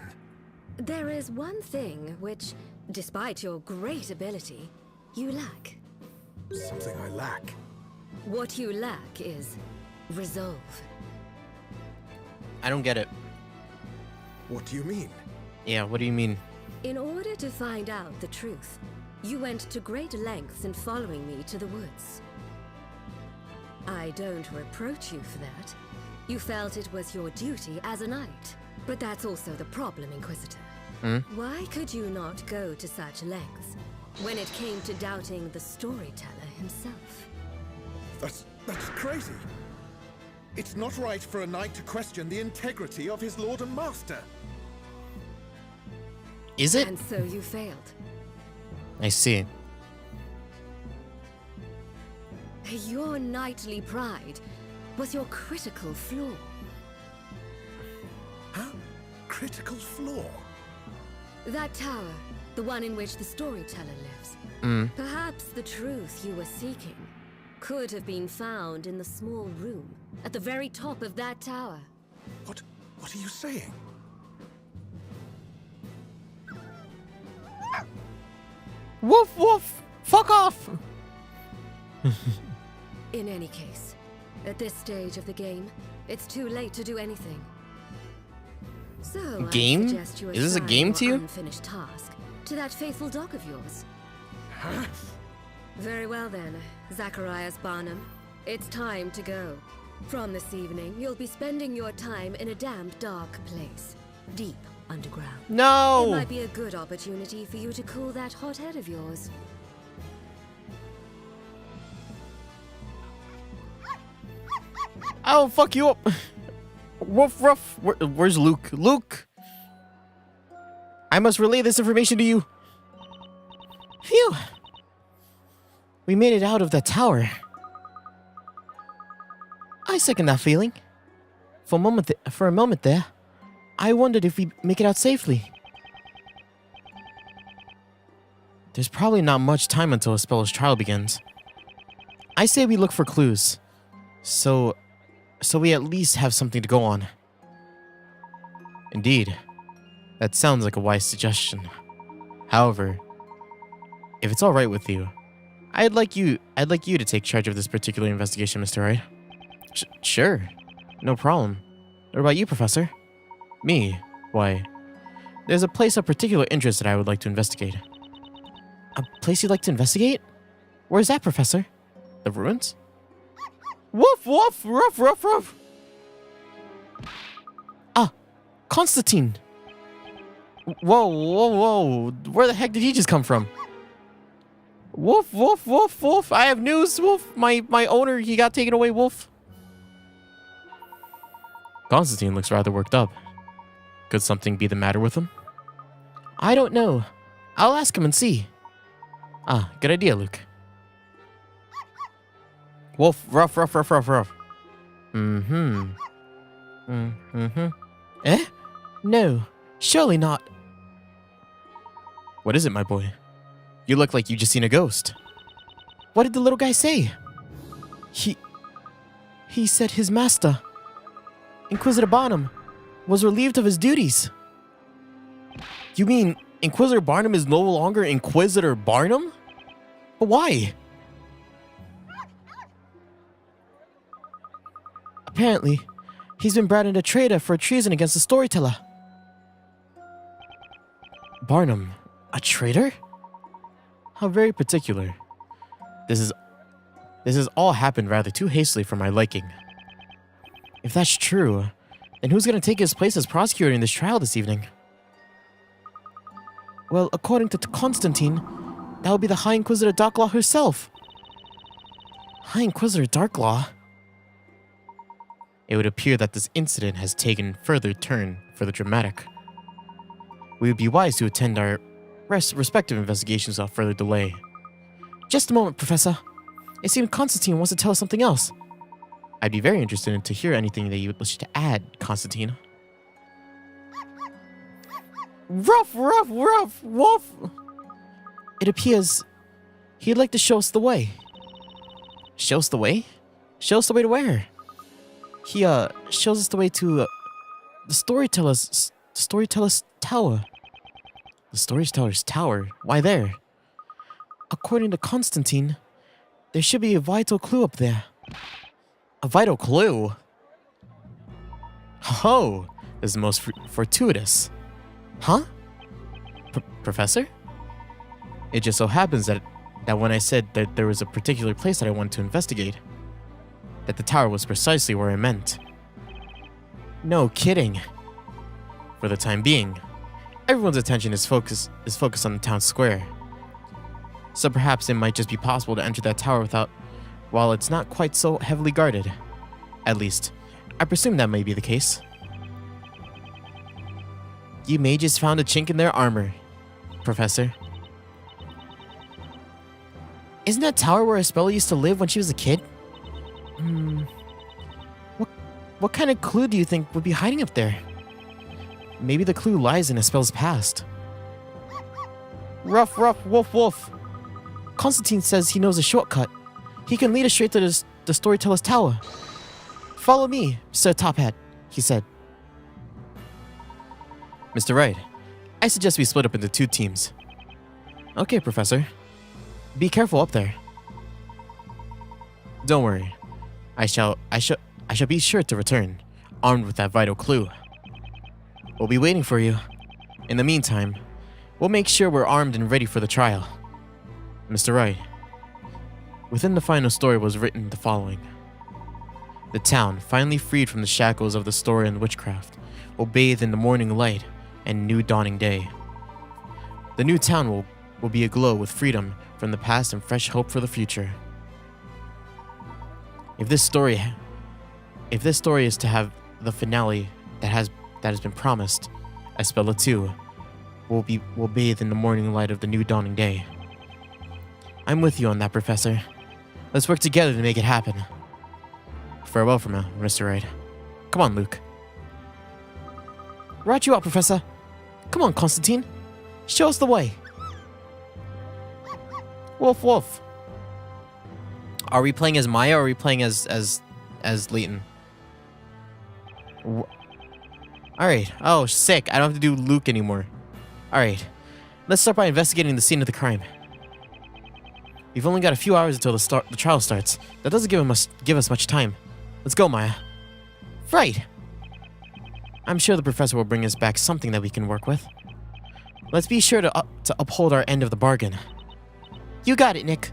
There is one thing which, despite your great ability, you lack. Something I lack. What you lack is resolve. I don't get it. What do you mean? Yeah, what do you mean? In order to find out the truth, you went to great lengths in following me to the woods. I don't reproach you for that. You felt it was your duty as a knight. But that's also the problem, Inquisitor. Why could you not go to such lengths when it came to doubting the storyteller himself? That's crazy. It's not right for a knight to question the integrity of his lord and master. Is it? And so you failed. I see. Your knightly pride was your critical flaw. Huh? Critical flaw? That tower, the one in which the storyteller lives. Perhaps the truth you were seeking could have been found in the small room at the very top of that tower. What are you saying? Woof, woof. Fuck off. In any case, at this stage of the game, it's too late to do anything. So Game? I suggest you Is this a assign game your to you? unfinished task to that faithful dog of yours. Huh? Very well then, Zacharias Barnum. It's time to go. From this evening, you'll be spending your time in a damned dark place, deep underground. It No. might be a good opportunity for you to cool that hot head of yours. I'll fuck you up. Woof, ruff. Where's Luke? Luke! I must relay this information to you. Phew. We made it out of the tower. I second that feeling. For a moment there, I wondered if we'd make it out safely. There's probably not much time until Espella's trial begins. I say we look for clues. So we at least have something to go on. Indeed. That sounds like a wise suggestion. However, if it's all right with you, I'd like you to take charge of this particular investigation, Mr. Wright. Sure. No problem. What about you, Professor? Me? Why, there's a place of particular interest that I would like to investigate. A place you'd like to investigate? Where's that, Professor? The ruins? Woof, woof, ruff, ruff, ruff. Ah, Constantine. Whoa, whoa, whoa. Where the heck did he just come from? Woof, woof, woof, woof. I have news, woof. My owner, he got taken away, woof. Constantine looks rather worked up. Could something be the matter with him? I don't know. I'll ask him and see. Ah, good idea, Luke. Wolf, ruff, ruff, ruff, ruff, ruff. Mm-hmm. Mm-hmm. Eh? No, surely not. What is it, my boy? You look like you just seen a ghost. What did the little guy say? He said his master, Inquisitor Barnum, was relieved of his duties. You mean Inquisitor Barnum is no longer Inquisitor Barnum? But why? Apparently, he's been branded a traitor for treason against the storyteller. Barnum, a traitor? How very particular. This has all happened rather too hastily for my liking. If that's true, then who's gonna take his place as prosecutor in this trial this evening? Well, according to Constantine, that would be the High Inquisitor Darklaw herself. High Inquisitor Darklaw? It would appear that this incident has taken further turn for the dramatic. We would be wise to attend our respective investigations without further delay. Just a moment, Professor. It seems Constantine wants to tell us something else. I'd be very interested in to hear anything that you would wish to add, Constantine. Ruff, ruff, ruff, woof! It appears he'd like to show us the way. Show us the way? Show us the way to where? He, shows us the way to, the Storyteller's Tower. The Storyteller's Tower? Why there? According to Constantine, there should be a vital clue up there. A vital clue? Oh, this is the most fortuitous. Huh? Professor? It just so happens that when I said that there was a particular place that I wanted to investigate, that the tower was precisely where I meant. No kidding. For the time being, everyone's attention is focused on the town square. So perhaps it might just be possible to enter that tower while it's not quite so heavily guarded. At least, I presume that may be the case. You mages found a chink in their armor, Professor. Isn't that tower where Espella used to live when she was a kid? What kind of clue do you think would be hiding up there? Maybe the clue lies in Espella's past. Ruff, ruff, woof, woof. Constantine says he knows a shortcut. He can lead us straight to the Storyteller's Tower. Follow me, Sir Top Hat, he said. Mr. Wright, I suggest we split up into 2 teams. Okay, Professor. Be careful up there. Don't worry. I shall be sure to return, armed with that vital clue. We'll be waiting for you. In the meantime, we'll make sure we're armed and ready for the trial. Mr. Wright, within the final story was written the following. The town, finally freed from the shackles of the story and witchcraft, will bathe in the morning light and new dawning day. The new town will be aglow with freedom from the past and fresh hope for the future. If this story is to have the finale that has been promised, Espella too will bathe in the morning light of the new dawning day. I'm with you on that, Professor. Let's work together to make it happen. Farewell for now, Mr. Wright. Come on, Luke. Right you up, Professor. Come on, Constantine. Show us the way. Wolf, wolf. Are we playing as Maya or are we playing as Layton? Alright. Oh, sick. I don't have to do Luke anymore. Alright. Let's start by investigating the scene of the crime. We've only got a few hours until the trial starts. That doesn't give us much time. Let's go, Maya. Right. I'm sure the professor will bring us back something that we can work with. Let's be sure to uphold our end of the bargain. You got it, Nick.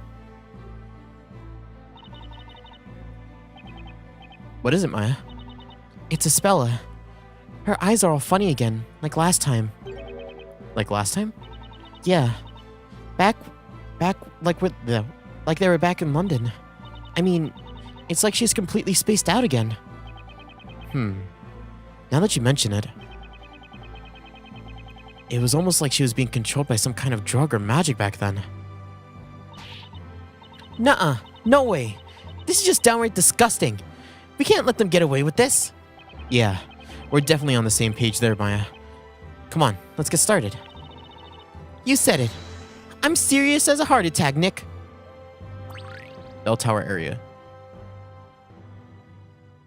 What is it, Maya? It's Espella. Her eyes are all funny again, like last time. Like last time? Yeah. Back, like like they were back in London. I mean, it's like she's completely spaced out again. Now that you mention it, it was almost like she was being controlled by some kind of drug or magic back then. Nuh-uh, no way. This is just downright disgusting. We can't let them get away with this. Yeah, we're definitely on the same page there, Maya. Come on, let's get started. You said it. I'm serious as a heart attack, Nick. Bell Tower area.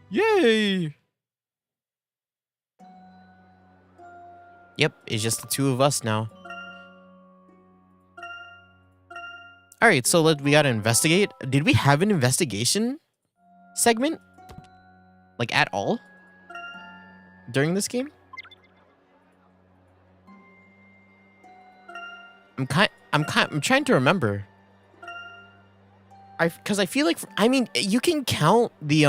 Yay! Yep, it's just the two of us now. Alright, so we gotta investigate. Did we have an investigation segment? Like, at all? During this game? I'm trying to remember. Because I feel like, I mean, you can count the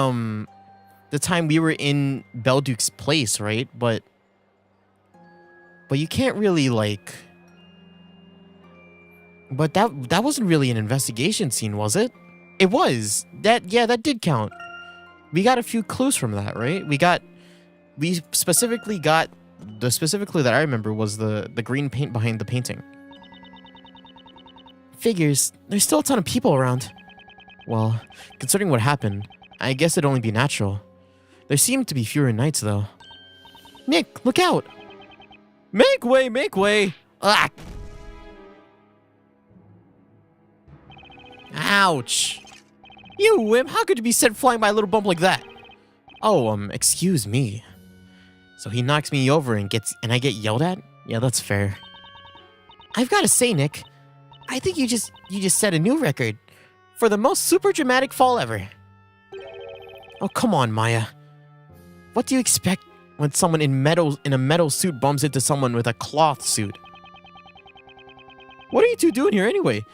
time we were in Belduke's place, right? But you can't really, like... But that wasn't really an investigation scene, was it? It was. Yeah, that did count. We got a few clues from that, right? We specifically got... The specific clue that I remember was the green paint behind the painting. Figures. There's still a ton of people around. Well, considering what happened, I guess it'd only be natural. There seem to be fewer knights, though. Nick, look out! Make way, make way! Ah! Ouch! You wimp, how could you be sent flying by a little bump like that? Oh, excuse me. So he knocks me over and I get yelled at? Yeah, that's fair. I've gotta say, Nick, I think you just set a new record for the most super dramatic fall ever. Oh, come on, Maya. What do you expect when someone in a metal suit bumps into someone with a cloth suit? What are you two doing here anyway?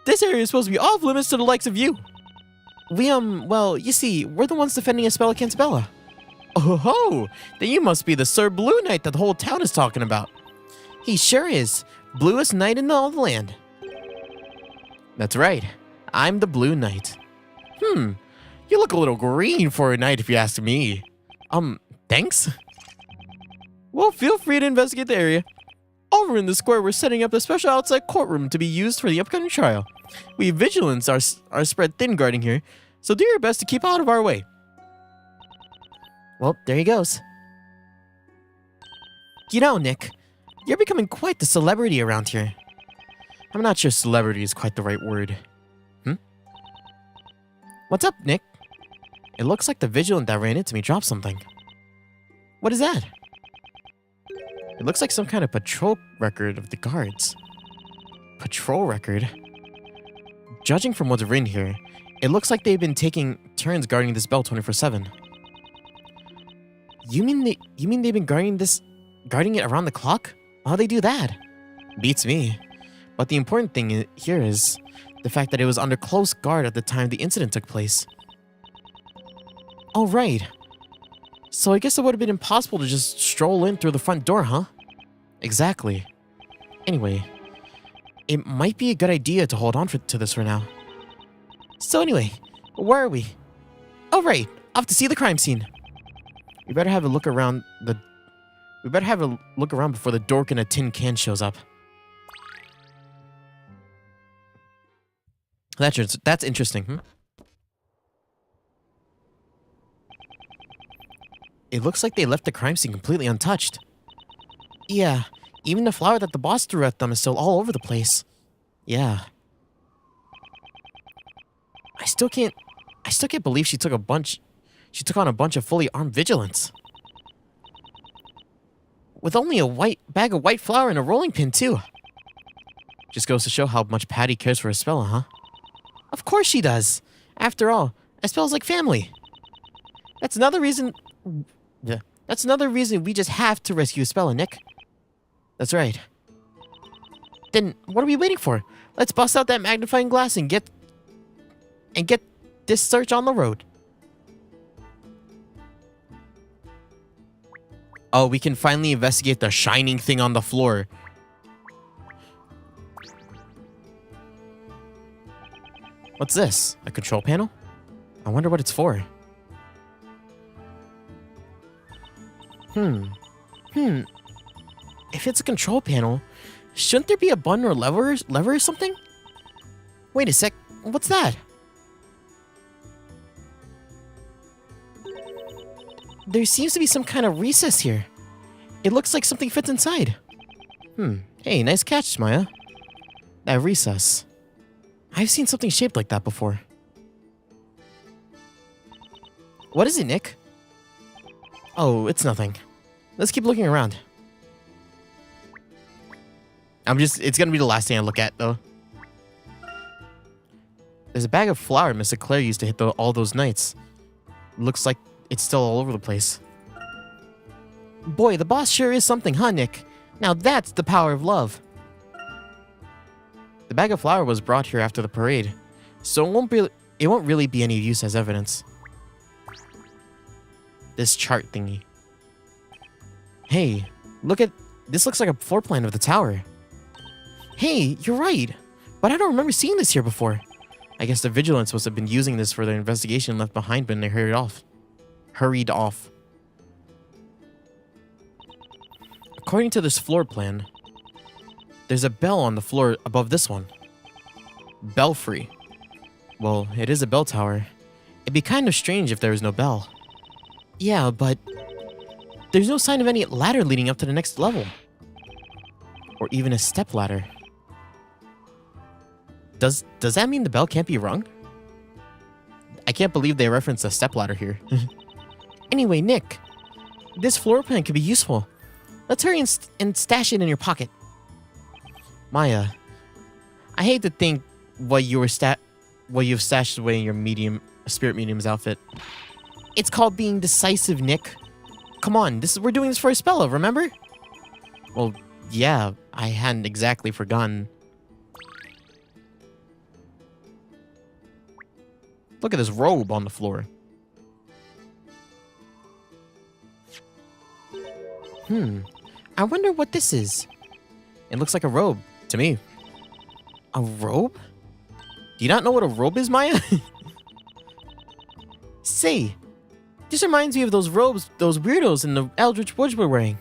This area is supposed to be off limits to the likes of you. Well, you see, we're the ones defending a spell against Bella. Oh ho! Then you must be the Sir Blue Knight that the whole town is talking about. He sure is. Bluest knight in all the land. That's right. I'm the Blue Knight. You look a little green for a knight if you ask me. Thanks? Well, feel free to investigate the area. Over in the square, we're setting up a special outside courtroom to be used for the upcoming trial. We vigilants are spread thin guarding here, so do your best to keep out of our way. Well, there he goes. You know, Nick, you're becoming quite the celebrity around here. I'm not sure celebrity is quite the right word. What's up, Nick? It looks like the vigilant that ran into me dropped something. What is that? It looks like some kind of patrol record of the guards. Patrol record? Judging from what's written here, it looks like they've been taking turns guarding this bell 24/7. You mean they've been guarding it around the clock? How'd they do that? Beats me. But the important thing here is the fact that it was under close guard at the time the incident took place. Oh, right. So I guess it would have been impossible to just stroll in through the front door, huh? Exactly. Anyway, it might be a good idea to hold on to this for now. So anyway, where are we? Oh, right. Off to see the crime scene. We better have a look around before the dork in a tin can shows up. That's interesting, It looks like they left the crime scene completely untouched. Yeah, even the flower that the boss threw at them is still all over the place. Yeah. I still can't believe she took on a bunch of fully armed vigilants. With only a bag of white flour and a rolling pin, too. Just goes to show how much Patty cares for Espella, huh? Of course she does. After all, Espella's like family. That's another reason we just have to rescue Espella, Nick. That's right. Then what are we waiting for? Let's bust out that magnifying glass and get this search on the road. Oh, we can finally investigate the shining thing on the floor. What's this? A control panel? I wonder what it's for. If it's a control panel, shouldn't there be a button or lever or something? Wait a sec, what's that? There seems to be some kind of recess here. It looks like something fits inside. Hey, nice catch, Maya. That recess. I've seen something shaped like that before. What is it, Nick? Oh, it's nothing. Let's keep looking around. It's gonna be the last thing I look at, though. There's a bag of flour Mr. Claire used to hit all those knights. Looks like it's still all over the place. Boy, the boss sure is something, huh, Nick? Now that's the power of love. The bag of flour was brought here after the parade, so it won't really be any use as evidence. This chart thingy. Hey, this looks like a floor plan of the tower. Hey, you're right, but I don't remember seeing this here before. I guess the vigilance must have been using this for their investigation left behind when they hurried off. According to this floor plan, there's a bell on the floor above this one. Belfry. Well, it is a bell tower. It'd be kind of strange if there was no bell. Yeah, but there's no sign of any ladder leading up to the next level. Or even a step ladder. Does that mean the bell can't be rung? I can't believe they referenced a step ladder here. Anyway, Nick, this floor plan could be useful. Let's hurry and stash it in your pocket. Maya, I hate to think what you've stashed away in your spirit medium's outfit. It's called being decisive, Nick. Come on, we're doing this for Espella, remember? Well, yeah, I hadn't exactly forgotten. Look at this robe on the floor. I wonder what this is. It looks like a robe to me. A robe? Do you not know what a robe is, Maya? Say, this reminds me of those robes those weirdos in the Eldritch Woods were wearing.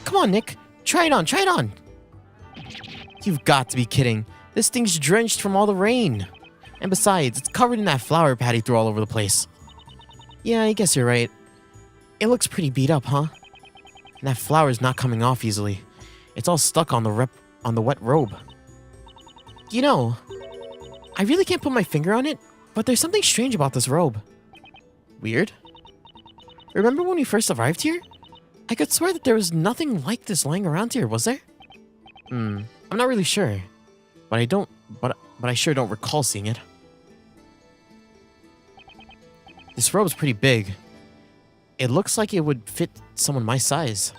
Come on, Nick. Try it on. You've got to be kidding. This thing's drenched from all the rain. And besides, it's covered in that flower patty threw all over the place. Yeah, I guess you're right. It looks pretty beat up, huh? And that flower's not coming off easily. It's all stuck on the wet robe. You know, I really can't put my finger on it, but there's something strange about this robe. Weird? Remember when we first arrived here? I could swear that there was nothing like this lying around here, was there? I'm not really sure. But I sure don't recall seeing it. This robe's pretty big. It looks like it would fit someone my size.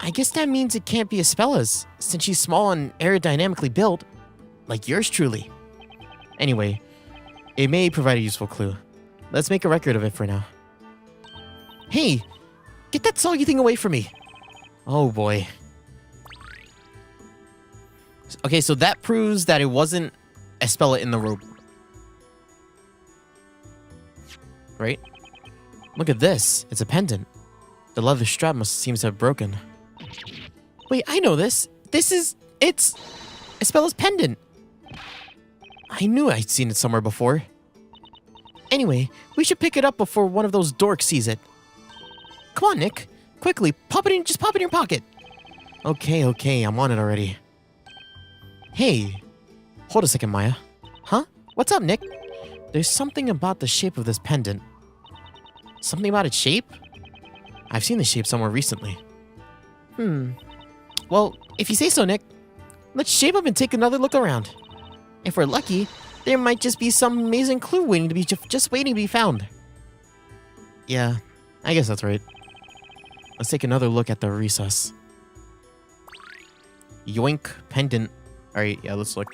I guess that means it can't be Espella's, since she's small and aerodynamically built, like yours truly. Anyway, it may provide a useful clue. Let's make a record of it for now. Hey, get that soggy thing away from me. Oh boy. Okay, so that proves that it wasn't Espella in the robe. Right? Look at this. It's a pendant. The leather strap seems to have broken. Wait, I know this. It's Espella's pendant. I knew I'd seen it somewhere before. Anyway, we should pick it up before one of those dorks sees it. Come on, Nick. Quickly, just pop it in your pocket. Okay, I'm on it already. Hey, hold a second, Maya. Huh? What's up, Nick? There's something about the shape of this pendant. Something about its shape? I've seen the shape somewhere recently. Well, if you say so, Nick, let's shape up and take another look around. If we're lucky, there might just be some amazing clue waiting to be just waiting to be found. Yeah, I guess that's right. Let's take another look at the recess. Yoink, pendant. Alright, yeah, let's look.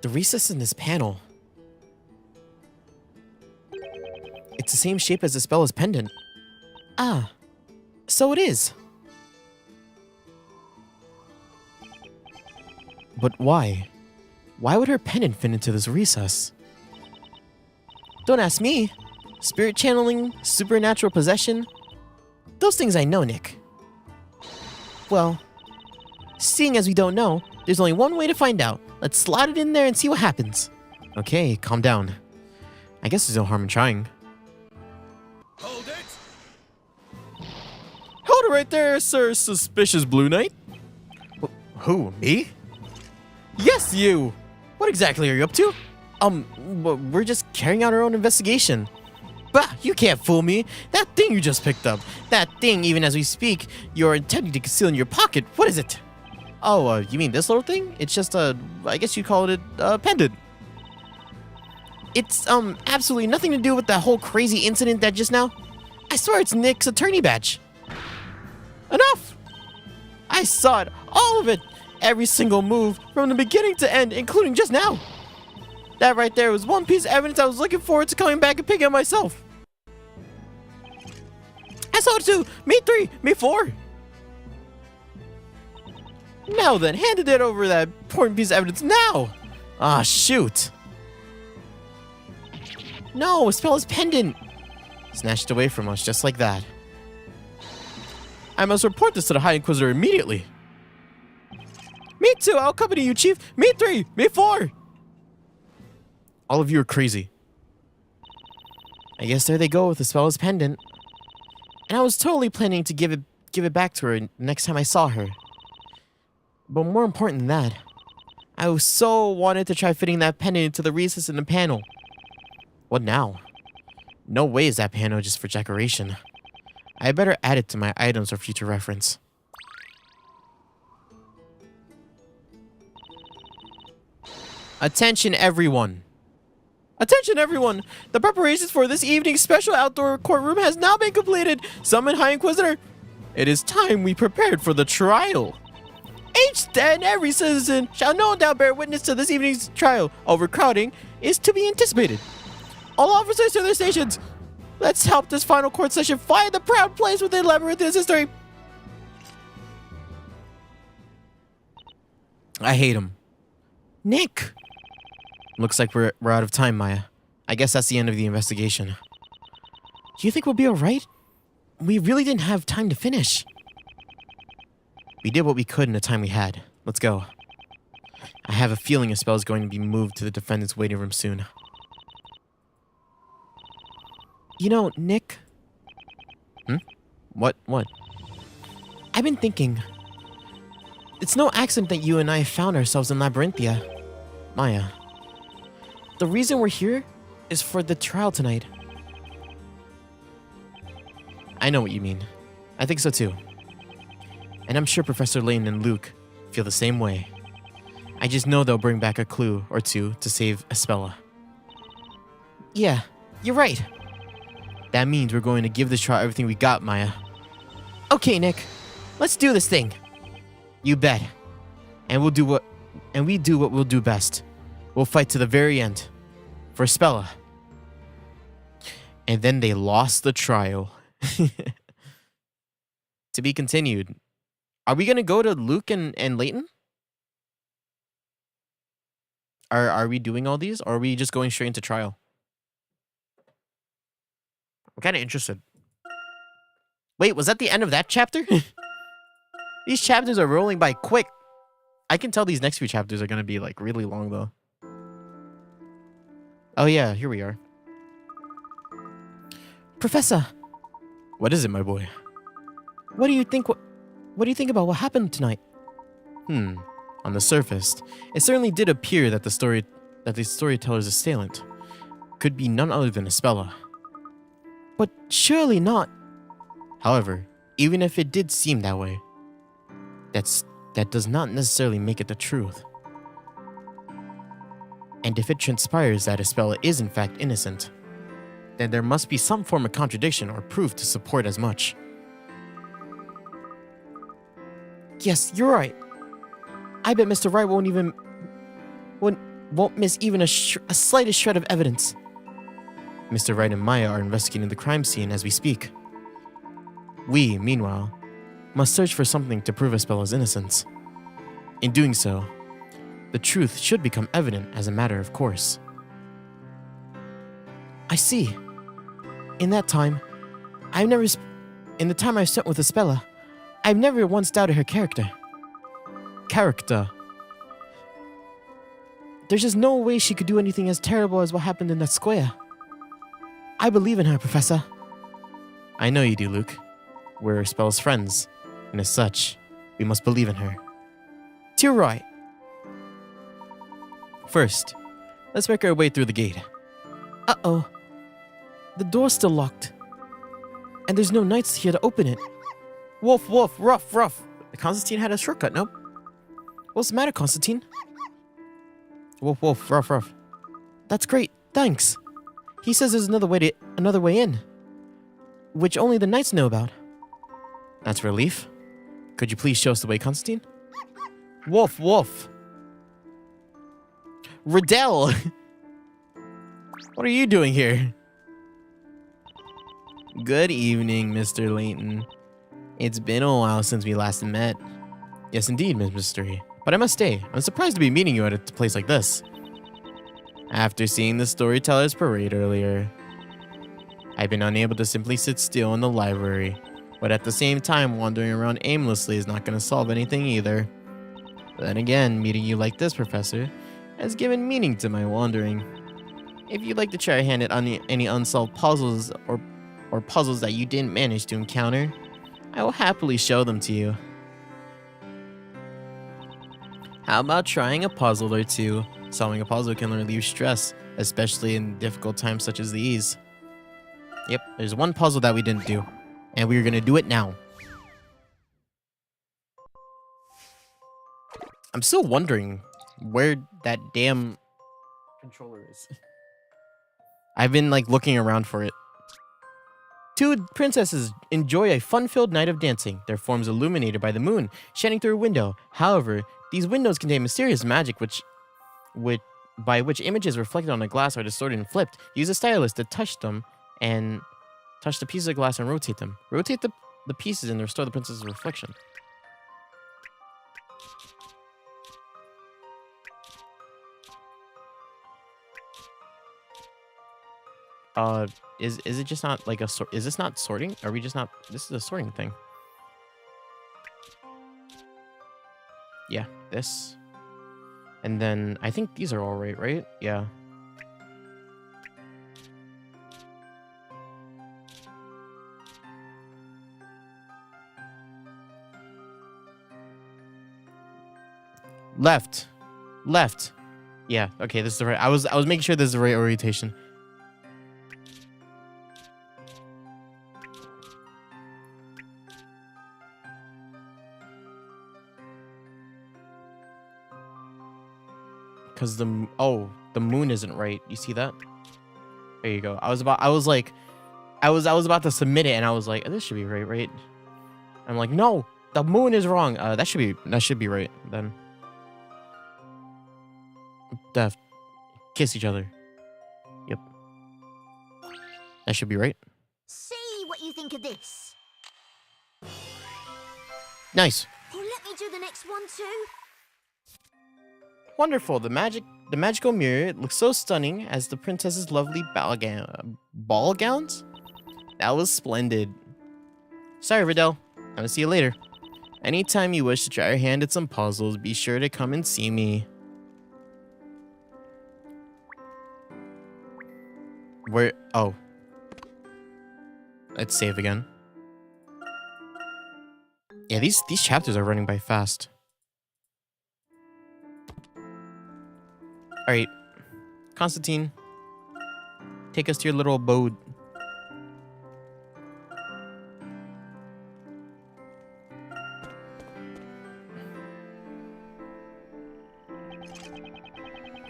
The recess in this panel. the same shape as Isabela's pendant. Ah, so it is. But why? Why would her pendant fit into this recess? Don't ask me. Spirit channeling, supernatural possession. Those things I know, Nick. Well, seeing as we don't know, there's only one way to find out. Let's slide it in there and see what happens. Okay, calm down. I guess there's no harm in trying. Hold it! Hold it right there, sir, suspicious Blue Knight. Who, me? Yes, you! What exactly are you up to? We're just carrying out our own investigation. Bah, you can't fool me. That thing you just picked up. That thing, even as we speak, you're attempting to conceal in your pocket. What is it? Oh, you mean this little thing? It's just I guess you call it a pendant. It's, absolutely nothing to do with that whole crazy incident that just now. I swear it's Nick's attorney badge. Enough! I saw it, all of it. Every single move, from the beginning to end, including just now. That right there was one piece of evidence I was looking forward to coming back and picking up myself. I saw it too. Me 3, me 4. Now then, handed it over that important piece of evidence now. Ah, shoot. No, Isabela's pendant. Snatched away from us just like that. I must report this to the High Inquisitor immediately. Me 2, I'll accompany you, Chief. Me 3, me 4. All of you are crazy. I guess there they go with Isabela's pendant. And I was totally planning to give it back to her next time I saw her. But more important than that, I was so wanted to try fitting that pendant into the recess in the panel. What now? No way is that panel just for decoration. I better add it to my items for future reference. Attention everyone! Attention everyone! The preparations for this evening's special outdoor courtroom has now been completed! Summon High Inquisitor! It is time we prepared for the trial! Each and every citizen shall no doubt bear witness to this evening's trial. Overcrowding is to be anticipated. All officers to their stations! Let's help this final court session find the proud place within Labyrinth's history! I hate him. Nick! Looks like we're out of time, Maya. I guess that's the end of the investigation. Do you think we'll be alright? We really didn't have time to finish. We did what we could in the time we had. Let's go. I have a feeling a spell is going to be moved to the defendant's waiting room soon. You know, Nick... What? I've been thinking. It's no accident that you and I found ourselves in Labyrinthia. Maya. The reason we're here is for the trial tonight. I know what you mean. I think so too. And I'm sure Professor Layton and Luke feel the same way. I just know they'll bring back a clue or two to save Isabela. Yeah, you're right. That means we're going to give this trial everything we got, Maya. Okay, Nick. Let's do this thing. You bet. And we do what we'll do best. We'll fight to the very end. For Isabela. And then they lost the trial. To be continued. Are we gonna go to Luke and Layton? Are we doing all these? Or are we just going straight into trial? I'm kinda interested. Wait, was that the end of that chapter? These chapters are rolling by quick. I can tell these next few chapters are gonna be like really long though. Oh yeah, here we are. Professor! What is it, my boy? What do you think about what happened tonight? On the surface, it certainly did appear that the storyteller's assailant could be none other than Isabela. But surely not. However, even if it did seem that way, that does not necessarily make it the truth. And if it transpires that Isabela is in fact innocent, then there must be some form of contradiction or proof to support as much. Yes, you're right. I bet Mr. Wright won't miss even a slightest shred of evidence. Mr. Wright and Maya are investigating the crime scene as we speak. We, meanwhile, must search for something to prove Ispella's innocence. In doing so, the truth should become evident as a matter of course. I see. In the time I've spent with Ispella, I've never once doubted her character. There's just no way she could do anything as terrible as what happened in that square. I believe in her, Professor. I know you do, Luke. We're Ispella's friends, and as such, we must believe in her. To your right. First, let's make our way through the gate. Uh-oh. The door's still locked. And there's no knights here to open it. Wolf, rough. Constantine had a shortcut, no? What's the matter, Constantine? Wolf, rough. That's great, thanks. He says there's another way in, which only the knights know about. That's a relief. Could you please show us the way, Constantine? Wolf. Riddell! What are you doing here? Good evening, Mr. Layton. It's been a while since we last met. Yes, indeed, Miss Mystery. But I must say, I'm surprised to be meeting you at a place like this. After seeing the Storyteller's Parade earlier, I've been unable to simply sit still in the library, but at the same time, wandering around aimlessly is not going to solve anything either. Then again, meeting you like this, Professor, has given meaning to my wandering. If you'd like to try a hand at any unsolved puzzles or puzzles that you didn't manage to encounter, I will happily show them to you. How about trying a puzzle or two? Solving a puzzle can relieve stress, especially in difficult times such as these. Yep, there's one puzzle that we didn't do, and we're gonna do it now. I'm still wondering where that damn controller is. I've been looking around for it. Two princesses enjoy a fun-filled night of dancing, their forms illuminated by the moon shining through a window. However, these windows contain mysterious magic by which images reflected on the glass are distorted and flipped. Use a stylus to touch them and touch the pieces of glass and rotate them. Rotate the pieces and restore the princess's reflection. Is it just not like a sort? Is this not sorting? Are we just not? This is a sorting thing. Yeah, this. And then I think these are all right? Yeah. Left. Yeah, okay, this is the right. I was making sure this is the right orientation. Because the moon isn't right. You see that? There you go. I was about to submit it, and I was like, this should be right. I'm like, no, the moon is wrong. That should be right then. Def, kiss each other. Yep. That should be right. See what you think of this. Nice. Oh, let me do the next one too. Wonderful. The magical mirror looks so stunning as the princess's lovely ball gowns. That was splendid. Sorry, Riddell. I'm gonna see you later. Anytime you wish to try your hand at some puzzles, be sure to come and see me. Where? Oh. Let's save again. Yeah, these chapters are running by fast. Alright, Constantine, take us to your little abode.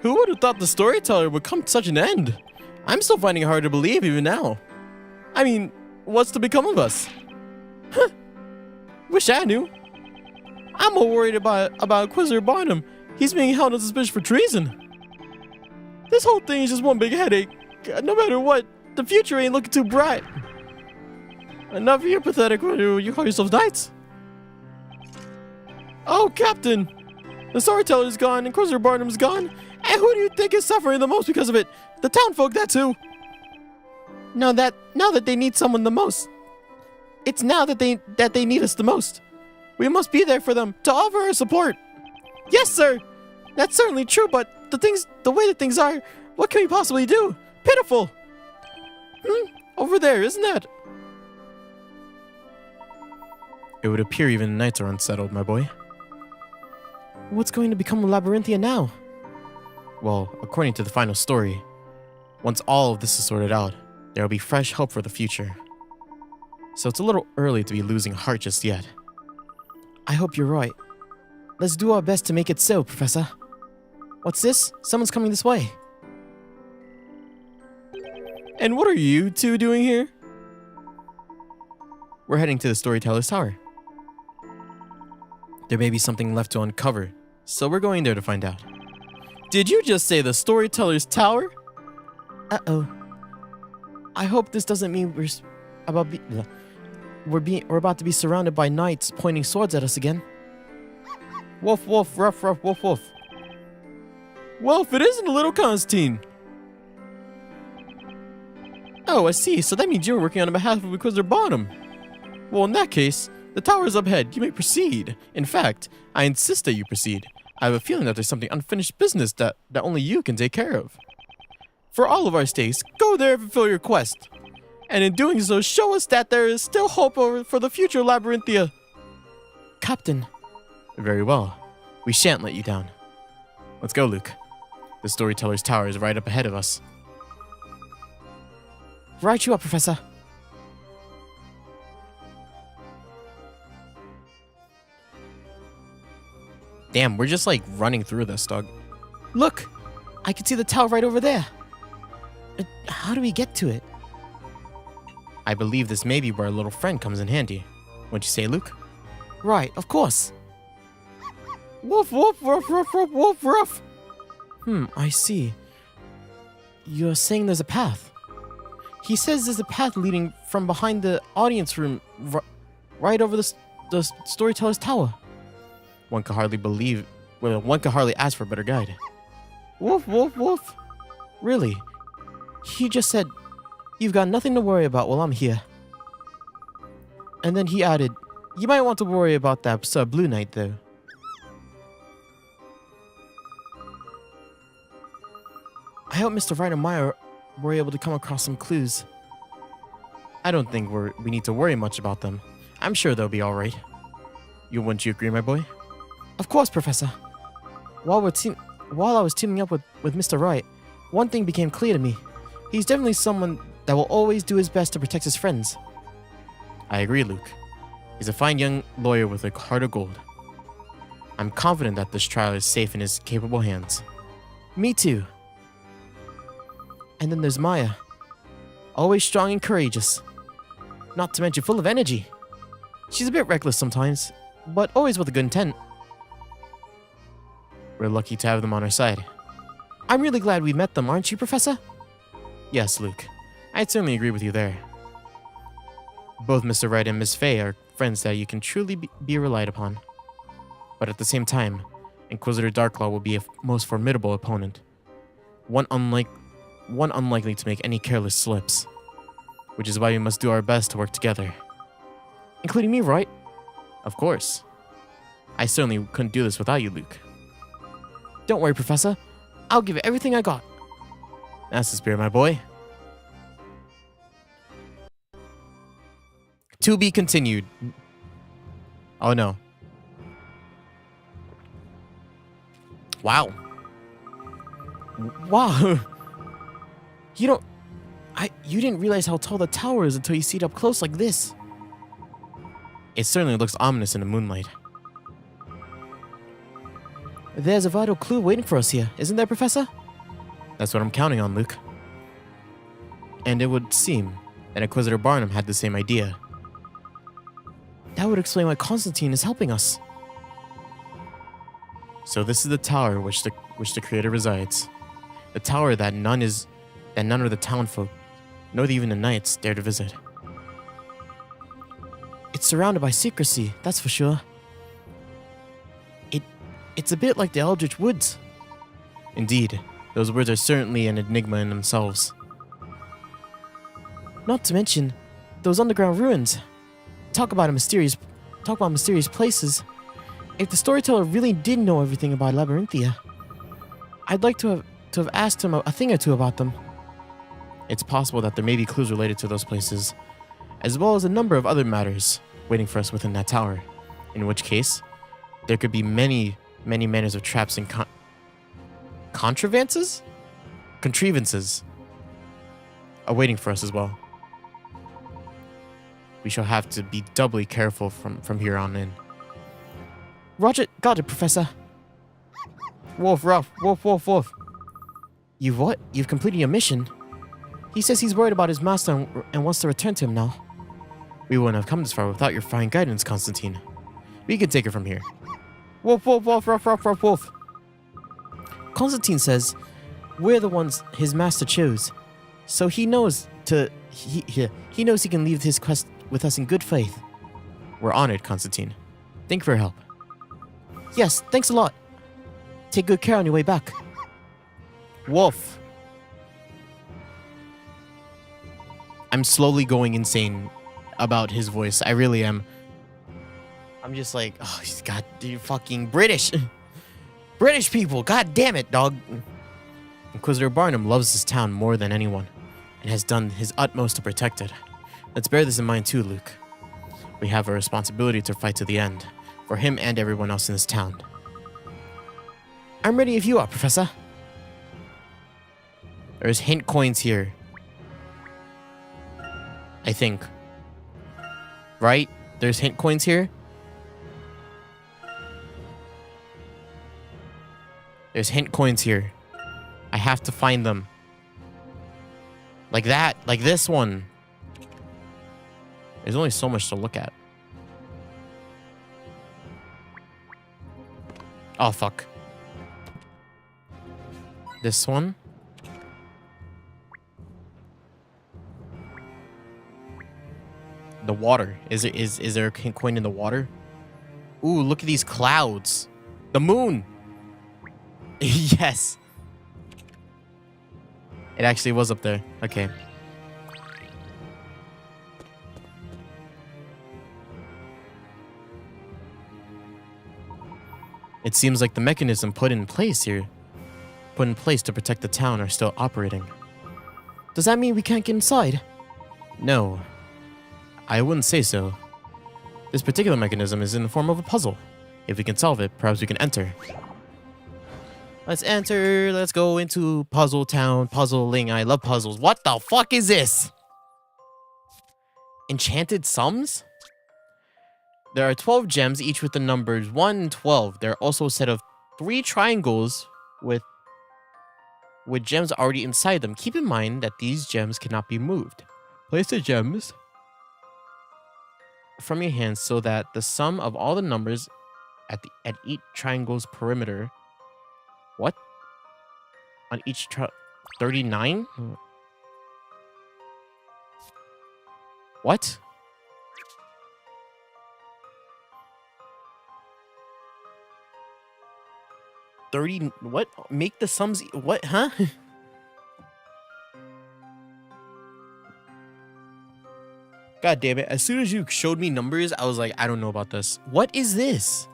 Who would have thought the storyteller would come to such an end? I'm still finding it hard to believe even now. I mean, what's to become of us? Huh. Wish I knew. I'm more worried about Inquisitor Barnum. He's being held on suspicion for treason. This whole thing is just one big headache. No matter what, The future ain't looking too bright. Enough of your pathetic. You call yourselves knights? Oh, Captain! The storyteller's gone, Inquisitor Barnum's gone, and who do you think is suffering the most because of it? The townfolk, that's who. Now that they need someone the most. It's now that they need us the most. We must be there for them, to offer our support. Yes, sir! That's certainly true, but the way that things are, what can we possibly do? Pitiful! Over there, isn't that? It would appear even the knights are unsettled, my boy. What's going to become of Labyrinthia now? Well, according to the final story, once all of this is sorted out, there will be fresh hope for the future. So it's a little early to be losing heart just yet. I hope you're right. Let's do our best to make it so, Professor. What's this? Someone's coming this way. And what are you two doing here? We're heading to the Storyteller's Tower. There may be something left to uncover, so we're going there to find out. Did you just say the Storyteller's Tower? Uh-oh. I hope this doesn't mean we're about to be surrounded by knights pointing swords at us again. Woof, woof, ruff, ruff, woof, woof. Well, if it isn't a little Constantine. Oh, I see. So that means you're working on behalf of Inquisitor Barnum. Well, in that case, the tower is up ahead. You may proceed. In fact, I insist that you proceed. I have a feeling that there's something unfinished business that only you can take care of. For all of our stakes, go there and fulfill your quest. And in doing so, show us that there is still hope for the future Labyrinthia. Captain. Very well. We shan't let you down. Let's go, Luke. The Storyteller's Tower is right up ahead of us. Right you up, Professor. Damn, we're just like running through this, dog. Look! I can see the tower right over there. How do we get to it? I believe this may be where our little friend comes in handy. Wouldn't you say, Luke? Right, of course. Woof, woof, woof, woof, woof, woof, woof. I see. You're saying there's a path. He says there's a path leading from behind the audience room right over the Storyteller's Tower. One could hardly ask for a better guide. Woof, woof, woof. Really? He just said, you've got nothing to worry about while I'm here. And then he added, you might want to worry about that Blue Knight, though. I hope Mr. Wright and Maya were able to come across some clues. I don't think we need to worry much about them. I'm sure they'll be alright. Wouldn't you agree, my boy? Of course, Professor. While I was teaming up with Mr. Wright, one thing became clear to me. He's definitely someone that will always do his best to protect his friends. I agree, Luke. He's a fine young lawyer with a heart of gold. I'm confident that this trial is safe in his capable hands. Me too. And then there's Maya. Always strong and courageous. Not to mention full of energy. She's a bit reckless sometimes, but always with a good intent. We're lucky to have them on our side. I'm really glad we met them, aren't you, Professor? Yes, Luke. I'd certainly agree with you there. Both Mr. Wright and Miss Fey are friends that you can truly be relied upon. But at the same time, Inquisitor Darklaw will be a most formidable opponent. One unlikely to make any careless slips. Which is why we must do our best to work together. Including me, right? Of course. I certainly couldn't do this without you, Luke. Don't worry, Professor. I'll give it everything I got. That's the spirit, my boy. To be continued. Oh no. Wow. Wow. You didn't realize how tall the tower is until you see it up close like this. It certainly looks ominous in the moonlight. There's a vital clue waiting for us here, isn't there, Professor? That's what I'm counting on, Luke. And it would seem that Inquisitor Barnum had the same idea. That would explain why Constantine is helping us. So this is the tower which the creator resides. The tower that none of the townfolk nor even the knights dare to visit. It's surrounded by secrecy, that's for sure. It's a bit like the Eldritch Woods. Indeed, those woods are certainly an enigma in themselves. Not to mention, those underground ruins. Talk about mysterious places. If the storyteller really did know everything about Labyrinthia, I'd like to have asked him a thing or two about them. It's possible that there may be clues related to those places, as well as a number of other matters waiting for us within that tower. In which case, there could be many manners of traps and contrivances awaiting for us as well. We shall have to be doubly careful from here on in. Roger, got it, Professor. Wolf, Ruff, Wolf. You've what? You've completed your mission. He says he's worried about his master and wants to return to him now. We wouldn't have come this far without your fine guidance, Constantine. We can take it from here. Wolf, Ruff. Constantine says we're the ones his master chose, so he knows he knows he can leave his quest with us in good faith. We're honored, Constantine. Thank you for your help. Yes, thanks a lot. Take good care on your way back. Wolf. I'm slowly going insane about his voice. I really am. I'm just like, oh, he's got the fucking British. British people, god damn it, dog. Inquisitor Barnum loves this town more than anyone and has done his utmost to protect it. Let's bear this in mind too, Luke. We have a responsibility to fight to the end, for him and everyone else in this town. I'm ready if you are, Professor. There's hint coins here. I think. Right? There's hint coins here? There's hint coins here. I have to find them. Like that. Like this one. There's only so much to look at. Oh, fuck. This one. The water. Is there a coin in the water? Ooh, look at these clouds. The moon. Yes. It actually was up there. Okay. It seems like the mechanism put in place to protect the town are still operating. Does that mean we can't get inside? No. I wouldn't say so. This particular mechanism is in the form of a puzzle. If we can solve it, perhaps we can enter. Let's enter. Let's go into Puzzle Town. Puzzling. I love puzzles. What the fuck is this? Enchanted sums? There are 12 gems, each with the numbers 1 and 12. There are also a set of 3 triangles with gems already inside them. Keep in mind that these gems cannot be moved. Place the gems from your hands so that the sum of all the numbers at each triangle's perimeter. What? On each 39? What? What? Make the sums... What? Huh? God damn it. As soon as you showed me numbers, I was like, I don't know about this. What is this?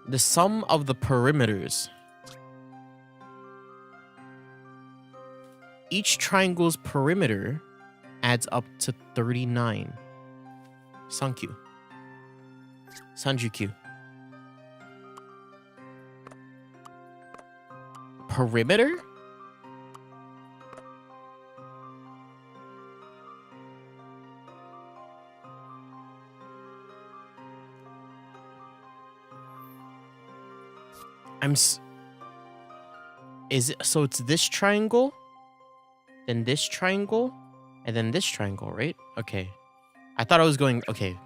The sum of the perimeters. Each triangle's perimeter adds up to 39. Sankyu. Sanjukyu. Perimeter? So it's this triangle, then this triangle, and then this triangle, right? Okay. I thought I was going, okay.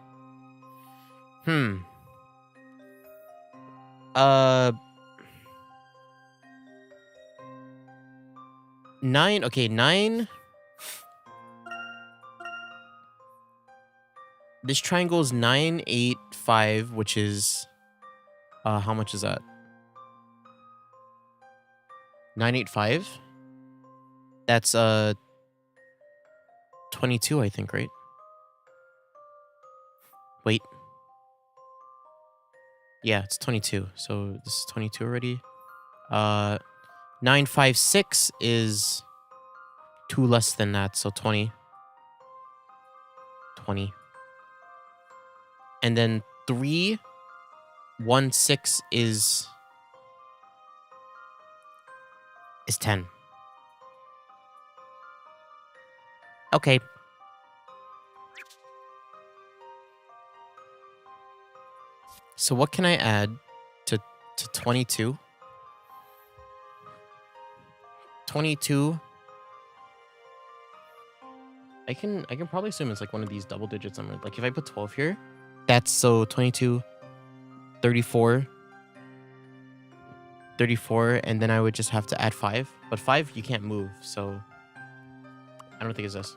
9. Okay, 9. This triangle is 9, 8, 5, which is how much is that? 985. That's 22, I think, right? Wait. Yeah, it's 22. So this is 22 already. 956 is 2 less than that, so 20. 20. And then 316 is 10. Okay. So what can I add to 22? 22. I can probably assume it's like one of these double digits numbers. Like if I put 12 here, that's so 22, 34, 34, and then I would just have to add 5. But 5 you can't move, so I don't think it's this.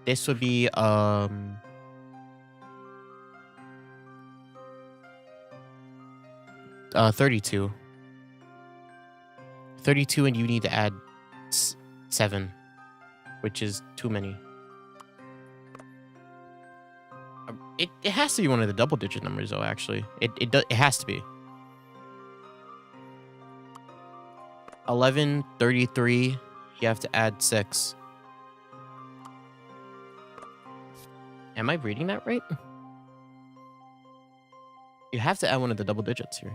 This would be 32. 32, and you need to add 7, which is too many. It has to be one of the double digit numbers though, actually. It has to be. 11, 33, you have to add 6. Am I reading that right? You have to add one of the double digits here.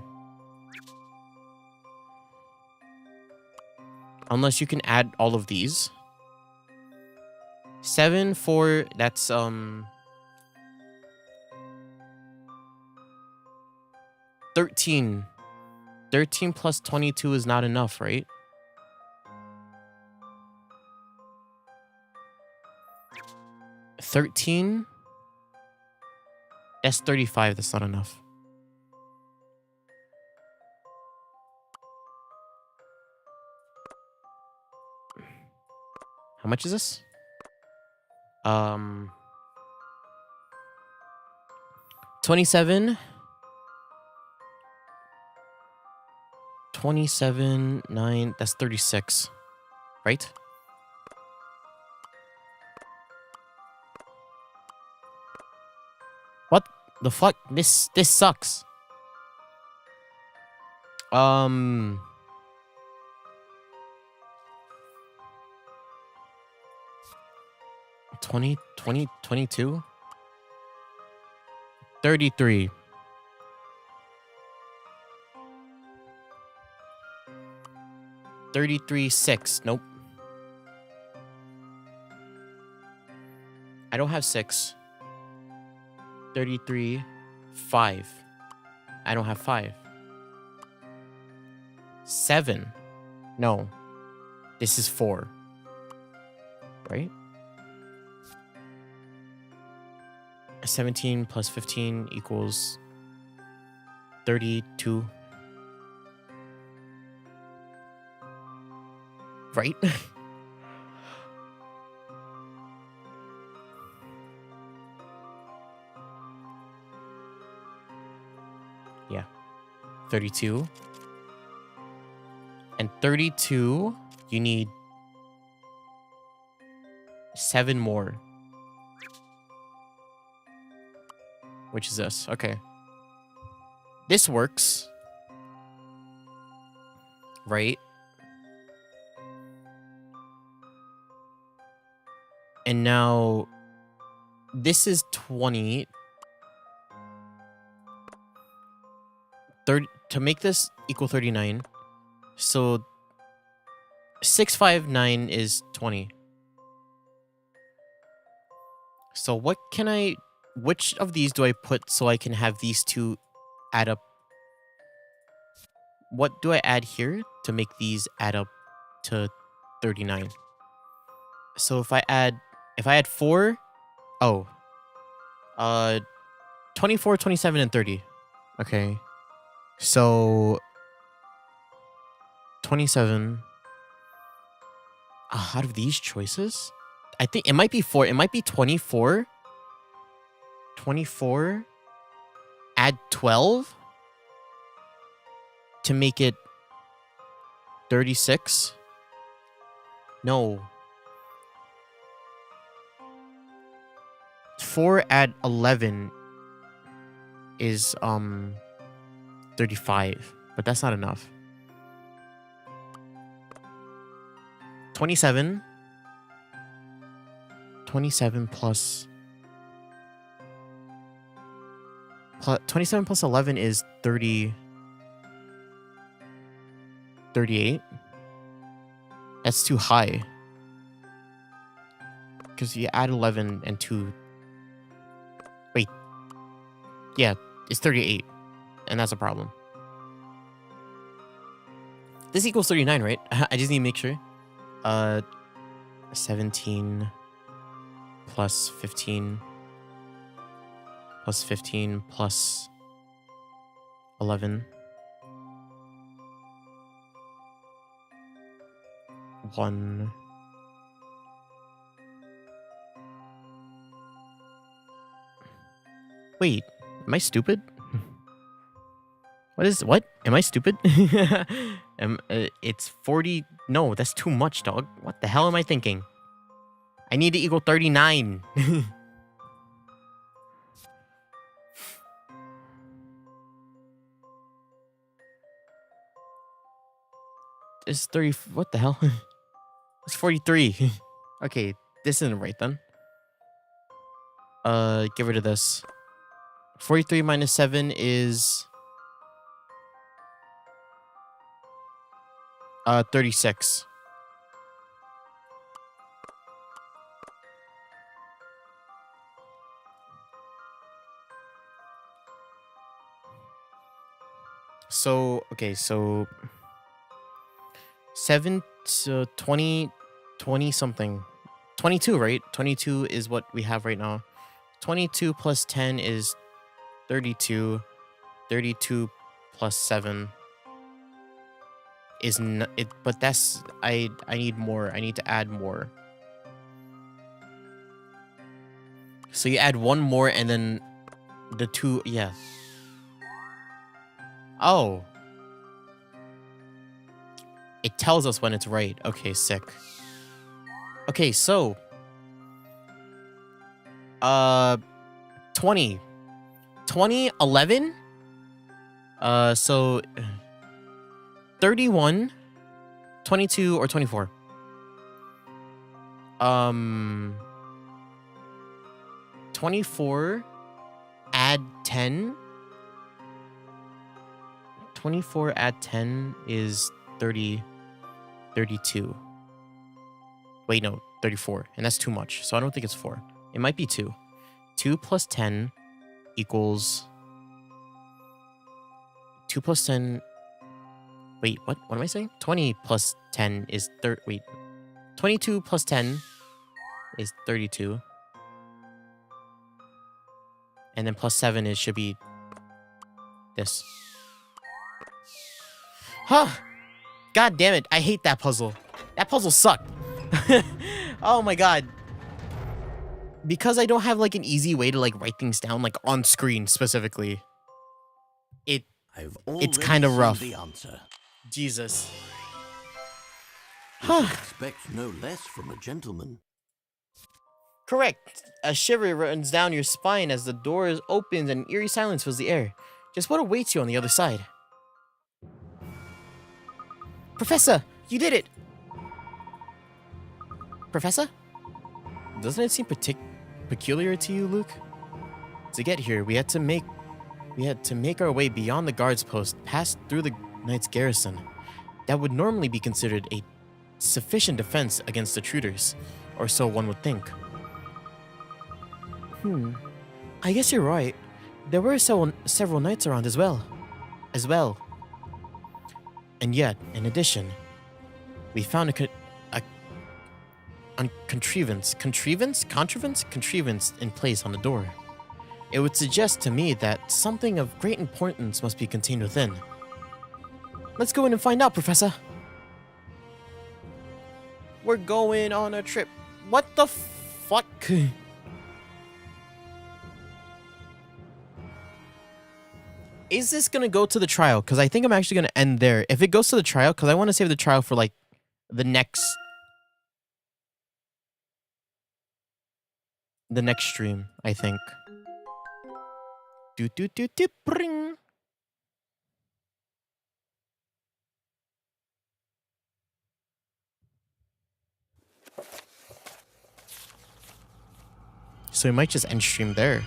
Unless you can add all of these. 7, 4, that's 13. 13 plus 22 is not enough, right? $13? That's 35. That's not enough. How much is this? 27. 27, 9, that's 36, right? What the fuck? This sucks. 20, 22, 33. 33, 6. Nope. I don't have 6. 33, 5. I don't have 5. 7. No. This is 4. Right? 17 plus 15 equals 32. Right? Yeah. 32. And 32, you need 7 more. Which is this. Okay. This works. Right? And now this is 20. 30 to make this equal 39. So 659 is 20. So which of these do I put so I can have these two add up? What do I add here to make these add up to 39? So if I add 4, 24, 27, and 30. Okay. So 27, Out of these choices, I think it might be 4. It might be 24. 24. Add 12 to make it 36. No. 4 add 11 is 35, but that's not enough. 27 plus 27 plus 11 is 30. 38. That's too high. Because you add 11 and 2. Wait. Yeah, it's 38. And that's a problem. This equals 39, right? I just need to make sure. 17 plus 15 plus 15 plus 11. 1. Wait, am I stupid? What? Am I stupid? It's 40. No, that's too much, dog. What the hell am I thinking? I need to equal 39. It's 30. What the hell? It's 43. Okay, this isn't right then. Get rid of this. 43 minus 7 is 36. So, okay, so 7 to 20 something. 22, right? 22 is what we have right now. 22 plus 10 is 32. 32 plus 7 is but that's I need more. I need to add more. So you add one more and then the 2, yeah. Oh. It tells us when it's right. Okay, sick. Okay, so 20, 11. So 31, 22 or 24. 24 add 10. 24 add 10 is 32. Wait, no, 34. And that's too much. So I don't think it's 4. It might be 2. 2 plus 10 equals... 2 plus 10... Wait, what? What am I saying? 20 plus 10 is... Wait. 22 plus 10 is 32. And then plus 7 should be... this. Huh! God damn it, I hate that puzzle. That puzzle sucked. Oh my god. Because I don't have like an easy way to like write things down like on screen specifically. It's kind of rough. The answer. Jesus. You should expect no less from a gentleman. Correct. A shiver runs down your spine as the door opens and eerie silence fills the air. Just what awaits you on the other side? Professor, you did it! Professor? Doesn't it seem peculiar to you, Luke? To get here, we had to make our way beyond the guard's post, past through the knight's garrison. That would normally be considered a sufficient defense against intruders, or so one would think. I guess you're right. There were several knights around as well. And yet, in addition, we found a contrivance in place on the door. It would suggest to me that something of great importance must be contained within. Let's go in and find out, Professor. We're going on a trip. What the fuck? Is this gonna go to the trial? Because I think I'm actually gonna end there. If it goes to the trial, because I want to save the trial for like the next stream, I think. Bring. So we might just end stream there.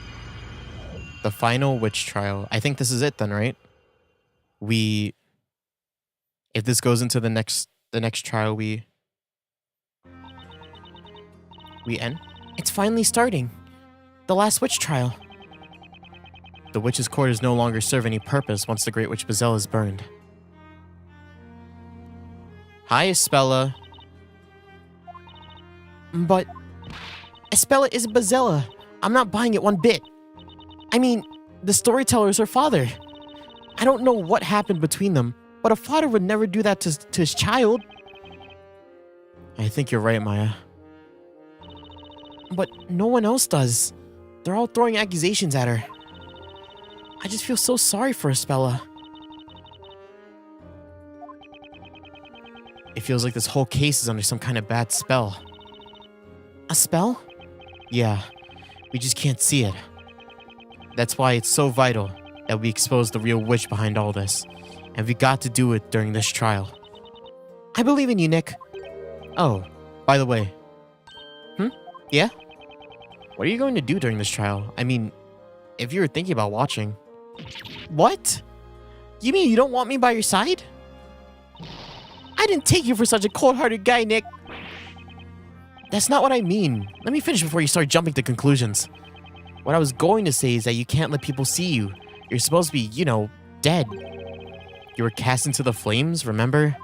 The final witch trial. I think this is it then, right? If this goes into the next trial, we end. It's finally starting. The last witch trial. The witch's quarters no longer serve any purpose once the great witch Bezella is burned. Hi, Espella. But Espella is Bezella. I'm not buying it one bit. I mean, the storyteller is her father. I don't know what happened between them, but a father would never do that to his child. I think you're right, Maya. But no one else does. They're all throwing accusations at her. I just feel so sorry for Espella. It feels like this whole case is under some kind of bad spell. A spell? Yeah, we just can't see it. That's why it's so vital that we expose the real witch behind all this. And we got to do it during this trial. I believe in you, Nick. Oh, by the way. Yeah? What are you going to do during this trial? I mean, if you were thinking about watching. What? You mean you don't want me by your side? I didn't take you for such a cold-hearted guy, Nick. That's not what I mean. Let me finish before you start jumping to conclusions. What I was going to say is that you can't let people see you. You're supposed to be, you know, dead. You were cast into the flames, remember?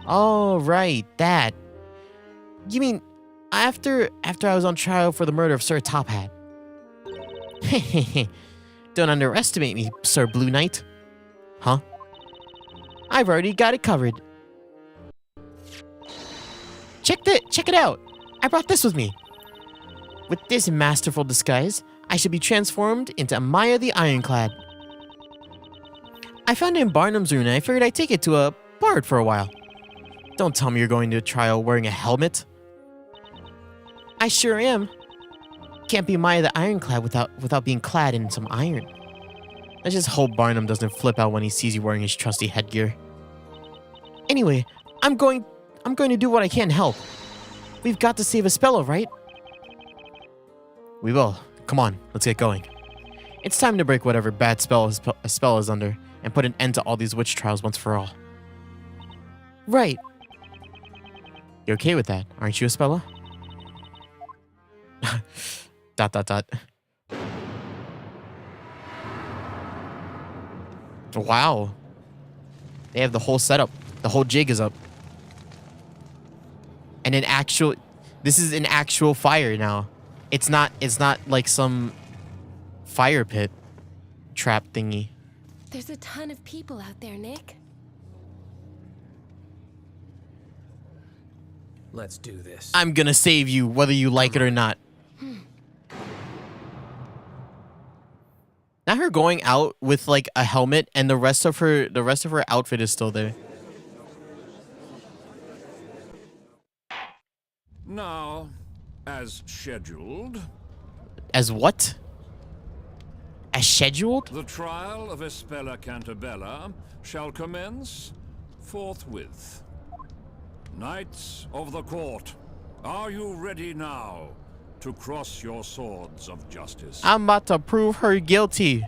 Oh, right, that. You mean, after I was on trial for the murder of Sir Top Hat? Don't underestimate me, Sir Blue Knight. Huh? I've already got it covered. Check it out. I brought this with me. With this masterful disguise, I should be transformed into Maya the Ironclad. I found it in Barnum's room and I figured I'd take it to a bard for a while. Don't tell me you're going to a trial wearing a helmet. I sure am. Can't be Maya the Ironclad without being clad in some iron. I just hope Barnum doesn't flip out when he sees you wearing his trusty headgear. Anyway, I'm going to do what I can to help. We've got to save Espella, right? We will. Come on, let's get going. It's time to break whatever bad spell Espella is under and put an end to all these witch trials once for all. Right. You're okay with that, aren't you, Espella? ... Wow. They have the whole setup. The whole jig is up. And this is an actual fire now. It's not like some fire pit trap thingy. There's a ton of people out there, Nick. Let's do this. I'm gonna save you, whether you like it or not. Now her going out with like a helmet and the rest of her outfit is still there. Now, as scheduled. As what? As scheduled? The trial of Espella Cantabella shall commence forthwith. Knights of the court, are you ready now to cross your swords of justice? I'm about to prove her guilty.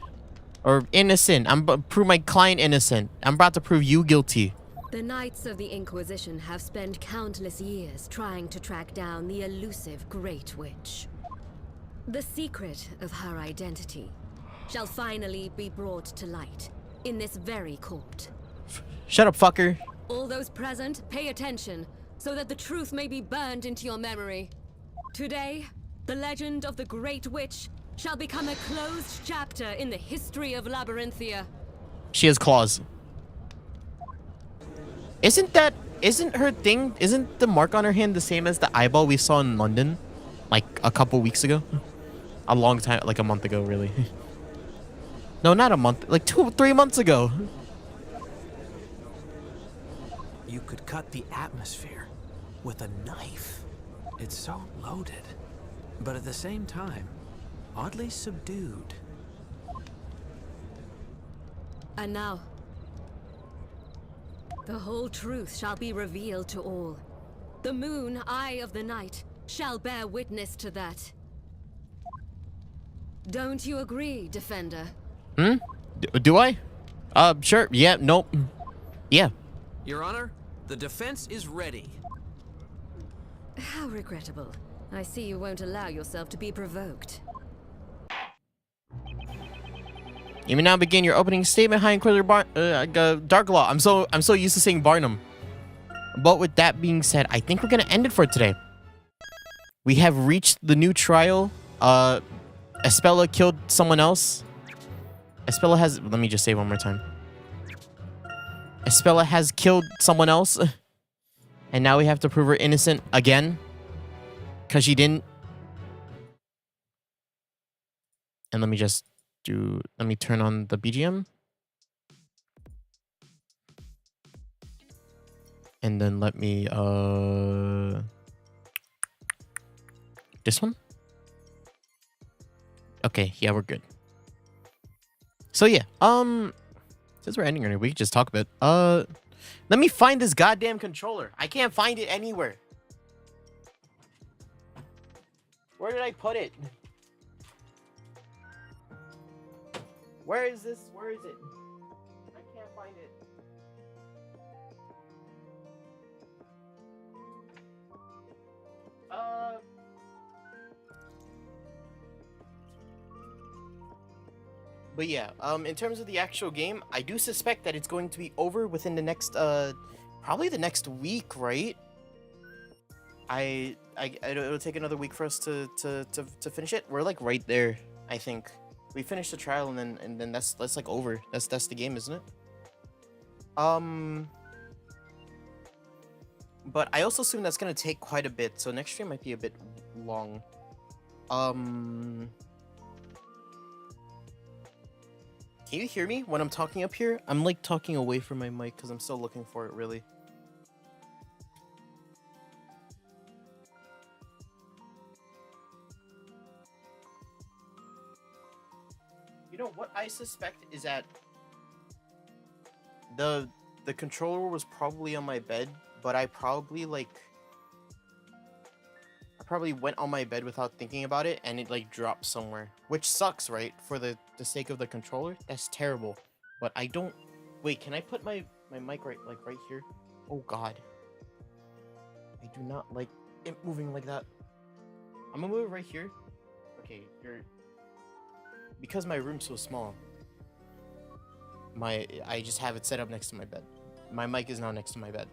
Or innocent. I'm about to prove my client innocent. I'm about to prove you guilty. The Knights of the Inquisition have spent countless years trying to track down the elusive Great Witch. The secret of her identity shall finally be brought to light in this very court. Shut up, fucker. All those present, pay attention, so that the truth may be burned into your memory. Today, the legend of the Great Witch shall become a closed chapter in the history of Labyrinthia. She has claws. Isn't that isn't the mark on her hand the same as the eyeball we saw in London? Like a couple weeks ago? A long time, like a month ago, really. No, not a month, like 3 months ago. You could cut the atmosphere with a knife. It's so loaded, but at the same time, oddly subdued. And now, the whole truth shall be revealed to all. The moon, eye of the night, shall bear witness to that. Don't you agree, Defender? Do I? Sure. Yeah, nope. Yeah. Your Honor, the defense is ready. How regrettable. I see you won't allow yourself to be provoked. You may now begin your opening statement, High Inquisitor Darklaw. I'm so used to saying Barnum. But with that being said, I think we're gonna end it for today. We have reached the new trial. Espella killed someone else. Espella has... Let me just say it one more time. Espella has killed someone else. And now we have to prove her innocent again. Because she didn't. And let me just do... Let me turn on the BGM. And then let me... This one? Okay, yeah, we're good. So yeah, since we're ending early, we can just talk a bit. Let me find this goddamn controller. I can't find it anywhere. Where did I put it? Where is this? Where is it? I can't find it. But yeah, in terms of the actual game, I do suspect that it's going to be over within the next, probably the next week, right? It'll take another week for us to finish it. We're like right there, I think. We finish the trial and then that's like over. That's the game, isn't it? But I also assume that's gonna take quite a bit, so next stream might be a bit long. Can you hear me when I'm talking up here? I'm like talking away from my mic because I'm still looking for it, really. You know what I suspect is that the controller was probably on my bed, but I probably went on my bed without thinking about it and it like dropped somewhere, which sucks, right? For the sake of the controller, that's terrible. But I don't... Wait, can I put my mic right here? Oh god, I do not like it moving like that. I'm gonna move it right here. Okay, because my room's so small, I just have it set up next to my bed. My mic is now next to my bed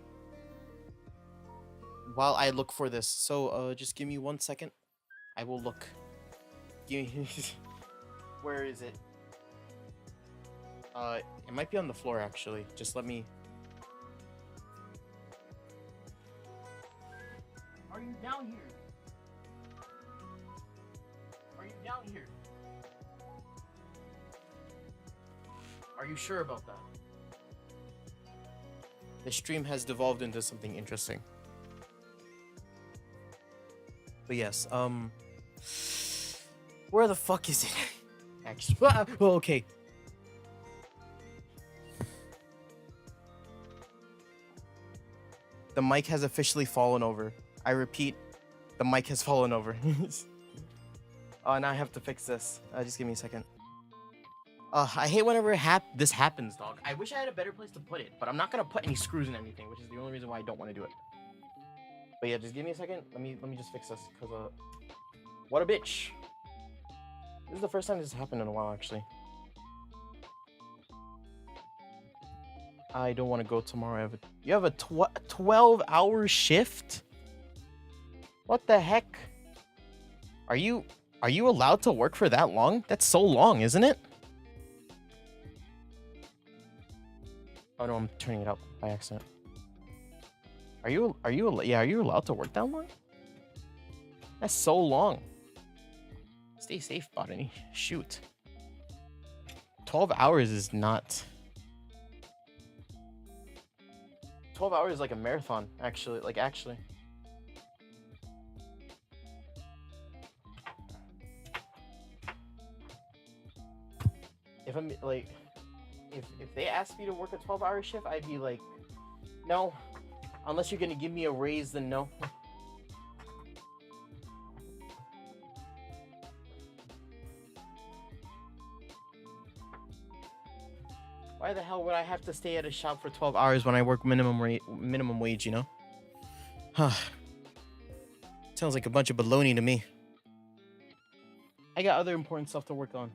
while I look for this. So just give me 1 second. I will look. Give me where is it? It might be on the floor actually. Just let me... Are you down here? Are you down here? Are you sure about that? The stream has devolved into something interesting. But yes, where the fuck is it? Actually, well, okay. The mic has officially fallen over. I repeat, the mic has fallen over. Now I have to fix this. Just give me a second. I hate whenever this happens, dog. I wish I had a better place to put it, but I'm not gonna put any screws in anything, which is the only reason why I don't want to do it. But yeah, just give me a second. Let me just fix this, cause what a bitch. This is the first time this has happened in a while, actually. I don't want to go tomorrow. You have a 12-hour shift? What the heck? Are you allowed to work for that long? That's so long, isn't it? Oh no, I'm turning it up by accident. Are you allowed to work that long? That's so long. Stay safe, Botany. Shoot. 12 hours is not... 12 hours is like a marathon, actually. Like, actually. If I'm, like... If they asked me to work a 12-hour shift, I'd be like, no. Unless you're gonna give me a raise, then no. Why the hell would I have to stay at a shop for 12 hours when I work minimum wage, you know? Huh. Sounds like a bunch of baloney to me. I got other important stuff to work on.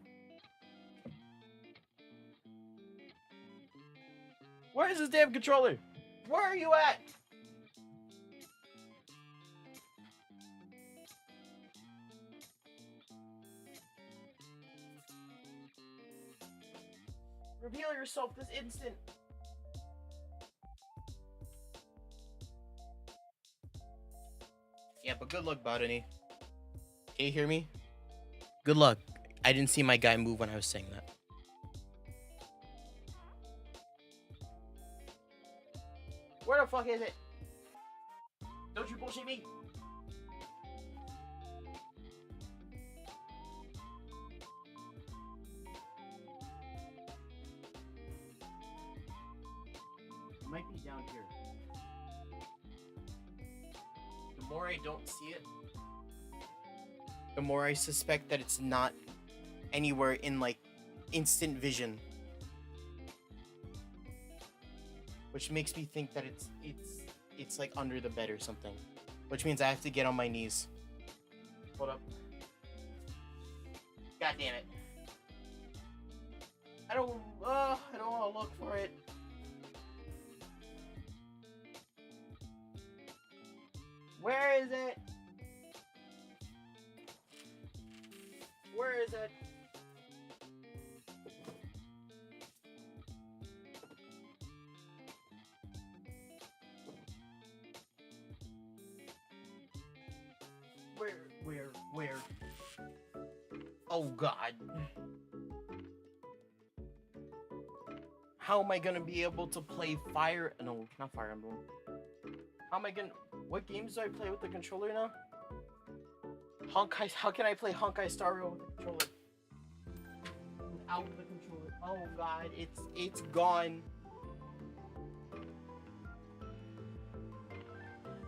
Where is this damn controller? Where are you at? Reveal yourself this instant. Yeah, but good luck, Botany. Can you hear me? Good luck. I didn't see my guy move when I was saying that. Where the fuck is it? Don't you bullshit me. It might be down here. The more I don't see it, the more I suspect that it's not anywhere in like instant vision. Which makes me think that it's like under the bed or something. Which means I have to get on my knees. Hold up. God damn it. I don't want to look for it. Where is it? Where is it? Where? Oh God. How am I gonna be able to play Fire? No, not Fire Emblem. How am I gonna... What games do I play with the controller now? Honkai... How can I play Honkai Star Rail with the controller? Without the controller. Oh God, it's gone.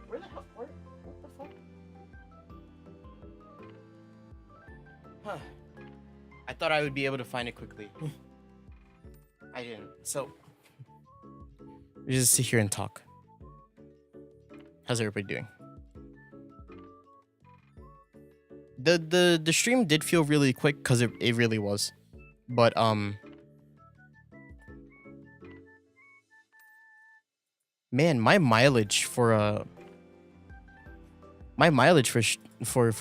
Where the hell... What the fuck? Huh. I thought I would be able to find it quickly. I didn't. So... we just sit here and talk. How's everybody doing? The stream did feel really quick because it really was. But man, my mileage for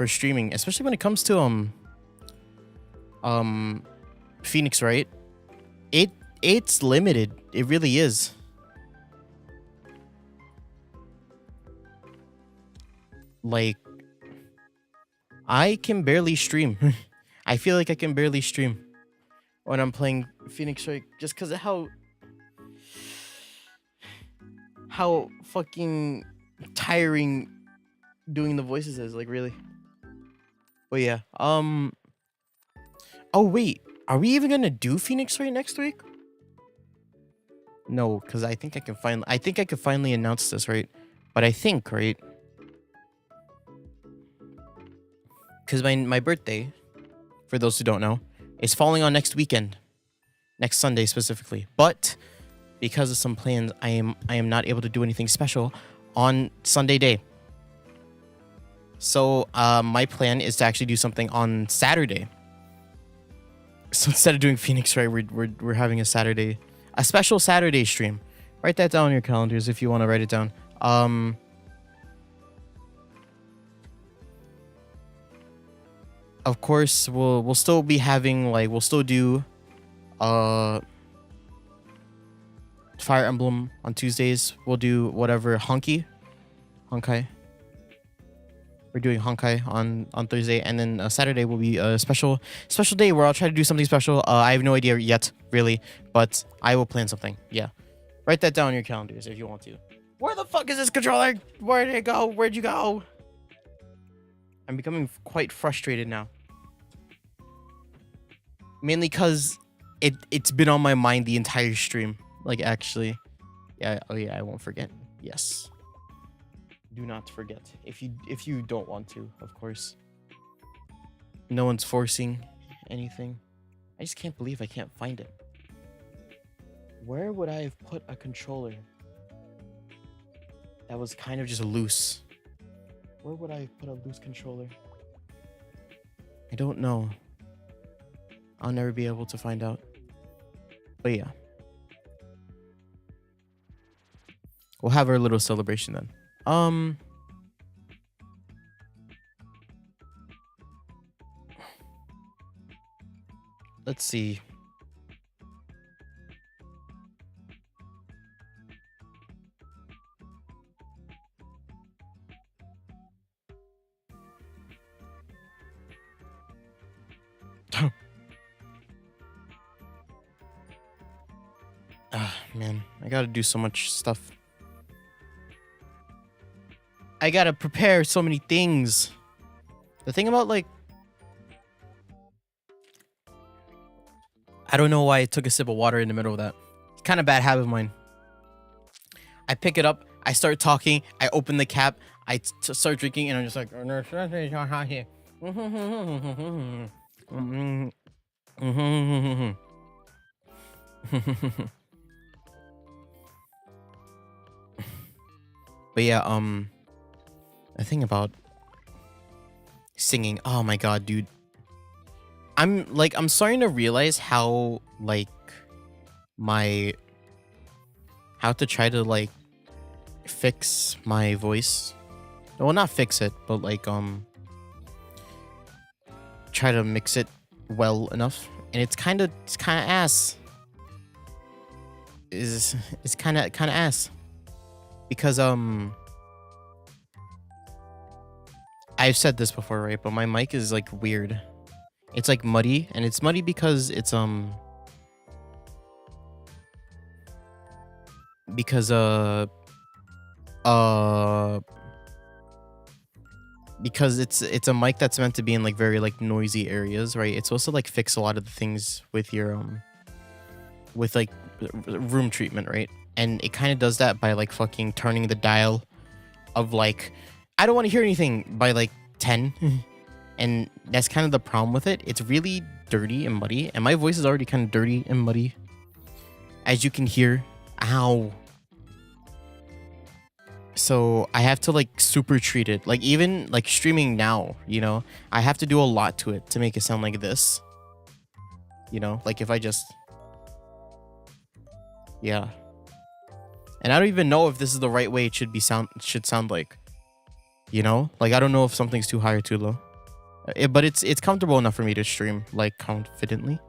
streaming, especially when it comes to Phoenix, right? It's limited. It really is. Like, I can barely stream. I feel like I can barely stream when I'm playing Phoenix Wright just because of how fucking tiring doing the voices is. Like, really. But yeah. Oh wait, are we even gonna do Phoenix Wright next week? No, because I think I can finally announce this, right? But I think, right? Because my birthday, for those who don't know, is falling on next weekend. Next Sunday specifically. But because of some plans, I am not able to do anything special on Sunday day. So my plan is to actually do something on Saturday. So instead of doing Phoenix Wright, we're having a special Saturday stream. Write that down on your calendars if you want to write it down. Of course, we'll still be having, like, we'll still do Fire Emblem on Tuesdays. We'll do whatever Honky Honkai. We're doing Honkai on Thursday, and then Saturday will be a special day where I'll try to do something special. I have no idea yet, really, but I will plan something. Yeah, write that down on your calendars if you want to. Where the fuck is this controller? Where did it go? Where'd you go? I'm becoming quite frustrated now. Mainly because it's been on my mind the entire stream. Like, actually. Yeah, oh yeah, I won't forget. Yes. Do not forget. If you don't want to, of course. No one's forcing anything. I just can't believe I can't find it. Where would I have put a controller that was kind of just loose? Where would I have put a loose controller? I don't know. I'll never be able to find out. But yeah. We'll have our little celebration then. Let's see. Man, I gotta do so much stuff. I gotta prepare so many things. The thing about, like, I don't know why I took a sip of water in the middle of that. It's kind of bad habit of mine. I pick it up, I start talking, I open the cap, I start drinking, and I'm just like, but yeah, the thing about singing, oh my god, dude. I'm starting to realize how, like, how to try to, like, fix my voice. Well, not fix it, but, like, try to mix it well enough. And it's kind of ass. It's kind of ass. Because, I've said this before, right? But my mic is, like, weird. It's, like, muddy. And it's muddy because it's, because it's a mic that's meant to be in, like, very, like, noisy areas, right? It's supposed to, like, fix a lot of the things with your, with, like, room treatment, right? And it kind of does that by, like, fucking turning the dial of, like, I don't want to hear anything by, like, 10. And that's kind of the problem with it. It's really dirty and muddy. And my voice is already kind of dirty and muddy, as you can hear. Ow. So I have to, like, super treat it. Like, even, like, streaming now, you know, I have to do a lot to it to make it sound like this. You know, like, if I just... Yeah. And I don't even know if this is the right way it should sound like. You know? Like, I don't know if something's too high or too low. But it's comfortable enough for me to stream, like, confidently.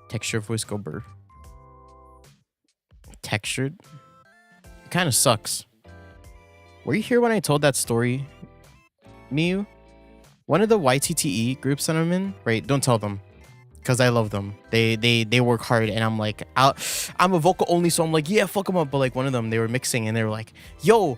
Texture voice go burr. Textured? It kind of sucks. Were you here when I told that story, Miyu? One of the YTTE groups that I'm in, right? Don't tell them, because I love them. They work hard, and I'm like, I'm a vocal only, so I'm like, yeah, fuck them up. But, like, one of them, they were mixing, and they were like, yo,